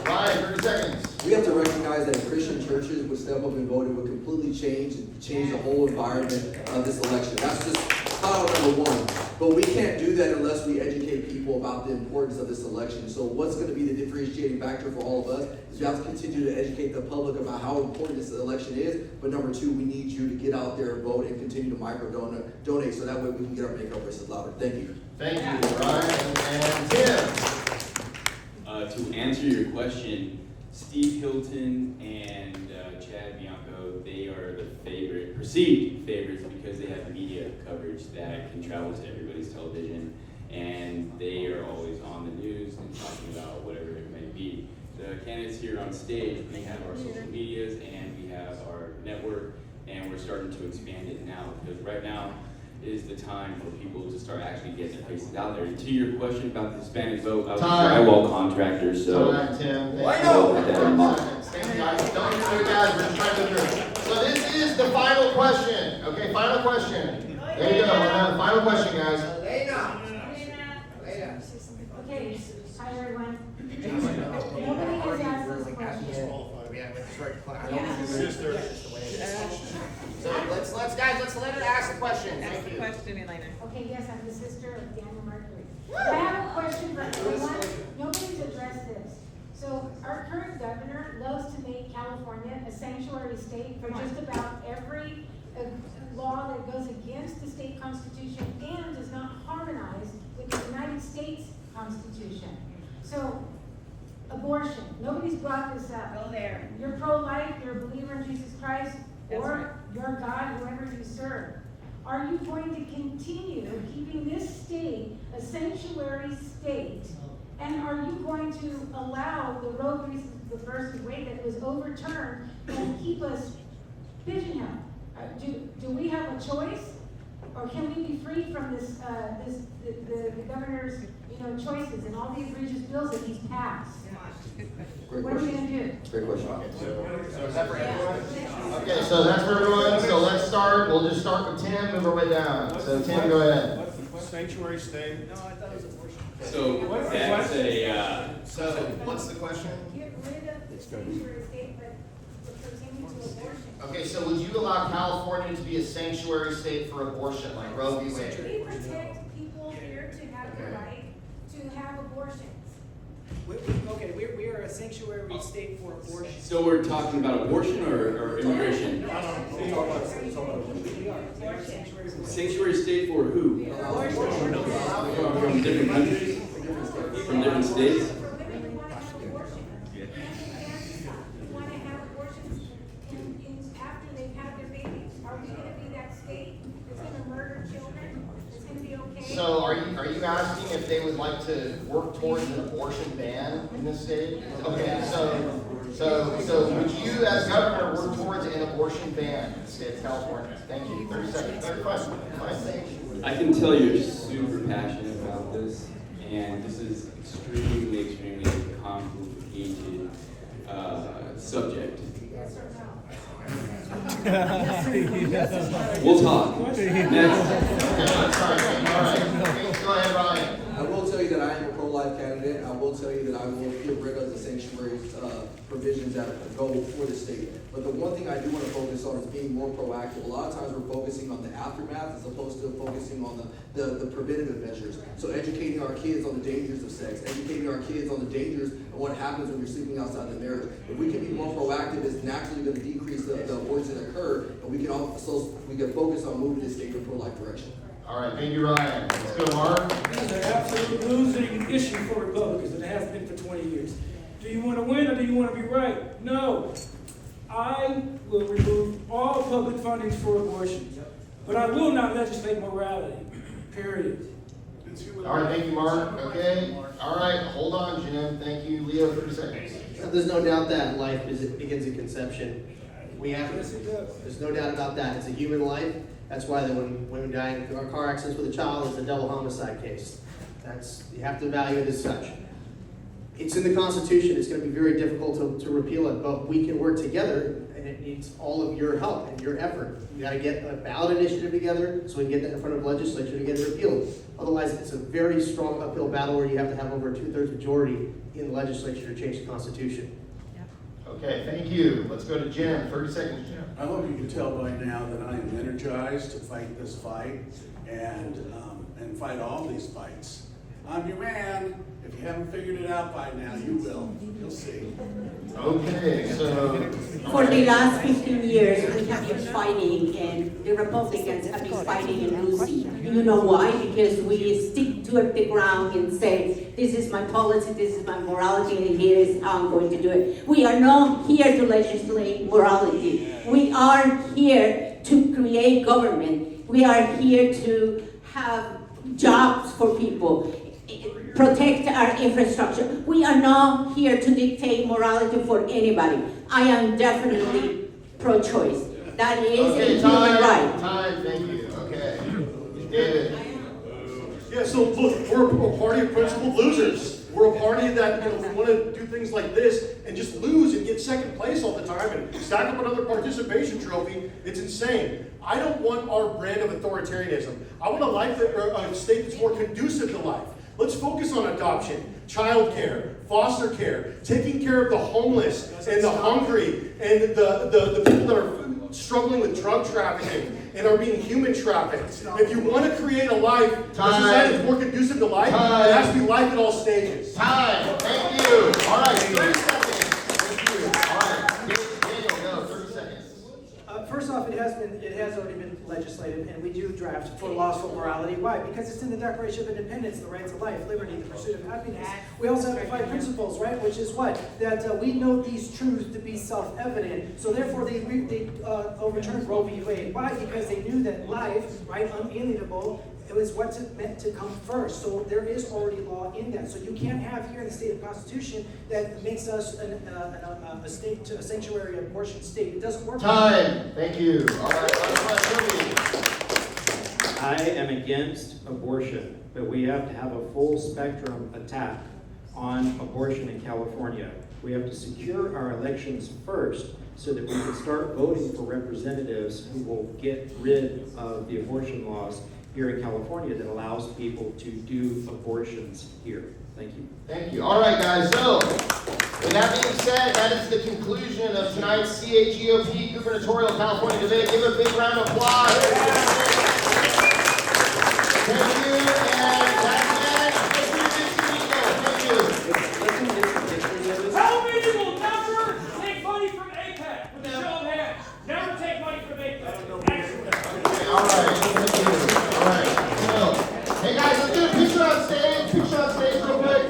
Ryan, 30 seconds. We have to recognize that if Christian churches would step up and vote, it would completely change the whole environment of this election. That's just title number one. But we can't do that unless we educate people about the importance of this election. So what's going to be the differentiating factor for all of us is we have to continue to educate the public about how important this election is. But number two, we need you to get out there and vote and continue to donate so that way we can get our make-up voices louder. Thank you. Thank you, Ryan. And Tim. To answer your question, Steve Hilton and Chad Bianco, they are the perceived favorites because they have media coverage that can travel to everybody's television, and they are always on the news and talking about whatever it may be. The candidates here on stage, we have our social medias and we have our network, and we're starting to expand it now because right now is the time for people to start actually getting their faces out there. And to your question about the Hispanic vote, I was a drywall contractor, so. Time, Tim. Thank you, guys. Don't get rid of guys. We're just trying to go through. So this is the final question. Okay, final question. There you go. Final question, guys. Elena. Okay, hi everyone. Nobody has asked this question. So let's let her ask the question. Thank you. Okay, yes, I'm the sister of Daniel Mercury. I have a question for everyone. Nobody's addressed this. So our current governor loves to make California a sanctuary state for just about every law that goes against the state constitution and does not harmonize with the United States Constitution. So, abortion, nobody's brought this up. Go there. You're pro-life, you're a believer in Jesus Christ, or your God, whoever you serve. Are you going to continue keeping this state a sanctuary state? And are you going to allow the Roe versus Wade that was overturned and keep us pigeonholed? Do we have a choice? Or can we be free from this, the governor's, choices and all the egregious bills that he's passed? Great What are we question. gonna do? Great question. So is that for everyone? Okay, so that's for everyone. So let's start. We'll just start with Tim, move our way down. So Tim, go ahead. Sanctuary state. No, I thought it was abortion. So that's a, So what's the question? Get rid of the sanctuary state, but pertaining to abortion. Okay, so would you allow California to be a sanctuary state for abortion, like Roe v. Wade? We protect people here to have the right to have abortions. We are a sanctuary state for abortion. so we're talking about abortion or immigration? Sanctuary state for who? From different countries? From different states? Want to have abortions after they've had their babies. Are we going to be that state that's going to murder children? That's going to be okay? So are you asking if they would like to work towards an abortion ban in this state? Okay, so would you as governor work towards an abortion ban in the state of California? Thank you. 30 seconds. Third question. I can tell you're super passionate about this, and this is extremely complicated subject. Yes or no? We'll talk. Next. All right. Go ahead, Ryan. I will tell you that I am a pro-life candidate. I will tell you that I will get rid of the sanctuary provisions that go for the state. But the one thing I do want to focus on is being more proactive. A lot of times we're focusing on the aftermath as opposed to focusing on the preventative measures. So educating our kids on the dangers of sex, educating our kids on the dangers of what happens when you're sleeping outside the marriage. If we can be more proactive, it's naturally going to decrease the abortions that occur, and we can focus on moving this state in a pro-life direction. All right, thank you, Ryan. Let's go, Mark. This is an absolute losing issue for Republicans, and it has been for 20 years. Do you want to win or do you want to be right? No. I will remove all public funding for abortion, but I will not legislate morality, period. All right, thank you, Mark. Okay. All right, hold on, Jim. Thank you. Leo, 30 seconds. There's no doubt that life begins at conception. There's no doubt about that. It's a human life. That's why when women die in car accidents with a child, it's a double homicide case. You have to value it as such. It's in the Constitution. It's going to be very difficult to repeal it, but we can work together, and it needs all of your help and your effort. You got to get a ballot initiative together so we can get that in front of the legislature to get it repealed. Otherwise, it's a very strong uphill battle where you have to have over a 2/3 majority in the legislature to change the Constitution. Okay, thank you. Let's go to Jim. 30 seconds, Jim. I hope you can tell by now that I am energized to fight this fight and fight all these fights. I'm your man. If you haven't figured it out by now, you will. You'll see. Okay, so. For the last 15 years, we have been fighting, and the Republicans have been fighting and losing. You know why? Because we stick to the ground and say, this is my policy, this is my morality, and here is how I'm going to do it. We are not here to legislate morality. We are here to create government. We are here to have jobs for people, protect our infrastructure. We are not here to dictate morality for anybody. I am definitely pro-choice. That is a human right. Time, thank you. Okay. David. Yeah, so look, we're a party of principled losers. We're a party that want to do things like this and just lose and get second place all the time and stack up another participation trophy. It's insane. I don't want our brand of authoritarianism. I want a state that's more conducive to life. Let's focus on adoption, child care, foster care, taking care of the homeless and the hungry and the people that are struggling with drug trafficking and are being human trafficked. If you want to create a life that's more conducive to life, it has to be life at all stages. Time. Thank you. All right, 30 seconds. Thank you. All right, Daniel, go. 30 seconds. First off, it has already been legislated, and we do draft for laws for morality. Why? Because it's in the Declaration of Independence, the rights of life, liberty, the pursuit of happiness. We also have the 5 principles, right? Which is what? That we know these truths to be self-evident. So therefore, they overturned Roe v. Wade. Why? Because they knew that life, right, unalienable, it was what's meant to come first. So there is already law in that. So you can't have here in the state of Constitution that makes us a state, a sanctuary abortion state. It doesn't work. Time. Thank you. All right. I am against abortion, but we have to have a full spectrum attack on abortion in California. We have to secure our elections first so that we can start voting for representatives who will get rid of the abortion laws here in California that allows people to do abortions here. Thank you. Thank you. All right, guys. So, with that being said, that is the conclusion of tonight's CAGOP Gubernatorial California debate. Give a big round of applause. Thank you, and that's it. Thank you. How many will never take money from APEC? With a show of hands. Never take money from APEC. Excellent. All right. Thank you. All right. So, hey guys, let's do a picture on stage. Picture on stage real quick.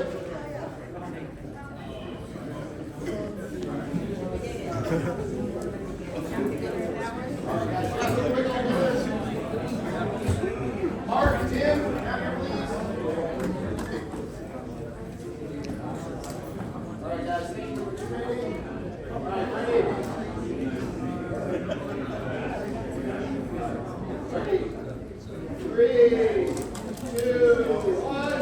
Mark, Tim, down here, please. All right, guys, thank you for training. All right, ready? Ready? 3, 2, 1.